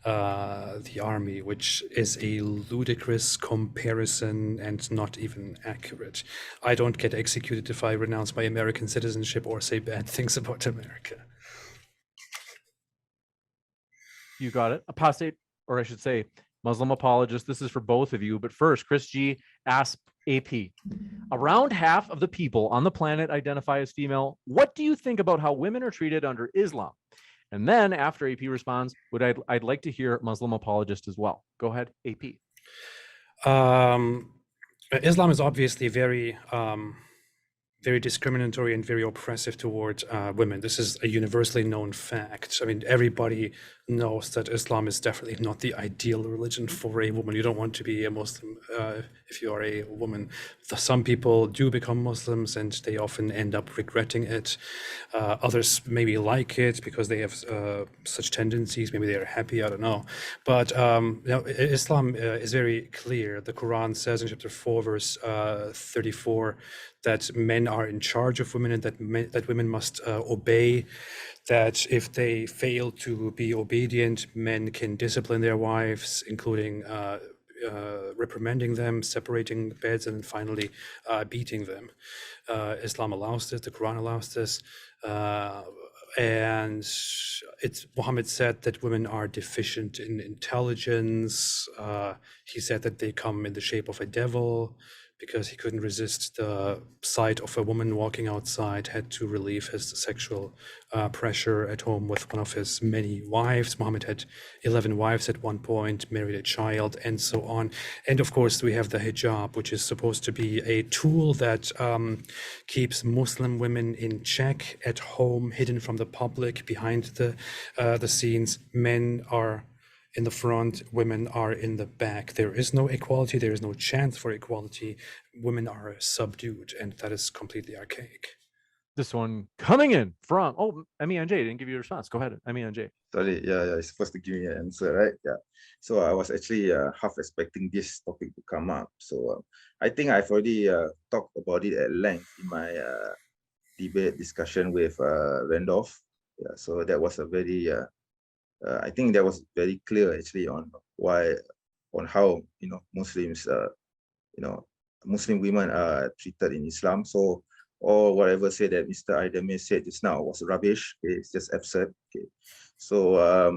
the army, which is a ludicrous comparison and not even accurate. I don't get executed if I renounce my American citizenship or say bad things about America. You got it. Apostate, or I should say, Muslim apologist, this is for both of you. But first, Chris G asked AP, around half of the people on the planet identify as female. What do you think about how women are treated under Islam? And then after AP responds, I'd like to hear Muslim apologist as well. Go ahead, AP. Islam is obviously very discriminatory and very oppressive towards women. This is a universally known fact. I mean, everybody knows that Islam is definitely not the ideal religion for a woman. You don't want to be a Muslim if you are a woman. Some people do become Muslims and they often end up regretting it. Others maybe like it because they have such tendencies. Maybe they're happy, I don't know. But Islam is very clear. The Quran says in chapter 4, verse 34, that men are in charge of women and that women must obey, that if they fail to be obedient, men can discipline their wives, including reprimanding them, separating beds, and finally beating them. Islam allows this, the Quran allows this. and Muhammad said that women are deficient in intelligence. He said that they come in the shape of a devil because he couldn't resist the sight of a woman walking outside, had to relieve his sexual pressure at home with one of his many wives. Muhammad had 11 wives at one point, married a child, and so on. And of course, we have the hijab, which is supposed to be a tool that keeps Muslim women in check at home, hidden from the public, behind the scenes. Men are in the front, women are in the back. There is no equality, there is no chance for equality. Women are subdued, and that is completely archaic. This one coming in from, Menj didn't give you a response. Go ahead, Menj. Sorry, yeah, you're supposed to give me an answer, right? Yeah. So I was actually half expecting this topic to come up. So I think I've already talked about it at length in my debate discussion with Randolph. Yeah, so that was a very, I think that was very clear actually on how Muslims, Muslim women are treated in Islam. So, or whatever said that Mr. Aidamir said just now was rubbish. Okay? It's just absurd. Okay, so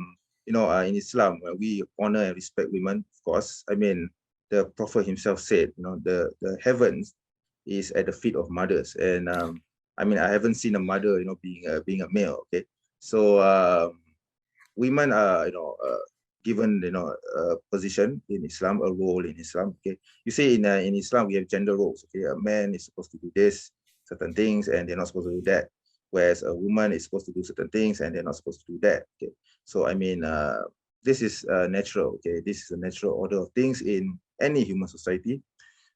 in Islam, we honor and respect women. Of course, I mean the Prophet himself said, the heavens is at the feet of mothers, and I mean I haven't seen a mother, being a male. Okay, so women are, given, a position in Islam, a role in Islam. Okay, you see in Islam we have gender roles. Okay, a man is supposed to do this, certain things, and they're not supposed to do that. Whereas a woman is supposed to do certain things and they're not supposed to do that. Okay, so I mean, this is natural. Okay, this is a natural order of things in any human society,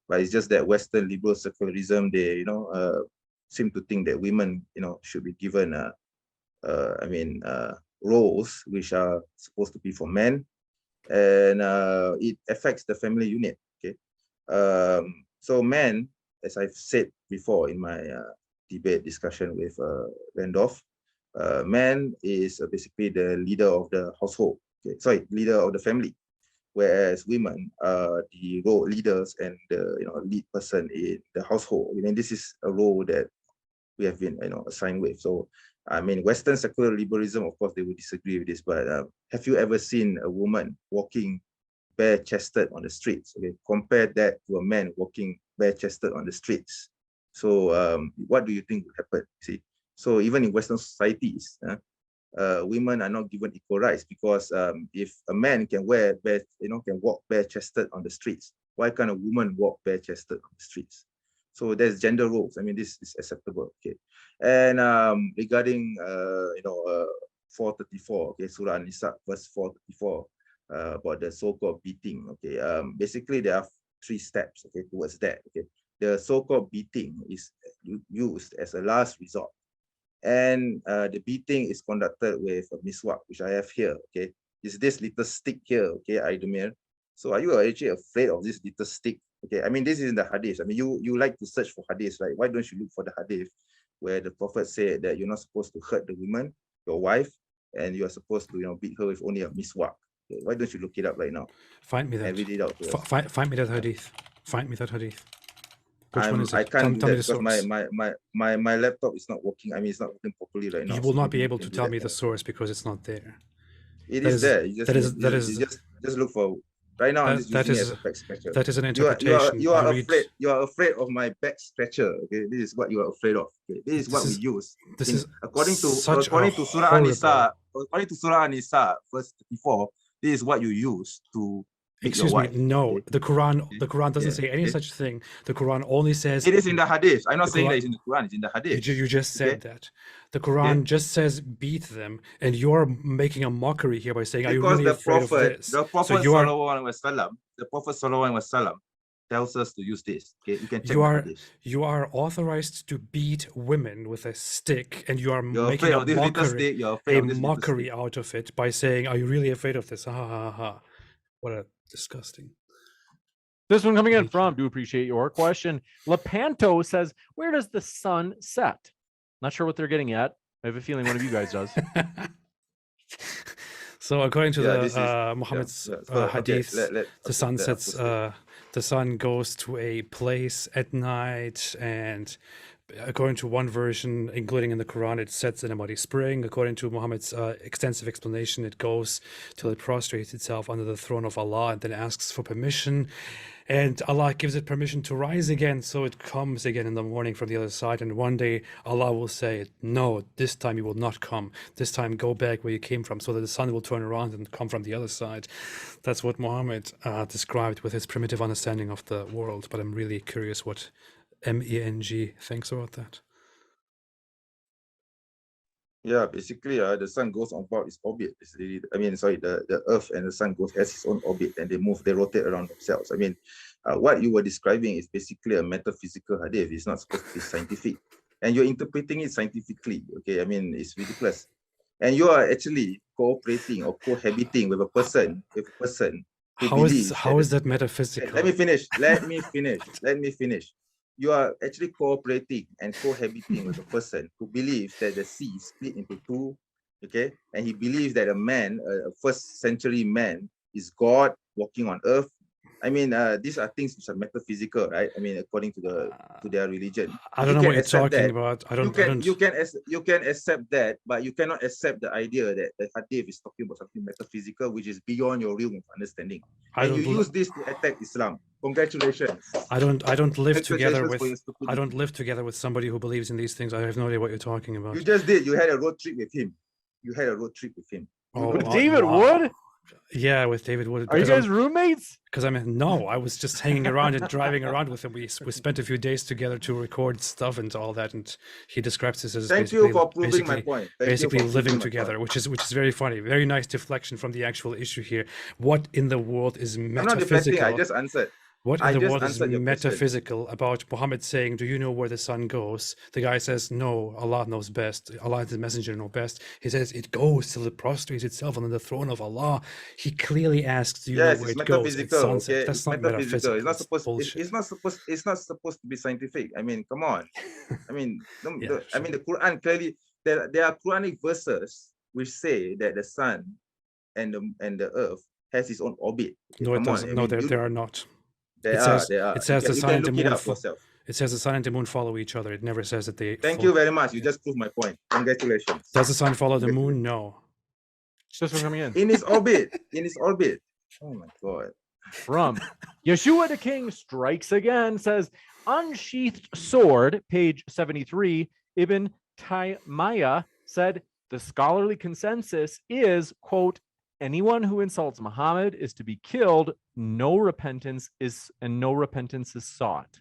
but it's just that Western liberal secularism, they seem to think that women should be given roles which are supposed to be for men, and it affects the family unit. Okay, so men, as I've said before in my debate discussion with Randolph, man is basically the leader of the household. Okay, sorry, leader of the family, whereas women are the role leaders and the lead person in the household. I mean, this is a role that we have been assigned with. So I mean, Western secular liberalism, of course, they would disagree with this, but have you ever seen a woman walking bare-chested on the streets? Okay, compare that to a man walking bare-chested on the streets. So what do you think will happen? See, so even in Western societies, women are not given equal rights, because if a man can walk bare-chested on the streets, why can't a woman walk bare-chested on the streets? So there's gender roles. I mean, this is acceptable. Okay, and regarding 434, okay, Surah An-Nisa, verse 434, about the so-called beating. Okay, basically there are 3 steps. Okay, towards that. Okay, the so-called beating is used as a last resort, and the beating is conducted with a miswak, which I have here. Okay, is this little stick here? Okay, Aidamir. So are you actually afraid of this little stick? Okay, I mean, this is in the hadith. I mean, you like to search for hadith, right? Why don't you look for the hadith where the Prophet said that you're not supposed to hurt the woman, your wife, and you are supposed to beat her with only a miswak? Okay, why don't you look it up right now? Find me that. And read it out to us. Find me that hadith. Find me that hadith. Which one is it? I can't tell do me that because my laptop is not working. I mean, it's not working properly right now. You will not be able to tell me the source because it's not there. It is there. You just look for. Right now, I'm just using it as a back scratcher. That is an interpretation. You are afraid. You are afraid of my back scratcher. Okay, this is what you are afraid of. Okay, this is what we use. This is according to Surah An-Nisa. According to Surah An-Nisa, verse 34. This is what you use to. Excuse me. No, the Quran doesn't say any such thing. The Quran only says it is in the hadith. I'm not saying that it's in the Quran. It's in the hadith. You just said that. The Quran just says beat them, and you're making a mockery here by saying, "Are you really afraid of this?" The Prophet Sallallahu Alaihi Wasallam tells us to use this. Okay, you can check you are authorized to beat women with a stick, and you are making a mockery out of it by saying, "Are you really afraid of this?" Ha ha ha! What a disgusting. This one coming in from, do appreciate your question. Lepanto says, where does the sun set? Not sure what they're getting at. I have a feeling one of you guys does. So according to Muhammad's hadith, the sun sets, the sun goes to a place at night, and According to one version, including in the Quran, it sets in a muddy spring. According to Muhammad's extensive explanation, it goes till it prostrates itself under the throne of Allah and then asks for permission. And Allah gives it permission to rise again, so it comes again in the morning from the other side. And one day Allah will say, no, this time you will not come. This time go back where you came from, so that the sun will turn around and come from the other side. That's what Muhammad described with his primitive understanding of the world. But I'm really curious what Meng thinks about that. Yeah, basically, the sun goes on about its orbit. It's really, the Earth and the sun goes as its own orbit, and they rotate around themselves. I mean, what you were describing is basically a metaphysical hadith. It's not supposed to be scientific, and you're interpreting it scientifically. Okay, I mean, it's ridiculous, and you are actually cooperating or cohabiting with a person who believes. How is that metaphysical? Let me finish. You are actually cooperating and cohabiting with a person who believes that the sea is split into two, okay? And he believes that a man, a first century man, is God walking on earth. I mean, these are things which are metaphysical, right? I mean, according to their religion. I don't know what you're talking about. You can accept that, but you cannot accept the idea that the hadith is talking about something metaphysical, which is beyond your realm of understanding. And you use this to attack Islam. Congratulations. I don't live together with somebody who believes in these things. I have no idea what you're talking about. You just did. You had a road trip with him. With David Wood? Yeah, with David Wood. Are you guys roommates? Because no, I was just hanging around and driving around with him. We spent a few days together to record stuff and all that, and he describes this as Thank you for proving my point. Basically living together, which is very funny. Very nice deflection from the actual issue here. What in the world is metaphysical? I'm not deflecting, I just answered. What in the world is metaphysical about Muhammad saying, do you know where the sun goes? The guy says, no, Allah knows best. Allah and the messenger know best. He says, it goes till it prostrates itself on the throne of Allah. He clearly asks, do you know where it goes at sunset? Okay? That's not metaphysical. It's not supposed to be scientific. I mean, come on. I mean, the Quran clearly, there are Quranic verses which say that the sun and the earth has its own orbit. No, it doesn't. No, there are not. It says the sun and the moon. It says the sun and the moon follow each other. It never says that they. Thank you very much. You just proved my point. Congratulations. Does the sun follow the moon? No. Just for coming in. In its orbit. Oh my God. From Yeshua the King strikes again, says unsheathed sword, page 73. Ibn Taymiyyah said the scholarly consensus is, quote, anyone who insults Muhammad is to be killed. No repentance is sought.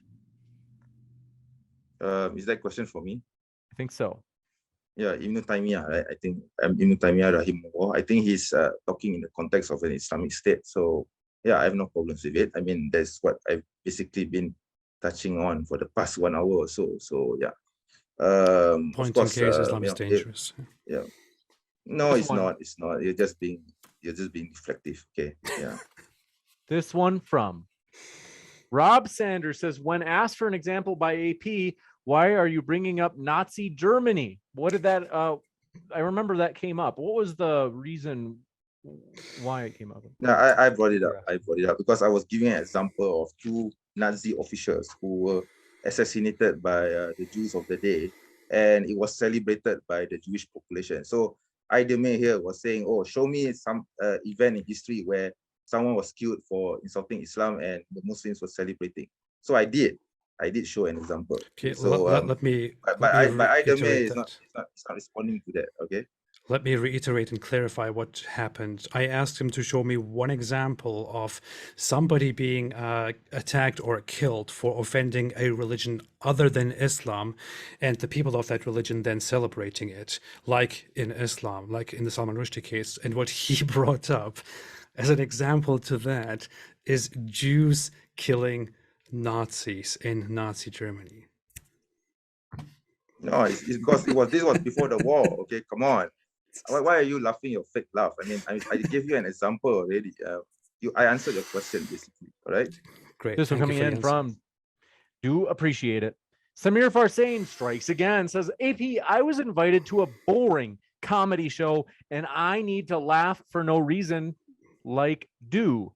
Is that a question for me? I think so. Yeah, Ibn Taymiyyah, right? I think Ibn Taymiyyah Rahimahullah. I think he's talking in the context of an Islamic state. So yeah, I have no problems with it. I mean, that's what I've basically been touching on for the past 1 hour or so. So yeah. Point in case Islam is dangerous. Yeah. No, it's not. It's not. You're just being reflective. Okay. Yeah. This one from Rob Sanders says, when asked for an example by AP, why are you bringing up Nazi Germany? What did that, I remember that came up. What was the reason why it came up? No, I brought it up. Because I was giving an example of two Nazi officials who were assassinated by the Jews of the day, and it was celebrated by the Jewish population. So Idemir here was saying, oh, show me some event in history where someone was killed for insulting Islam and the Muslims were celebrating. So I did show an example. Okay, so let me Idemir is not responding to that. Okay. Let me reiterate and clarify what happened. I asked him to show me one example of somebody being attacked or killed for offending a religion other than Islam, and the people of that religion then celebrating it, like in Islam, like in the Salman Rushdie case. And what he brought up as an example to that is Jews killing Nazis in Nazi Germany. No, it's because this was before the war. Okay, come on. Why are you laughing your fake laugh? I mean, I gave you an example already. I answered your question basically. All right. Great. This one coming in from, do appreciate it. Samir Farsain strikes again, says, AP, I was invited to a boring comedy show and I need to laugh for no reason, like do.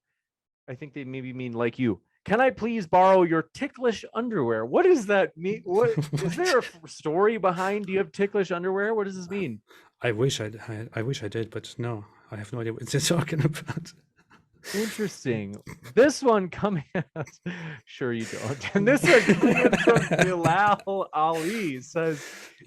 I think they maybe mean like you. Can I please borrow your ticklish underwear? What does that mean? What is there a story behind? Do you have ticklish underwear? What does this mean? I wish I did, but no, I have no idea what you're talking about. Interesting. This one coming out, sure you don't. And this one coming in from Bilal Ali says,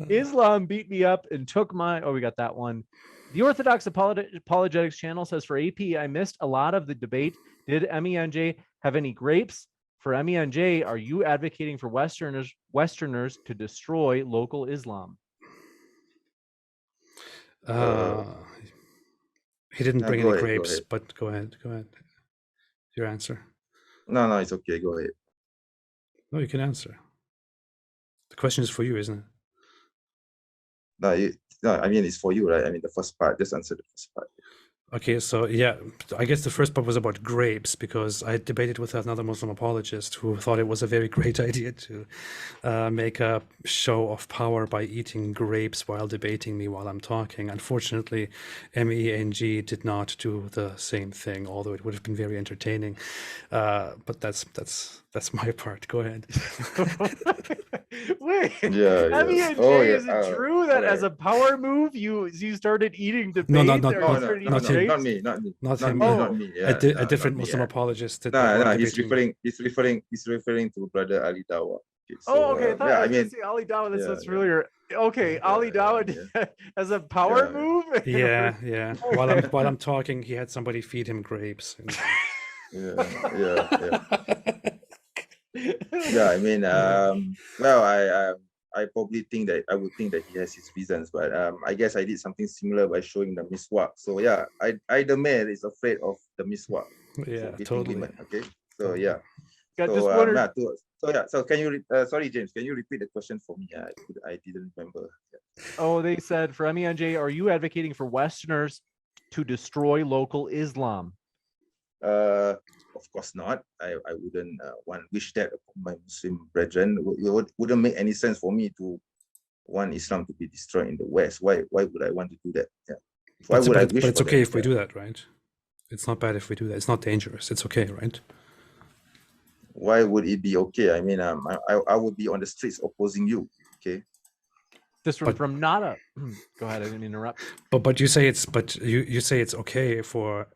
Islam beat me up and took my, oh, we got that one. The Orthodox Apologetics channel says, for AP, I missed a lot of the debate. Did Menj have any grapes? For Menj, are you advocating for Westerners to destroy local Islam? He didn't bring go any ahead, grapes, but go ahead. Your answer. No, it's okay. Go ahead. No, you can answer. The question is for you, isn't it? No, I mean, it's for you, right? I mean, the first part, just answer the first part. Okay, so yeah, I guess the first part was about grapes, because I debated with another Muslim apologist who thought it was a very great idea to make a show of power by eating grapes while debating me while I'm talking. Unfortunately, Menj did not do the same thing, although it would have been very entertaining. But that's my part. Go ahead. Wait, Yeah. Menj, is it true that as a power move you started eating debate? No, Not me. Yeah, a different Muslim apologist. He's referring to Brother Ali Dawa. Okay. I mean, Ali Dawa. That sounds familiar. Okay, Ali Dawa as a power move. Yeah. Okay. While I'm talking, he had somebody feed him grapes. Yeah, I mean, well, I probably think that I would think that he has his reasons, but I guess I did something similar by showing the miswak. So yeah, the male is afraid of the miswak. Yeah, so totally. Women, okay, so yeah. So can you? Sorry, James, can you repeat the question for me? I didn't remember. Yeah. Oh, they said, for Menj, are you advocating for Westerners to destroy local Islam? Of course not. I wouldn't wish that upon my Muslim brethren. It wouldn't make any sense for me to want Islam to be destroyed in the West. Why would I want to do that? Yeah. Why would I wish? But it's okay if we do that, right? It's not bad if we do that. It's not dangerous. It's okay, right? Why would it be okay? I mean, I would be on the streets opposing you. Okay. This one from Nada. Go ahead. I didn't interrupt. But you say you say it's okay for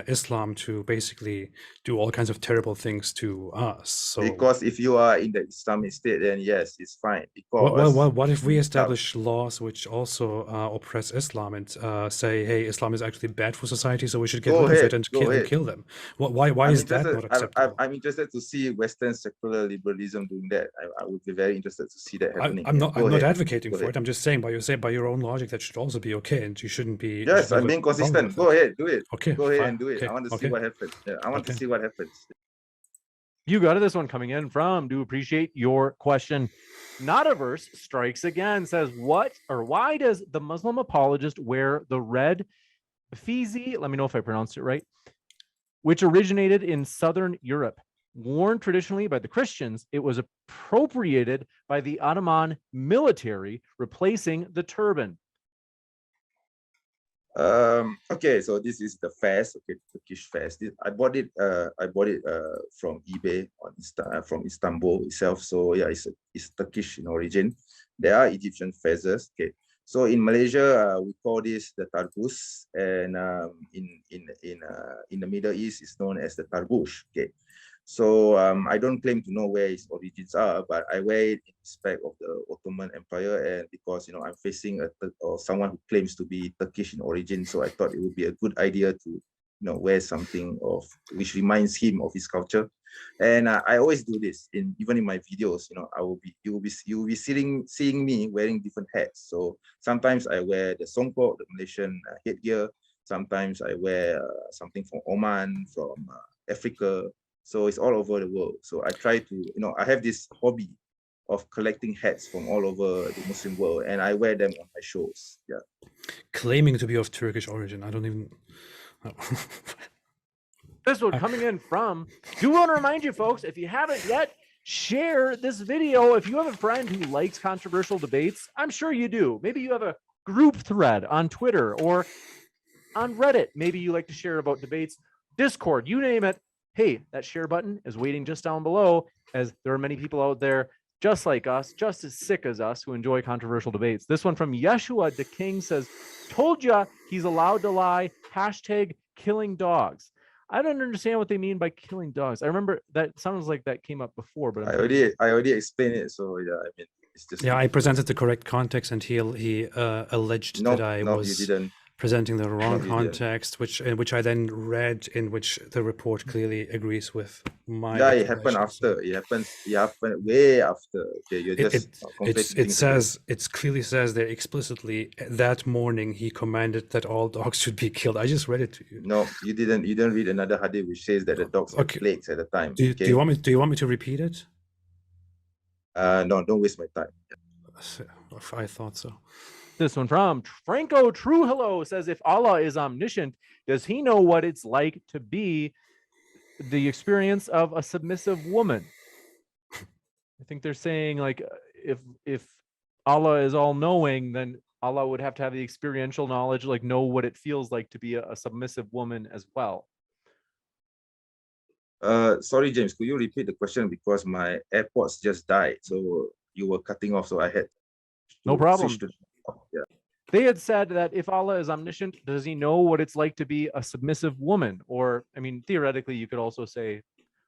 Islam to basically do all kinds of terrible things to us. So because if you are in the Islamic state, then yes, it's fine. Because what if we establish laws which also oppress Islam and say, hey, Islam is actually bad for society, so we should get rid of it and kill them? Why is that not acceptable? I'm interested to see Western secular liberalism doing that. I would be very interested to see that happening. I'm not advocating for it. I'm just saying by your own logic that should also be okay, and you shouldn't be. Yes, I'm being consistent. Go ahead, do it. Okay, go ahead fine. and do it. Okay. I want to see what happens. Yeah, I want to see what happens. You got it. This one coming in from, do appreciate your question. Notaverse strikes again, says, why does the Muslim apologist wear the red fizi? Let me know if I pronounced it right, which originated in Southern Europe. Worn traditionally by the Christians, it was appropriated by the Ottoman military, replacing the turban. Okay, so this is the fez, okay, Turkish fez. I bought it from eBay from Istanbul itself. So yeah, it's Turkish in origin. There are Egyptian fezes. Okay, so in Malaysia we call this the tarbus, and in the Middle East it's known as the tarbush. Okay, so I don't claim to know where its origins are, but I wear it in respect of the Ottoman Empire, and because I'm facing someone who claims to be Turkish in origin, so I thought it would be a good idea to wear something which reminds him of his culture. And I always do this even in my videos. You will be seeing me wearing different hats. So sometimes I wear the songkok, the Malaysian headgear. Sometimes I wear something from Oman, from Africa. So it's all over the world. So I try to, I have this hobby of collecting hats from all over the Muslim world, and I wear them on my shows. Yeah. Claiming to be of Turkish origin. I don't even. This one coming in from, do want to remind you folks, if you haven't yet, share this video. If you have a friend who likes controversial debates, I'm sure you do. Maybe you have a group thread on Twitter or on Reddit. Maybe you like to share about debates, Discord, you name it. hey, that share button is waiting just down below, as there are many people out there just like us, just as sick as us, who enjoy controversial debates. This one from Yeshua the King says, told ya he's allowed to lie, hashtag killing dogs. I don't understand what they mean by killing dogs. I remember that sounds like that came up before, but I already explained it. So yeah, I mean, it's just Yeah, I presented the correct context, and he alleged no, that I no, you was didn't. presenting the wrong you didn't. context, which I then read, in which the report clearly agrees with my. Yeah, it happened after. It happened way after. Okay, you're just conflating It things says, it clearly says there explicitly that morning he commanded that all dogs should be killed. I just read it to you. No, you didn't. You didn't read another hadith which says that the dogs had Okay. plagues at the time. Do you want me to repeat it? No, don't waste my time. I thought so. This one from Franco True Hello says, if Allah is omniscient, does he know what it's like to be the experience of a submissive woman? I think they're saying, like, if Allah is all knowing, then Allah would have to have the experiential knowledge, like know what it feels like to be a submissive woman as well. Sorry, James, could you repeat the question, because my AirPods just died, so you were cutting off, so I had no problem. Yeah. They had said that if Allah is omniscient, does he know what it's like to be a submissive woman? Or, I mean, theoretically, you could also say,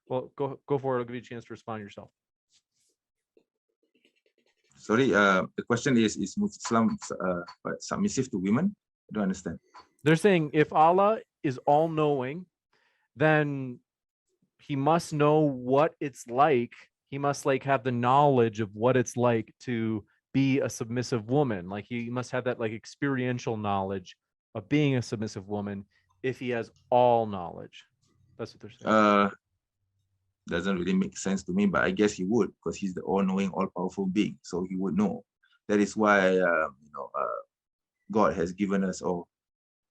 well, go for it. I'll give you a chance to respond yourself. Sorry, the question is Muslim submissive to women? I don't understand. They're saying if Allah is all knowing, then he must know what it's like. He must like have the knowledge of what it's like to be a submissive woman. Like he must have that like experiential knowledge of being a submissive woman if he has all knowledge. That's what they're saying. Doesn't really make sense to me, but I guess he would, because he's the all-knowing, all-powerful being, so he would know. That is why God has given us, or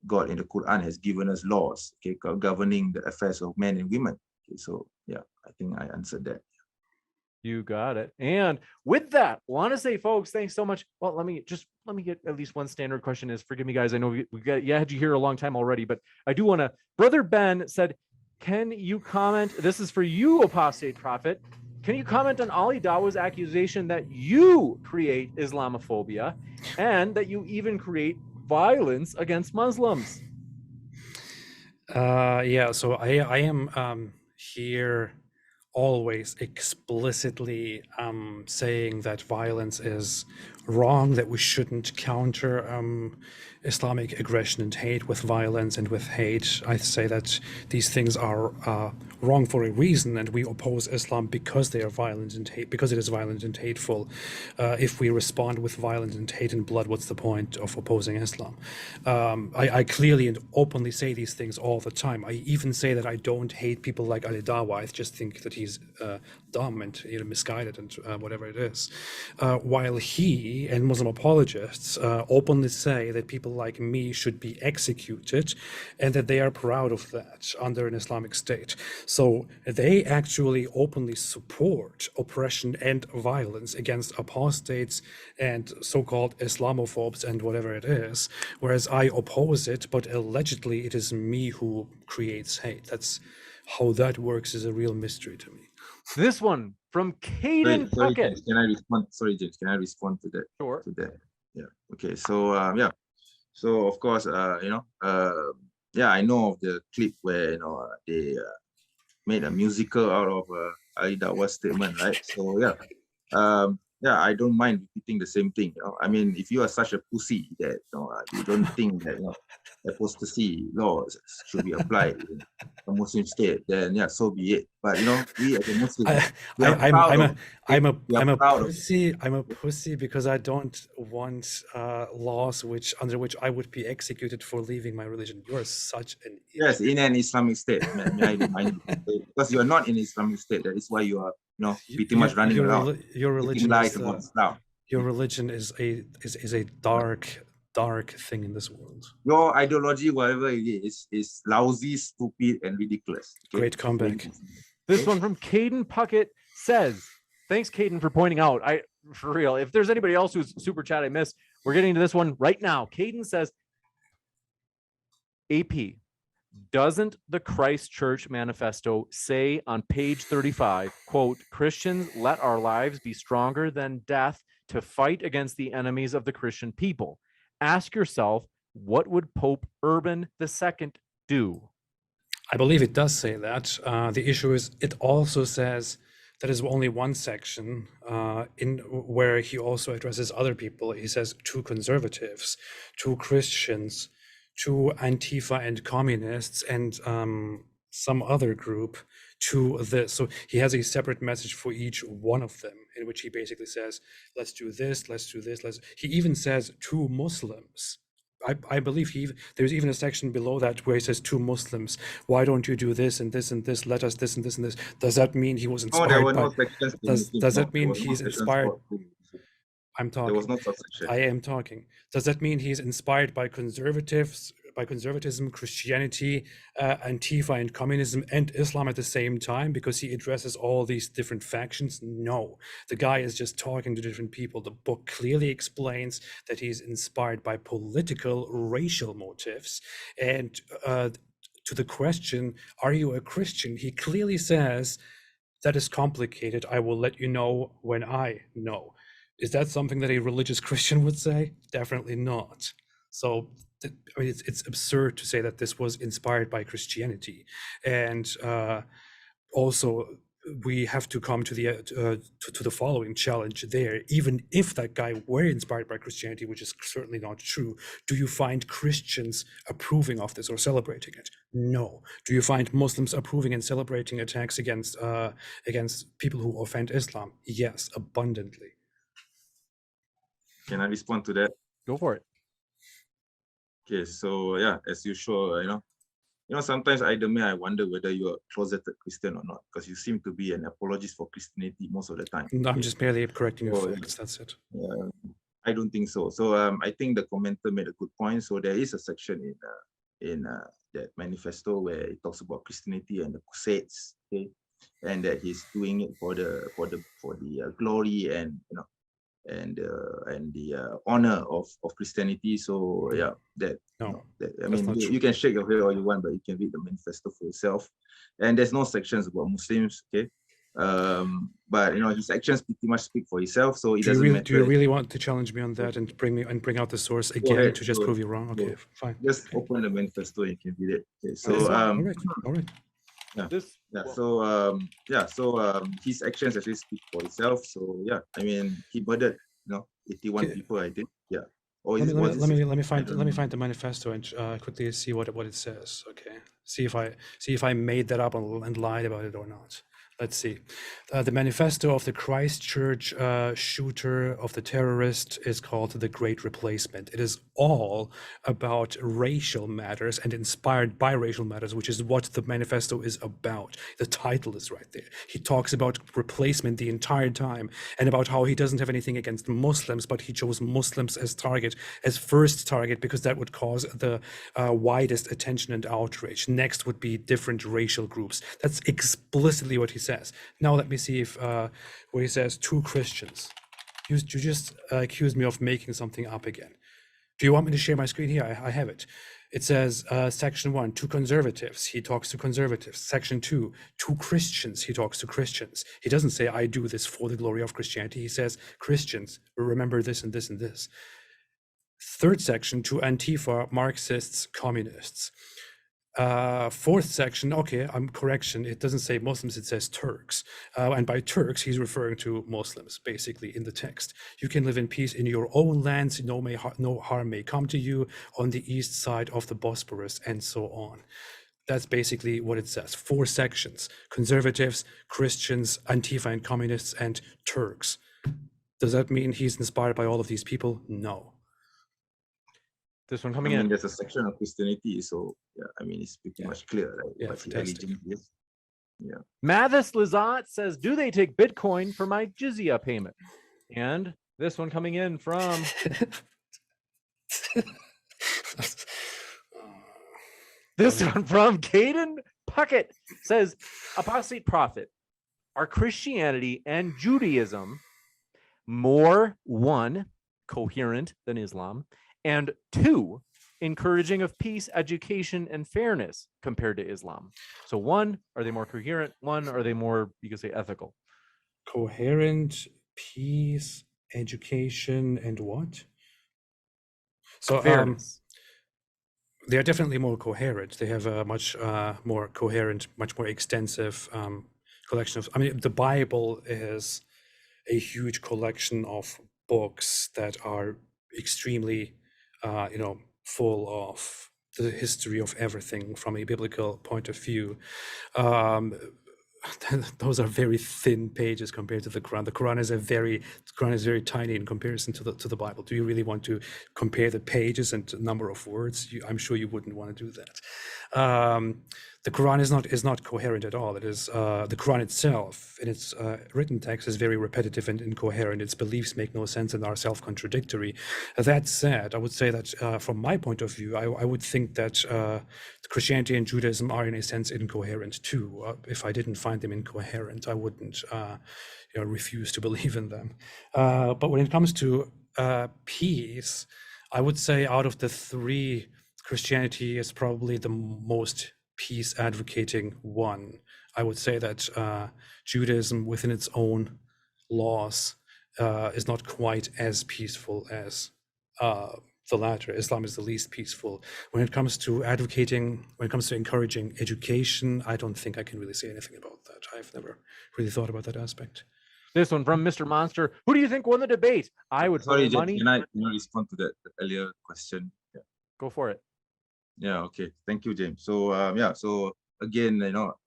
God in the Quran has given us laws, okay, governing the affairs of men and women. Okay, so yeah, I think I answered that. You got it. And with that, want to say, folks, thanks so much. Well, let me get at least one standard question. Is, forgive me, guys, I know we had you here a long time already, but I do want to. Brother Ben said, can you comment? This is for you, Apostate Prophet. Can you comment on Ali Dawa's accusation that you create Islamophobia and that you even create violence against Muslims? Yeah, so I am here always explicitly saying that violence is wrong, that we shouldn't counter Islamic aggression and hate with violence and with hate. I say that these things are wrong for a reason, and we oppose Islam because they are violent and hate, because it is violent and hateful. If we respond with violence and hate and blood, what's the point of opposing Islam? I clearly and openly say these things all the time. I even say that I don't hate people like Ali Dawa. I just think that he's dumb and misguided and whatever it is. While he and Muslim apologists openly say that people like me should be executed, and that they are proud of that under an Islamic state. So they actually openly support oppression and violence against apostates and so-called Islamophobes and whatever it is, whereas I oppose it, but allegedly it is me who creates hate. That's how that works, is a real mystery to me. This one from Caden Puckett. James, can I respond? Sorry, James, can I respond to that? Sure. To that. Yeah. Okay. So yeah. So of course, yeah, I know of the clip where they made a musical out of Ali Dawa's statement, right? So yeah. Yeah, I don't mind repeating the same thing. I mean, if you are such a pussy that you don't think that apostasy laws should be applied in a Muslim state, then yeah, so be it. But we as a Muslim, I'm a pussy because I don't want laws under which I would be executed for leaving my religion. You are such an idiot. Yes, in an Islamic state, may I remind you, because you are not in an Islamic state. That is why you are pretty much running around. Your religion your religion is a dark thing in this world. Your ideology, whatever it is lousy, stupid, and ridiculous. Okay? Great comeback. This one from Caden Puckett says, thanks, Caden, for pointing out. For real, if there's anybody else who's super chat I missed, we're getting to this one right now. Caden says, AP, Doesn't the Christ Church Manifesto say on page 35, quote, Christians, let our lives be stronger than death to fight against the enemies of the Christian people? Ask yourself, what would Pope Urban II do? I believe it does say that. The issue is it also says that is only one section in where he also addresses other people. He says to conservatives, to Christians, to Antifa and communists, and some other group to this. So he has a separate message for each one of them, in which he basically says, let's do this, let's do this. He even says to Muslims. I believe there's even a section below that where he says to Muslims, why don't you do this and this and this? Let us this and this and this. Does that mean he was inspired there were by? no sections. Does that mean he's inspired? I'm talking. There was no subsection. I am talking. Does that mean he's inspired by conservatives, by conservatism, Christianity, Antifa and communism and Islam at the same time, because he addresses all these different factions? No, the guy is just talking to different people. The book clearly explains that he's inspired by political, racial motives. And to the question, are you a Christian? He clearly says, that is complicated. I will let you know when I know. Is that something that a religious Christian would say? Definitely not. So I mean, it's absurd to say that this was inspired by Christianity. And also, we have to come to the following challenge there. Even if that guy were inspired by Christianity, which is certainly not true, do you find Christians approving of this or celebrating it? No. Do you find Muslims approving and celebrating attacks against people who offend Islam? Yes, abundantly. Can I respond to that? Go for it. Okay, so yeah, as usual, sometimes I wonder whether you're a closeted Christian or not, because you seem to be an apologist for Christianity most of the time. No, I'm just merely correcting your facts. That's it. I don't think so. So I think the commenter made a good point. So there is a section in that manifesto where it talks about Christianity and the Crusades, okay, and that he's doing it for the glory and the honor of Christianity. So yeah, I mean, you can shake your head all you want, but you can read the manifesto for yourself. And there's no sections about Muslims, okay? But his actions pretty much speak for himself. So it doesn't matter. Do you really want to challenge me on that and bring out the source again to just prove you wrong? Okay, fine. Just open the manifesto and you can read it. Okay, so all right. His actions actually speak for itself. So yeah, I mean, he murdered 81 people, I think. Yeah. Let me find the manifesto and quickly see what it says. Okay. See if I made that up and lied about it or not. Let's see. The manifesto of the Christ Church shooter, of the terrorist, is called The Great Replacement. It is all about racial matters and inspired by racial matters, which is what the manifesto is about. The title is right there. He talks about replacement the entire time and about how he doesn't have anything against Muslims, but he chose Muslims as first target, because that would cause the widest attention and outrage. Next would be different racial groups. That's explicitly what he says. Now let me see if where he says to Christians. You just accused me of making something up again. Do you want me to share my screen here? I have it. It says section 1, to conservatives, he talks to conservatives. Section 2, to Christians, he talks to Christians. He doesn't say, I do this for the glory of Christianity. He says, Christians, remember this and this and this. Third section, to Antifa, Marxists, communists. Fourth section, okay, correction, it doesn't say Muslims, it says Turks. And by Turks, he's referring to Muslims, basically, in the text. You can live in peace in your own lands, no harm may come to you on the east side of the Bosporus, and so on. That's basically what it says. 4 sections: conservatives, Christians, Antifa and communists, and Turks. Does that mean he's inspired by all of these people? No. This one coming in. There's a section of Christianity, so yeah, I mean, it's pretty much clear, right? Yeah, fantastic. Yeah. Mathis Lazat says, do they take Bitcoin for my jizya payment? And this one coming in from this one from Caden Puckett says, Apostate Prophet, are Christianity and Judaism more, 1, coherent than Islam, and 2, encouraging of peace, education, and fairness compared to Islam? So one, are they more coherent? One, are they more, you could say, ethical? Coherent, peace, education, and what? So Fairness. they are definitely more coherent. They have a much more coherent, much more extensive collection of. I mean, the Bible is a huge collection of books that are extremely, full of the history of everything from a biblical point of view. Those are very thin pages compared to the Quran. The Quran is very tiny in comparison to the Bible. Do you really want to compare the pages and number of words? I'm sure you wouldn't want to do that. The Quran is not coherent at all. It is the Quran itself in its written text is very repetitive and incoherent. Its beliefs make no sense and are self-contradictory. That said, I would say that from my point of view, I would think that Christianity and Judaism are in a sense incoherent too. If I didn't find them incoherent, I wouldn't refuse to believe in them. But when it comes to peace, I would say out of the three, Christianity is probably the most peace advocating one. I would say that Judaism within its own laws is not quite as peaceful as the latter. Islam is the least peaceful. When it comes to encouraging education, I don't think I can really say anything about that. I've never really thought about that aspect. This one from Mr. Monster. Who do you think won the debate? I would Sorry, put money. can I respond to that earlier question? Yeah. Go for it. Yeah, okay. Thank you, James. So yeah, so again,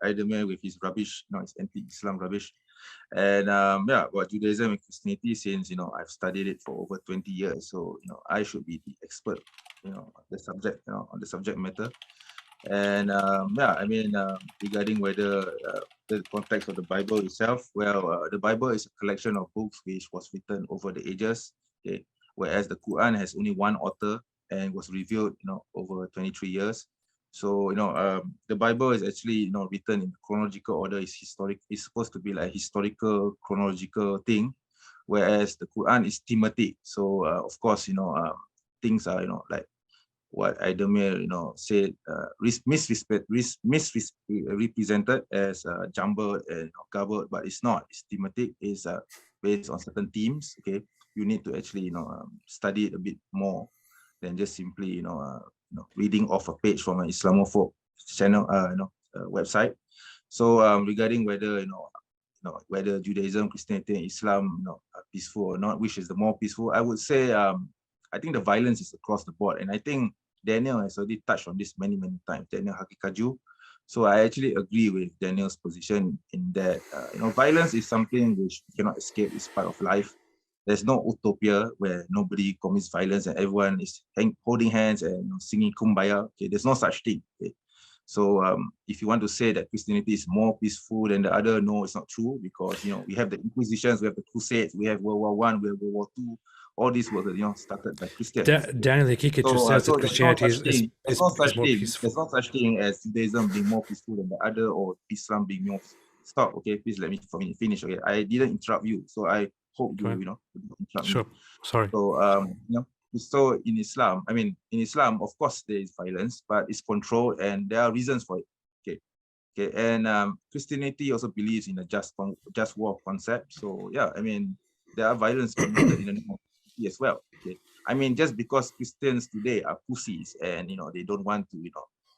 Idemir with his rubbish, his anti-Islam rubbish. And yeah, about Judaism and Christianity, since I've studied it for over 20 years, so I should be the expert, on the subject, on the subject matter. And yeah, I mean, regarding whether the context of the Bible itself, well, the Bible is a collection of books which was written over the ages, okay, whereas the Quran has only one author and was revealed, over 23 years. So, the Bible is actually, written in chronological order. It's supposed to be like a historical, chronological thing, whereas the Quran is thematic. So, of course, things are, like what Idemir, said, misrepresented as jumbled and garbled, but it's not. It's thematic. It's based on certain themes. Okay, you need to actually, study it a bit more than just simply, reading off a page from an Islamophobe channel, website. So regarding whether, whether Judaism, Christianity, and Islam, are peaceful or not, which is the more peaceful, I would say, I think the violence is across the board. And I think Daniel has already touched on this many, many times, Daniel Hakikaju. So I actually agree with Daniel's position in that, violence is something which you cannot escape. It's part of life. There's no utopia where nobody commits violence and everyone is holding hands and singing Kumbaya. Okay, there's no such thing. Okay? So if you want to say that Christianity is more peaceful than the other, no, it's not true, because we have the Inquisitions, we have the Crusades, we have World War I, we have World War II. All these were started by Christians. Daniel Kikit just says that Christianity is more peaceful. There's no such thing as Judaism being more peaceful than the other, or Islam being more. Stop, okay? Please let me finish. Okay, I didn't interrupt you, so I hope you interrupt sure. me. Sorry. So so in Islam, of course there is violence, but it's controlled and there are reasons for it. Okay, and Christianity also believes in a just war concept. So yeah, there are violence committed in the name of Christianity as well. Okay, just because Christians today are pussies and they don't want to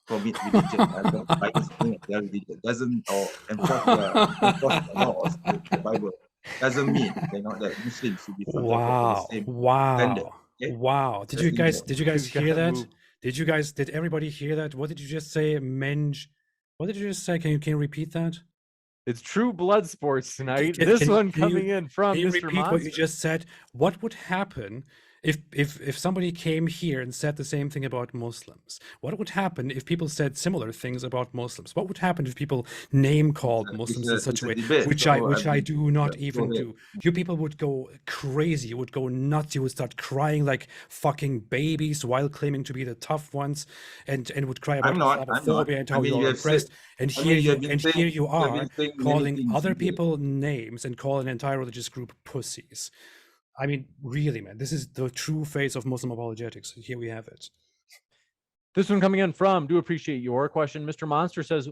commit religion, violence against their religion doesn't, or enforce the laws of the Bible, doesn't mean that Muslims should be subjected to the same standard. Okay? Wow. Did you guys hear that? Did everybody hear that? What did you just say, Menj? What did you just say? Can you repeat that? It's true blood sports tonight. Coming in from Mr. Repeat Monster. What you just said. What would happen if somebody came here and said the same thing about Muslims? What would happen if people said similar things about Muslims? What would happen if people name called Muslims in such a way, which I do not even do? You people would go crazy. You would go nuts. You would start crying like fucking babies while claiming to be the tough ones, and would cry about Islamophobia and how you're oppressed. And here you are calling other people names and calling an entire religious group pussies. Really, man, this is the true face of Muslim apologetics. Here we have it. This one coming in from, do appreciate your question. Mr. Monster says,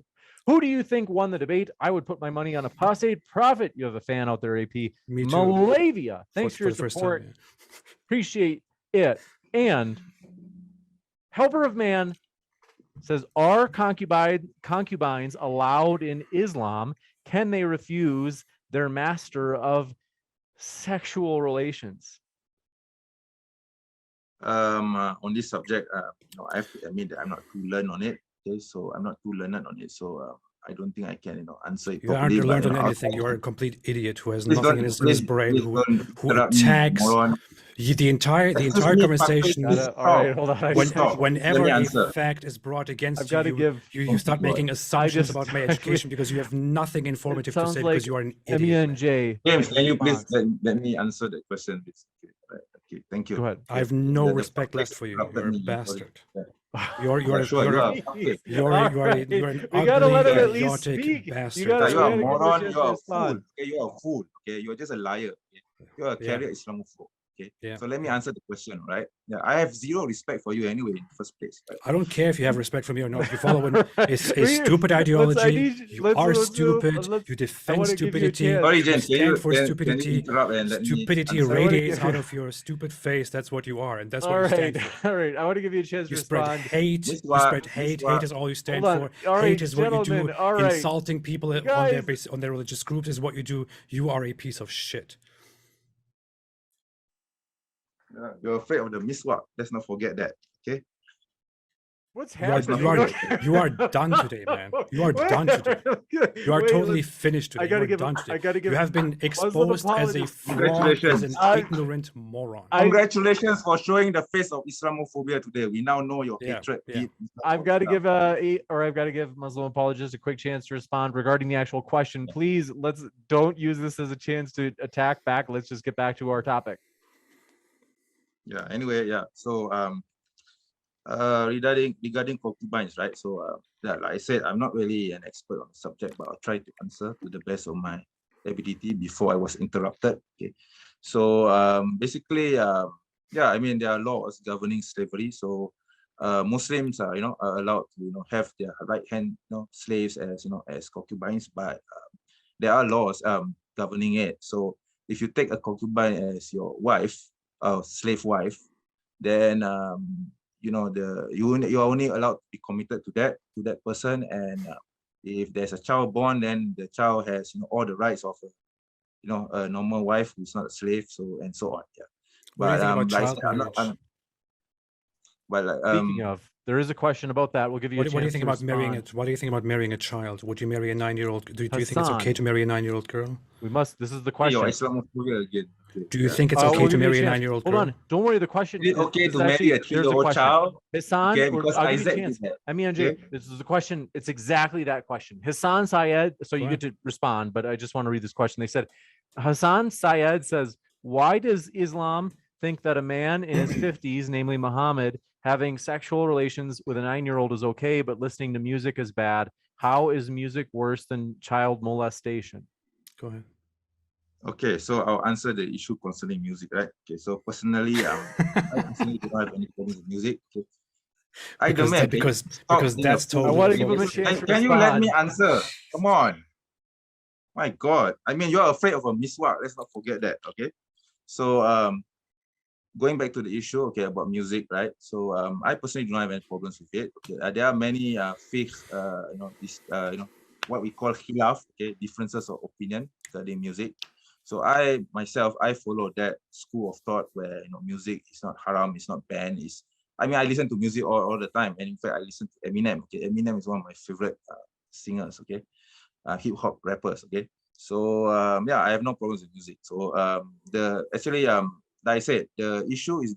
who do you think won the debate? I would put my money on Apostate Prophet. You have a fan out there, AP. Me too. Malavia. Thanks for your the support. first time, yeah. Appreciate it. And Helper of Man says, are concubines allowed in Islam? Can they refuse their master of sexual relations? On this subject, I have to admit that I'm not too learned on it. Okay, so I'm not too learned on it. So I don't think I can, answer it You aren't properly. learned on anything. You are a complete idiot who has nothing in his brain, who attacks the entire conversation. All right, hold on. Whenever a fact is brought against you start making assumptions about my education because you have nothing informative to say because you are an idiot. Menj. James, can you please let me answer the question? Okay, thank you. Go ahead. I have no respect left for you. You're a bastard. You're an We gotta let him at least speak. bastard. You are a moron. You are a fool. Okay, you are a fool. Okay, you are just a liar. Okay? You are a carrier Islamophobe. Okay. Yeah. So let me answer the question, right? Yeah, I have zero respect for you anyway in the first place. Right? I don't care if you have respect for me or not. If you follow a stupid ideology, you are stupid. You defend stupidity. You stand for stupidity. Stupidity radiates out of your stupid face. That's what you are, and that's what you stand for. All right. I want to give you a chance to respond. Hate. You spread hate. Hate is all you stand for. Hate is what you do. Insulting people on their religious groups is what you do. You are a piece of shit. You're afraid of the miswak. Let's not forget that. Okay. What's happening? You are done today, man. You are done today. You are totally finished today. You have been exposed as a fraud, as an ignorant moron. Congratulations for showing the face of Islamophobia today. We now know your hatred. Yeah. I've got to give Muslim Apologist a quick chance to respond regarding the actual question. Please, don't use this as a chance to attack back. Let's just get back to our topic. Yeah. Anyway, yeah. So regarding concubines, right? So like I said, I'm not really an expert on the subject, but I'll try to answer to the best of my ability before I was interrupted. Okay. So basically, yeah, I mean there are laws governing slavery. So Muslims are allowed to have their right hand slaves as concubines, but there are laws governing it. So if you take a concubine as your wife, slave wife, then you're only allowed to be committed to that person, and if there's a child born, then the child has all the rights of a normal wife who's not a slave, so and so on. Yeah. Speaking of, there is a question about that. We'll give you. What do you think about marrying it? What do you think about marrying a child? Would you marry a 9-year-old? Do you think it's okay to marry a 9-year-old girl? We must. This is the question. Do you think it's okay to marry a 9-year-old girl? Hold on. Don't worry. The question is okay to marry a 3-year-old child. Hassan, because I'll give you a chance. This is the question. It's exactly that question. Hassan Syed. So you get to respond, but I just want to read this question. They said, Hassan Syed says, why does Islam think that a man in his 50s, namely Muhammad, having sexual relations with a 9-year-old is okay, but listening to music is bad? How is music worse than child molestation? Go ahead. Okay, so I'll answer the issue concerning music, right? Okay, so personally, I personally don't have any problems with music. Okay. Because that's totally. I want to give him a chance. Can you let me answer? Come on. My God. I mean, you're afraid of a miswak. Let's not forget that. Okay. So going back to the issue, okay, about music, right? So I personally do not have any problems with it. Okay, there are many what we call khilaf, okay, differences of opinion regarding music. So I follow that school of thought where music is not haram, it's not banned. I listen to music all the time, and in fact I listen to Eminem. Okay, Eminem is one of my favorite singers. Okay, hip hop rappers. Okay, so yeah, I have no problems with music. So like I said, the issue is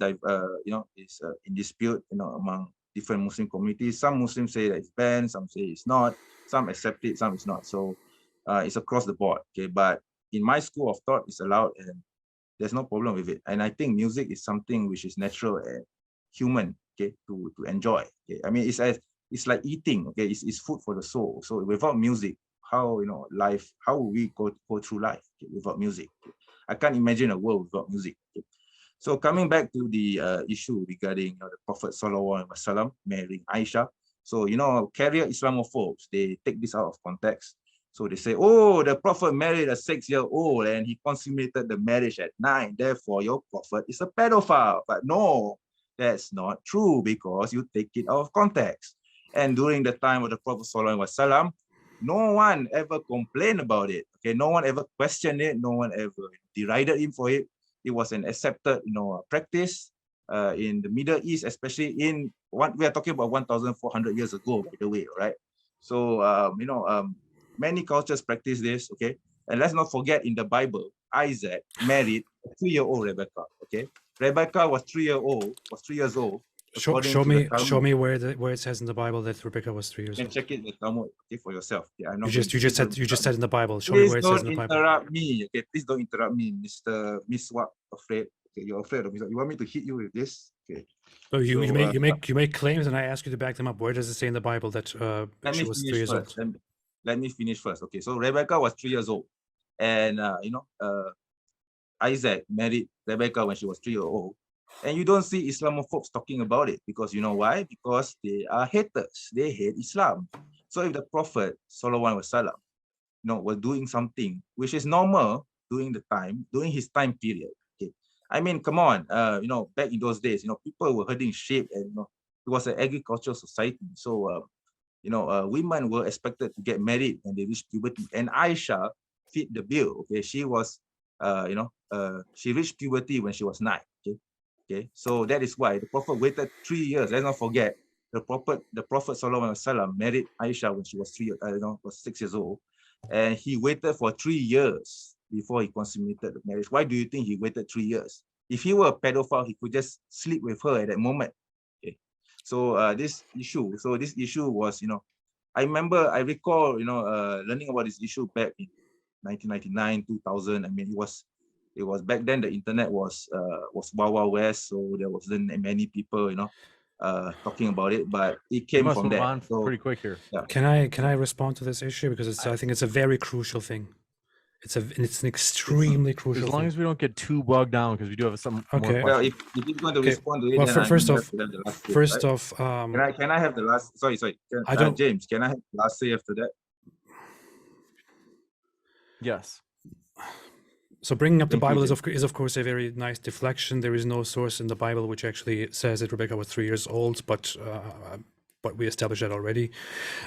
in dispute among different Muslim communities. Some Muslims say that it's banned, some say it's not, some accept it, some it's not. So it's across the board. Okay, but in my school of thought, it's allowed, and there's no problem with it. And I think music is something which is natural and human, okay, to enjoy. Okay, I mean, it's like eating. Okay, it's food for the soul. So without music, how will we go through life, okay, without music? Okay? I can't imagine a world without music. Okay? So coming back to the issue regarding the Prophet Sallallahu Alaihi Wasallam marrying Aisha. So, carrier Islamophobes, they take this out of context. So they say, oh, the Prophet married a 6-year-old and he consummated the marriage at 9. Therefore, your Prophet is a pedophile. But no, that's not true because you take it out of context. And during the time of the Prophet Sallallahu Alaihi Wasallam, no one ever complained about it. Okay, no one ever questioned it. No one ever derided him for it. It was an accepted, practice in the Middle East, especially in what we are talking about 1,400 years ago, by the way, right? So, many cultures practice this, okay? And let's not forget in the Bible, Isaac married a 3-year-old Rebecca, okay? Rebecca was 3 years old. Show me where it says in the Bible that Rebecca was 3 years You can old. check it in the Talmud, okay, for yourself. Yeah, I'm not You just said in the Bible. Show me where it says in the Bible. Please don't interrupt me. Okay, please don't interrupt me, Miss What afraid. Okay, you're afraid of me. You want me to hit you with this? Okay. So you make claims, and I ask you to back them up. Where does it say in the Bible that she was 3 years old? Let me finish first. Okay, so Rebecca was 3 years old, and Isaac married Rebecca when she was 3 years old. And you don't see Islamophobes talking about it because you know why? Because they are haters. They hate Islam. So if the Prophet Sallallahu Alaihi Wasallam, was doing something which is normal during his time period. Okay, I mean, come on, back in those days, people were herding sheep, and it was an agricultural society. So, women were expected to get married when they reached puberty, and Aisha fit the bill. Okay, she was, she reached puberty when she was 9. Okay, so that is why the Prophet waited 3 years. Let's not forget the Prophet Sallallahu Alaihi Wasallam married Aisha when she was 6 years old, and he waited for 3 years before he consummated the marriage. Why do you think he waited 3 years? If he were a pedophile, he could just sleep with her at that moment. Okay, so this issue was, I recall, learning about this issue back in 1999, 2000. I mean, it was back then the internet was Wild West, so there wasn't many people, talking about it, but it came from there. So, pretty quick here. Yeah. Can I respond to this issue because I think it's a very crucial thing. It's an extremely crucial. As long as we don't get too bogged down, because we do have some. Okay. Well, if you're going to respond to it, well, then first off, can I have the last? Sorry. James, can I have the last say after that? Yes. So bringing up the Bible is of course a very nice deflection. There is no source in the Bible which actually says that Rebecca was 3 years old, but we established that already.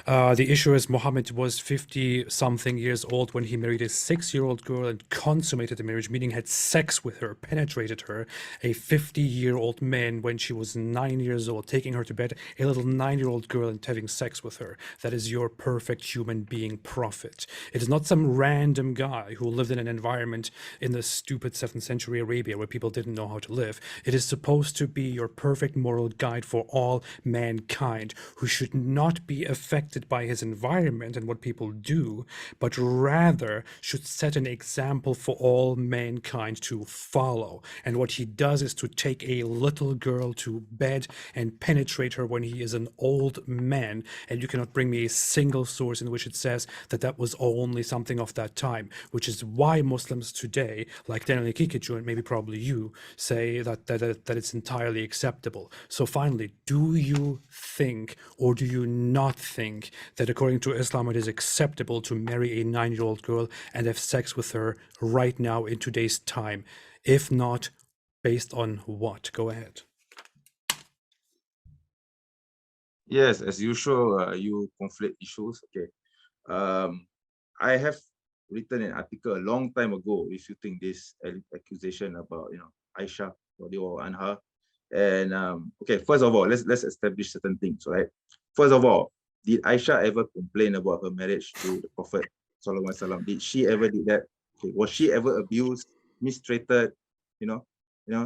The issue is Muhammad was 50-something years old when he married a 6-year-old girl and consummated the marriage, meaning had sex with her, penetrated her, a 50-year-old man when she was 9 years old, taking her to bed, a little 9-year-old girl and having sex with her. That is your perfect human being prophet. It is not some random guy who lived in an environment in the stupid 7th century Arabia where people didn't know how to live. It is supposed to be your perfect moral guide for all mankind, who should not be affected by his environment and what people do, but rather should set an example for all mankind to follow. And what he does is to take a little girl to bed and penetrate her when he is an old man, and you cannot bring me a single source in which it says that that was only something of that time, which is why Muslims today, like Daniel Kikichu and maybe probably you, say that it's entirely acceptable. So finally, do you think, or do you not think, that according to Islam it is acceptable to marry a 9-year-old girl and have sex with her right now in today's time? If not, based on what? Go ahead. Yes, as usual, you conflate issues. Okay, I have written an article a long time ago refuting this accusation about Aisha radiallahu anha. And okay, first of all, let's establish certain things, right? First of all, did Aisha ever complain about her marriage to the Prophet Sallallahu Alaihi Wasallam? Did she ever do that? Okay, was she ever abused, mistreated,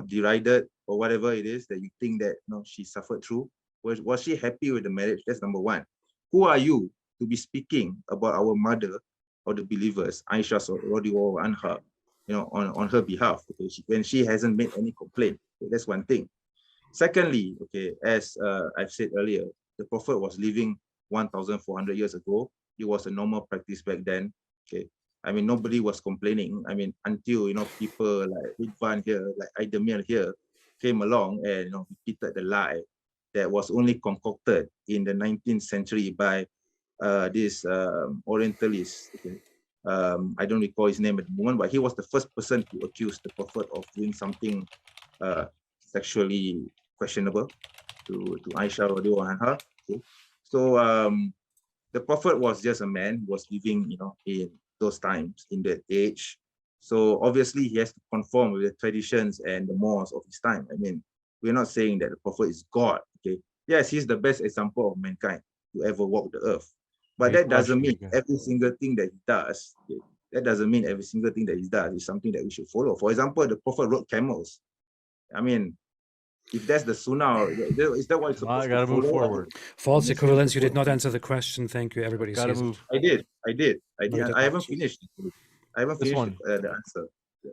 derided, or whatever it is that you think that she suffered through? Was she happy with the marriage? That's number one. Who are you to be speaking about our mother or the believers, Aisha radiallahu anha, on her behalf? Okay, when she hasn't made any complaint. Okay, that's one thing. Secondly, okay, as I've said earlier, the Prophet was living 1,400 years ago. It was a normal practice back then. Okay, I mean, nobody was complaining. I mean, until, people like Ridvan here, like Aidemir here, came along and, repeated the lie that was only concocted in the 19th century by this Orientalist. Okay? I don't recall his name at the moment, but he was the first person to accuse the Prophet of doing something sexually questionable to Aisha radiallahu anha. Okay? So the Prophet was just a man who was living, in those times, in that age. So obviously he has to conform with the traditions and the mores of his time. I mean, we're not saying that the Prophet is God. Okay. Yes, he's the best example of mankind to ever walk the earth. But that doesn't mean every single thing that he does, okay, that doesn't mean every single thing that he does is something that we should follow. For example, the Prophet rode camels. I mean, if that's the sunnah, is that what it's supposed to move follow? forward. False equivalence. You did not answer the question. Thank you. Everybody Gotta sees move. it. I did. I haven't finished. I haven't finished the answer.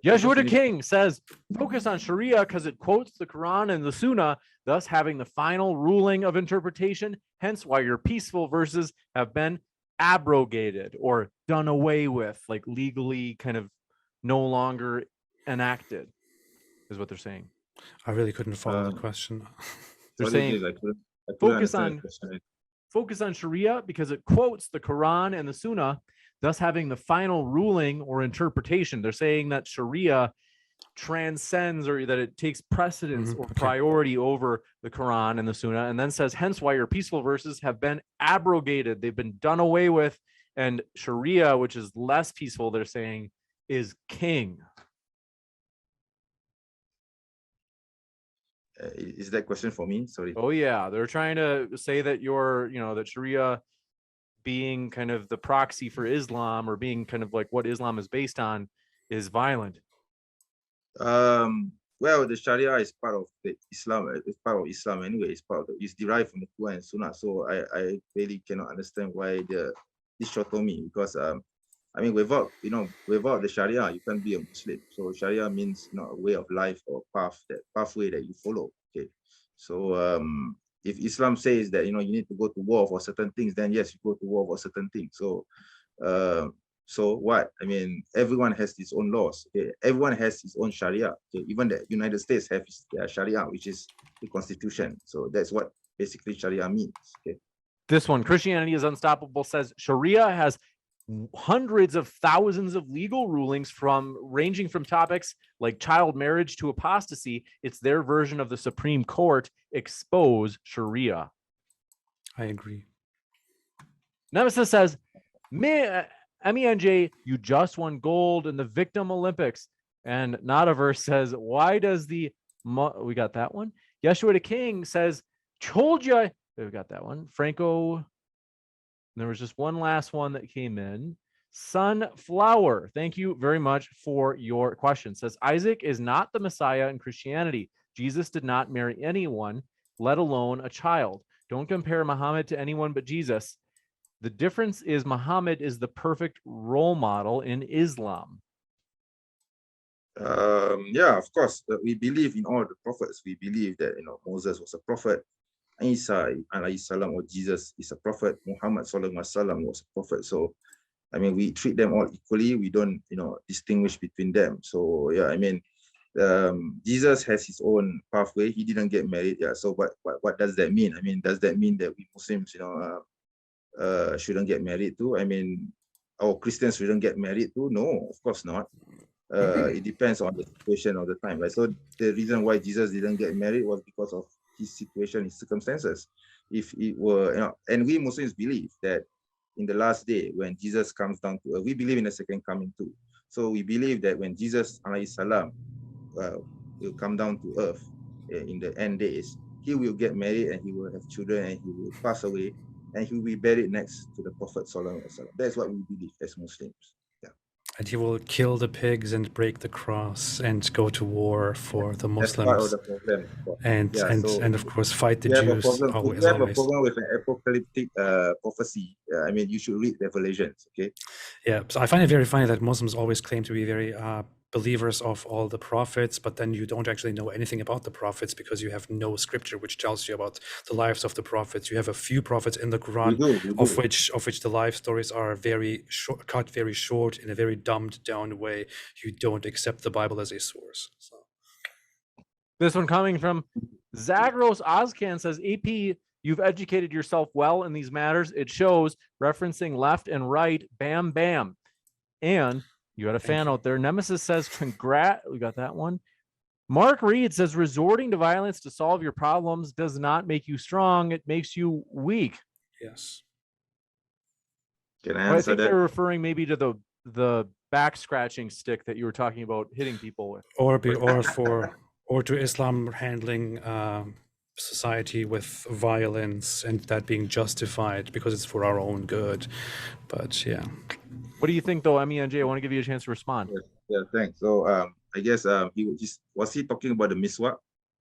Yeshua the King says, focus on Sharia because it quotes the Quran and the Sunnah, thus having the final ruling of interpretation, hence why your peaceful verses have been abrogated or done away with, like legally kind of no longer enacted, is what they're saying. I really couldn't follow the question. They're saying focus on Sharia because it quotes the Quran and the Sunnah, thus having the final ruling or interpretation. They're saying that Sharia transcends, or that it takes precedence or priority over the Quran and the Sunnah, and then says, hence why your peaceful verses have been abrogated. They've been done away with, and Sharia, which is less peaceful, they're saying, is king. Is that question for me? Sorry. Oh yeah, they're trying to say that that Sharia being kind of the proxy for Islam, or being kind of like what Islam is based on, is violent. Well, the Sharia is part of the Islam. It's part of Islam anyway. It's derived from the Quran and Sunnah. So I really cannot understand why this dichotomy, because I mean, without the Sharia, you can't be a Muslim. So Sharia means a way of life or pathway that you follow. Okay, so if Islam says that you need to go to war for certain things, then yes, you go to war for certain things. So so what? I mean, everyone has his own laws. Okay? Everyone has his own Sharia. Okay? Even the United States have their Sharia, which is the Constitution. So that's what basically Sharia means. Okay. This one, Christianity is Unstoppable, says Sharia has hundreds of thousands of legal rulings ranging from topics like child marriage to apostasy. It's their version of the Supreme Court. Expose Sharia. I agree. Nemesis says, MENJ, you just won gold in the Victim Olympics. And Nadaverse says, why does we got that one. Yeshua the King says, told you. We got that one. Franco. There was just one last one that came in. Sunflower, thank you very much for your question. Says Isaac is not the Messiah in Christianity. Jesus did not marry anyone, let alone a child. Don't compare Muhammad to anyone but Jesus. The difference is Muhammad is the perfect role model in Islam. Yeah, of course. We believe in all the prophets. We believe that Moses was a prophet. Isa alayhi salam, or Jesus is a prophet. Muhammad sallallahu alaihi wasallam was a prophet. So, I mean, we treat them all equally. We don't, distinguish between them. So, yeah, I mean, Jesus has his own pathway. He didn't get married. Yeah. So, what does that mean? I mean, does that mean that we Muslims, shouldn't get married too? I mean, or Christians shouldn't get married too? No, of course not. It depends on the situation of the time, right? So the reason why Jesus didn't get married was because of his situation, his circumstances. If it were, and we Muslims believe that in the last day, when Jesus comes down to earth, we believe in the second coming too. So we believe that when Jesus alayhi salam will come down to earth in the end days, he will get married and he will have children and he will pass away and he will be buried next to the Prophet sallallahu alaihi wasallam. That's what we believe as Muslims. And he will kill the pigs and break the cross and go to war for the Muslims. That's part of the problem. And of course fight the Jews. If you have a problem with an apocalyptic prophecy, I mean, you should read Revelations, okay? Yeah, so I find it very funny that Muslims always claim to be very believers of all the prophets, but then you don't actually know anything about the prophets because you have no scripture which tells you about the lives of the prophets. You have a few prophets in the We Quran, do, we of do. which the life stories are very short, cut very short in a very dumbed down way. You don't accept the Bible as a source. So. This one coming from Zagros Ozcan says, AP, you've educated yourself well in these matters. It shows, referencing left and right, bam, bam. And you had a fan out there. Nemesis says, congrats. We got that one. Mark Reed says, resorting to violence to solve your problems does not make you strong. It makes you weak. Yes. Can I Well, I answer think that? they're referring maybe to the back scratching stick that you were talking about hitting people with. Or to Islam handling society with violence and that being justified because it's for our own good. But yeah. What do you think, though, MENJ? I want to give you a chance to respond. Yes, yeah, thanks. So I guess was he talking about the miswak,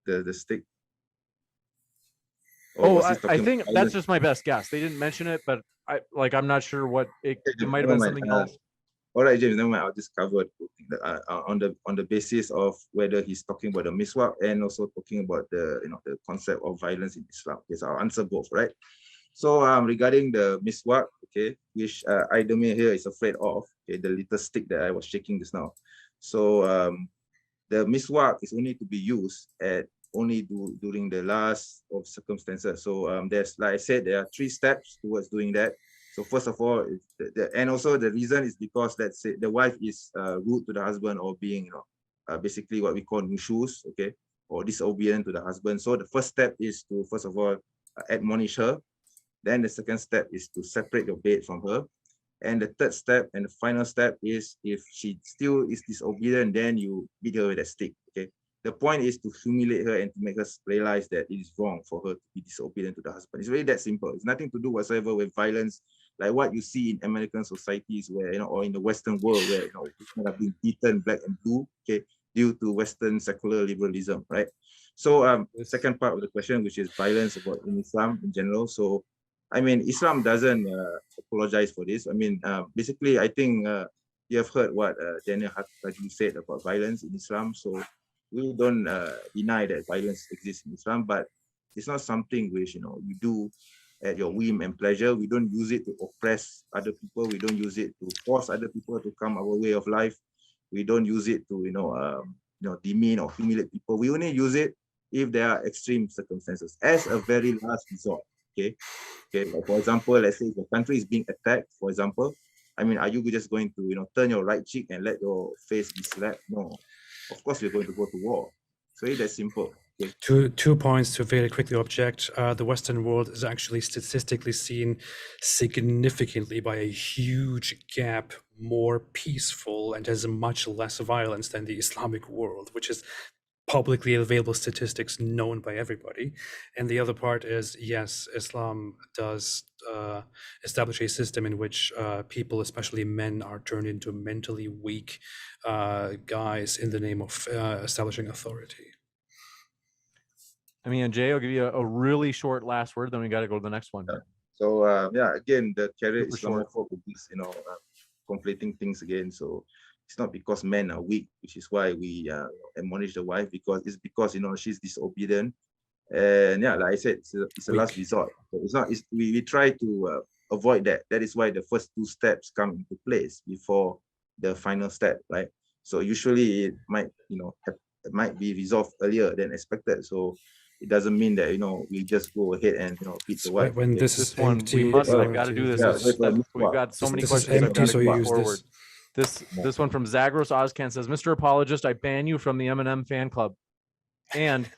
the stick? Or Oh, was he I talking think about that's violence? just my best guess. They didn't mention it, but I'm not sure what it might have Never been mind. something else. All right, James, never mind. I'll just cover it on the basis of whether he's talking about the miswak and also talking about the the concept of violence in Islam. Yes, I'll answer both, right? So regarding the miswak, okay, which Idemir here is afraid of, okay, the little stick that I was shaking just now. So the miswak is only to be used during the last of circumstances. So there's, like I said, there are 3 steps towards doing that. So first of all, and also the reason is because, let's say, the wife is rude to the husband or being, basically what we call nushuz, okay, or disobedient to the husband. So the first step is to, first of all, admonish her. Then the second step is to separate your bed from her. And the third step and the final step is, if she still is disobedient, then you beat her with a stick, okay? The point is to humiliate her and to make her realize that it is wrong for her to be disobedient to the husband. It's really that simple. It's nothing to do whatsoever with violence, like what you see in American societies where, or in the Western world where, people are being beaten black and blue, okay, due to Western secular liberalism, right? So second part of the question, which is violence in Islam in general. So, I mean, Islam doesn't apologize for this. I mean, basically, I think you have heard what Daniel Haji said about violence in Islam. So we don't deny that violence exists in Islam, but it's not something which, you do at your whim and pleasure. We don't use it to oppress other people. We don't use it to force other people to come our way of life. We don't use it to, demean or humiliate people. We only use it if there are extreme circumstances as a very last resort. Okay. Like for example, let's say if the country is being attacked, for example, I mean, are you just going to, turn your right cheek and let your face be slapped? No, of course you're going to go to war. So it's that simple. Okay. Two points to very quickly object. The Western world is actually statistically seen significantly by a huge gap more peaceful and has much less violence than the Islamic world, which is publicly available statistics known by everybody. And the other part is, yes, Islam does establish a system in which people, especially men, are turned into mentally weak guys in the name of establishing authority. I mean, Jay, I'll give you a really short last word, then we got to go to the next one. Yeah. So again, the carrier Super Islamophobe is, conflating things again. So it's not because men are weak, which is why we admonish the wife, because it's because, she's disobedient. And yeah, like I said, it's a last resort. So it's not. We try to avoid that. That is why the first 2 steps come into place before the final step, right? So usually it might, it might be resolved earlier than expected. So it doesn't mean that, we just go ahead and, beat the wife. When okay? this one, empty, we must have got to do this. We've got so many this questions is that empty, got to so go you use forward. This one from Zagros Ozcan says, Mr. Apologist, I ban you from the M&M fan club. And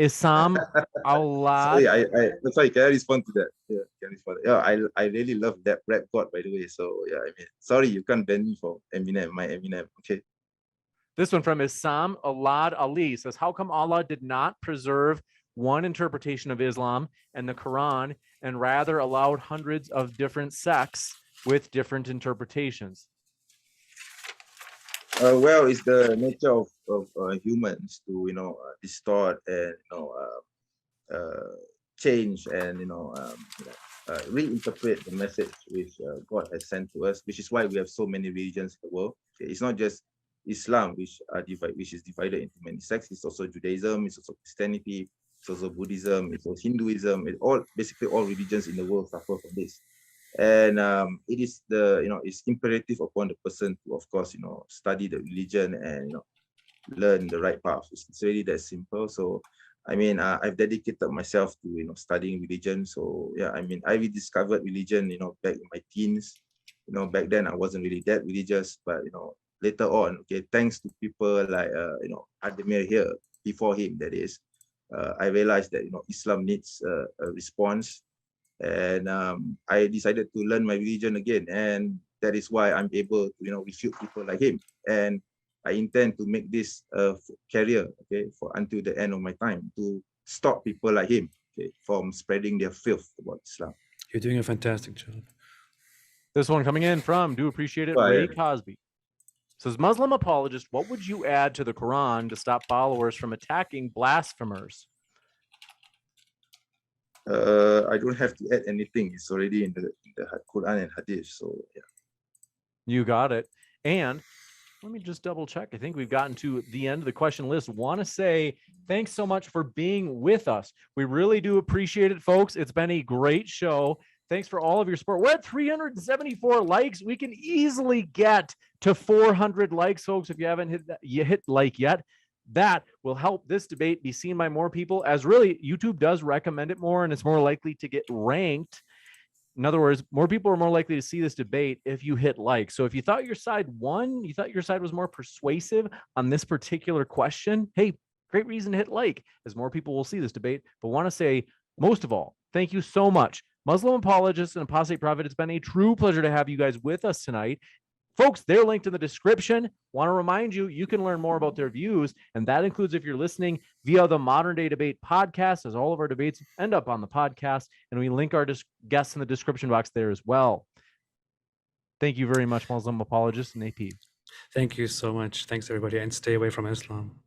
Isam Aulad. Sorry, can I respond to that? Yeah, can I respond? Yeah, I really love that rap god, by the way. So yeah, I mean, sorry, you can't ban me for Eminem, my Eminem. Okay. This one from Isam Alad Ali says, how come Allah did not preserve one interpretation of Islam and the Quran and rather allowed hundreds of different sects with different interpretations? Well, it's the nature of humans to distort and change and reinterpret the message which God has sent to us, which is why we have so many religions in the world. Okay? It's not just Islam, which is divided into many sects. It's also Judaism, it's also Christianity, it's also Buddhism, it's also Hinduism. It's all basically all religions in the world suffer from this. And it is it's imperative upon the person to, of course, study the religion and learn the right path. It's really that simple. So I mean, I've dedicated myself to studying religion. So yeah, I mean, I rediscovered religion back in my teens. Back then I wasn't really that religious, but later on, okay, thanks to people like Ademir here, before him, that is, I realized that Islam needs a response, and I decided to learn my religion again, and that is why I'm able to refute people like him. And I intend to make this a career, okay, for until the end of my time, to stop people like him, okay, from spreading their filth about Islam. You're doing a fantastic job. This one coming in from, do appreciate it, Well, Ray yeah. Cosby. Says, Muslim apologist, what would you add to the Quran to stop followers from attacking blasphemers? I don't have to add anything. It's already in the Quran and Hadith. So yeah. You got it. And let me just double check. I think we've gotten to the end of the question list. Want to say thanks so much for being with us. We really do appreciate it, folks. It's been a great show. Thanks for all of your support. We're at 374 likes. We can easily get to 400 likes, folks. If you haven't hit like yet, that will help this debate be seen by more people, as really YouTube does recommend it more, and it's more likely to get ranked. In other words, more people are more likely to see this debate if you hit like. So if you thought your side won, you thought your side was more persuasive on this particular question, hey, great reason to hit like, as more people will see this debate. But want to say, most of all, thank you so much, Muslim Apologist and Apostate Prophet. It's been a true pleasure to have you guys with us tonight. Folks, they're linked in the description. Want to remind you, you can learn more about their views, and that includes if you're listening via the Modern Day Debate podcast, as all of our debates end up on the podcast, and we link our guests in the description box there as well. Thank you very much, Muslim Apologist and AP. Thank you so much. Thanks, everybody, and stay away from Islam.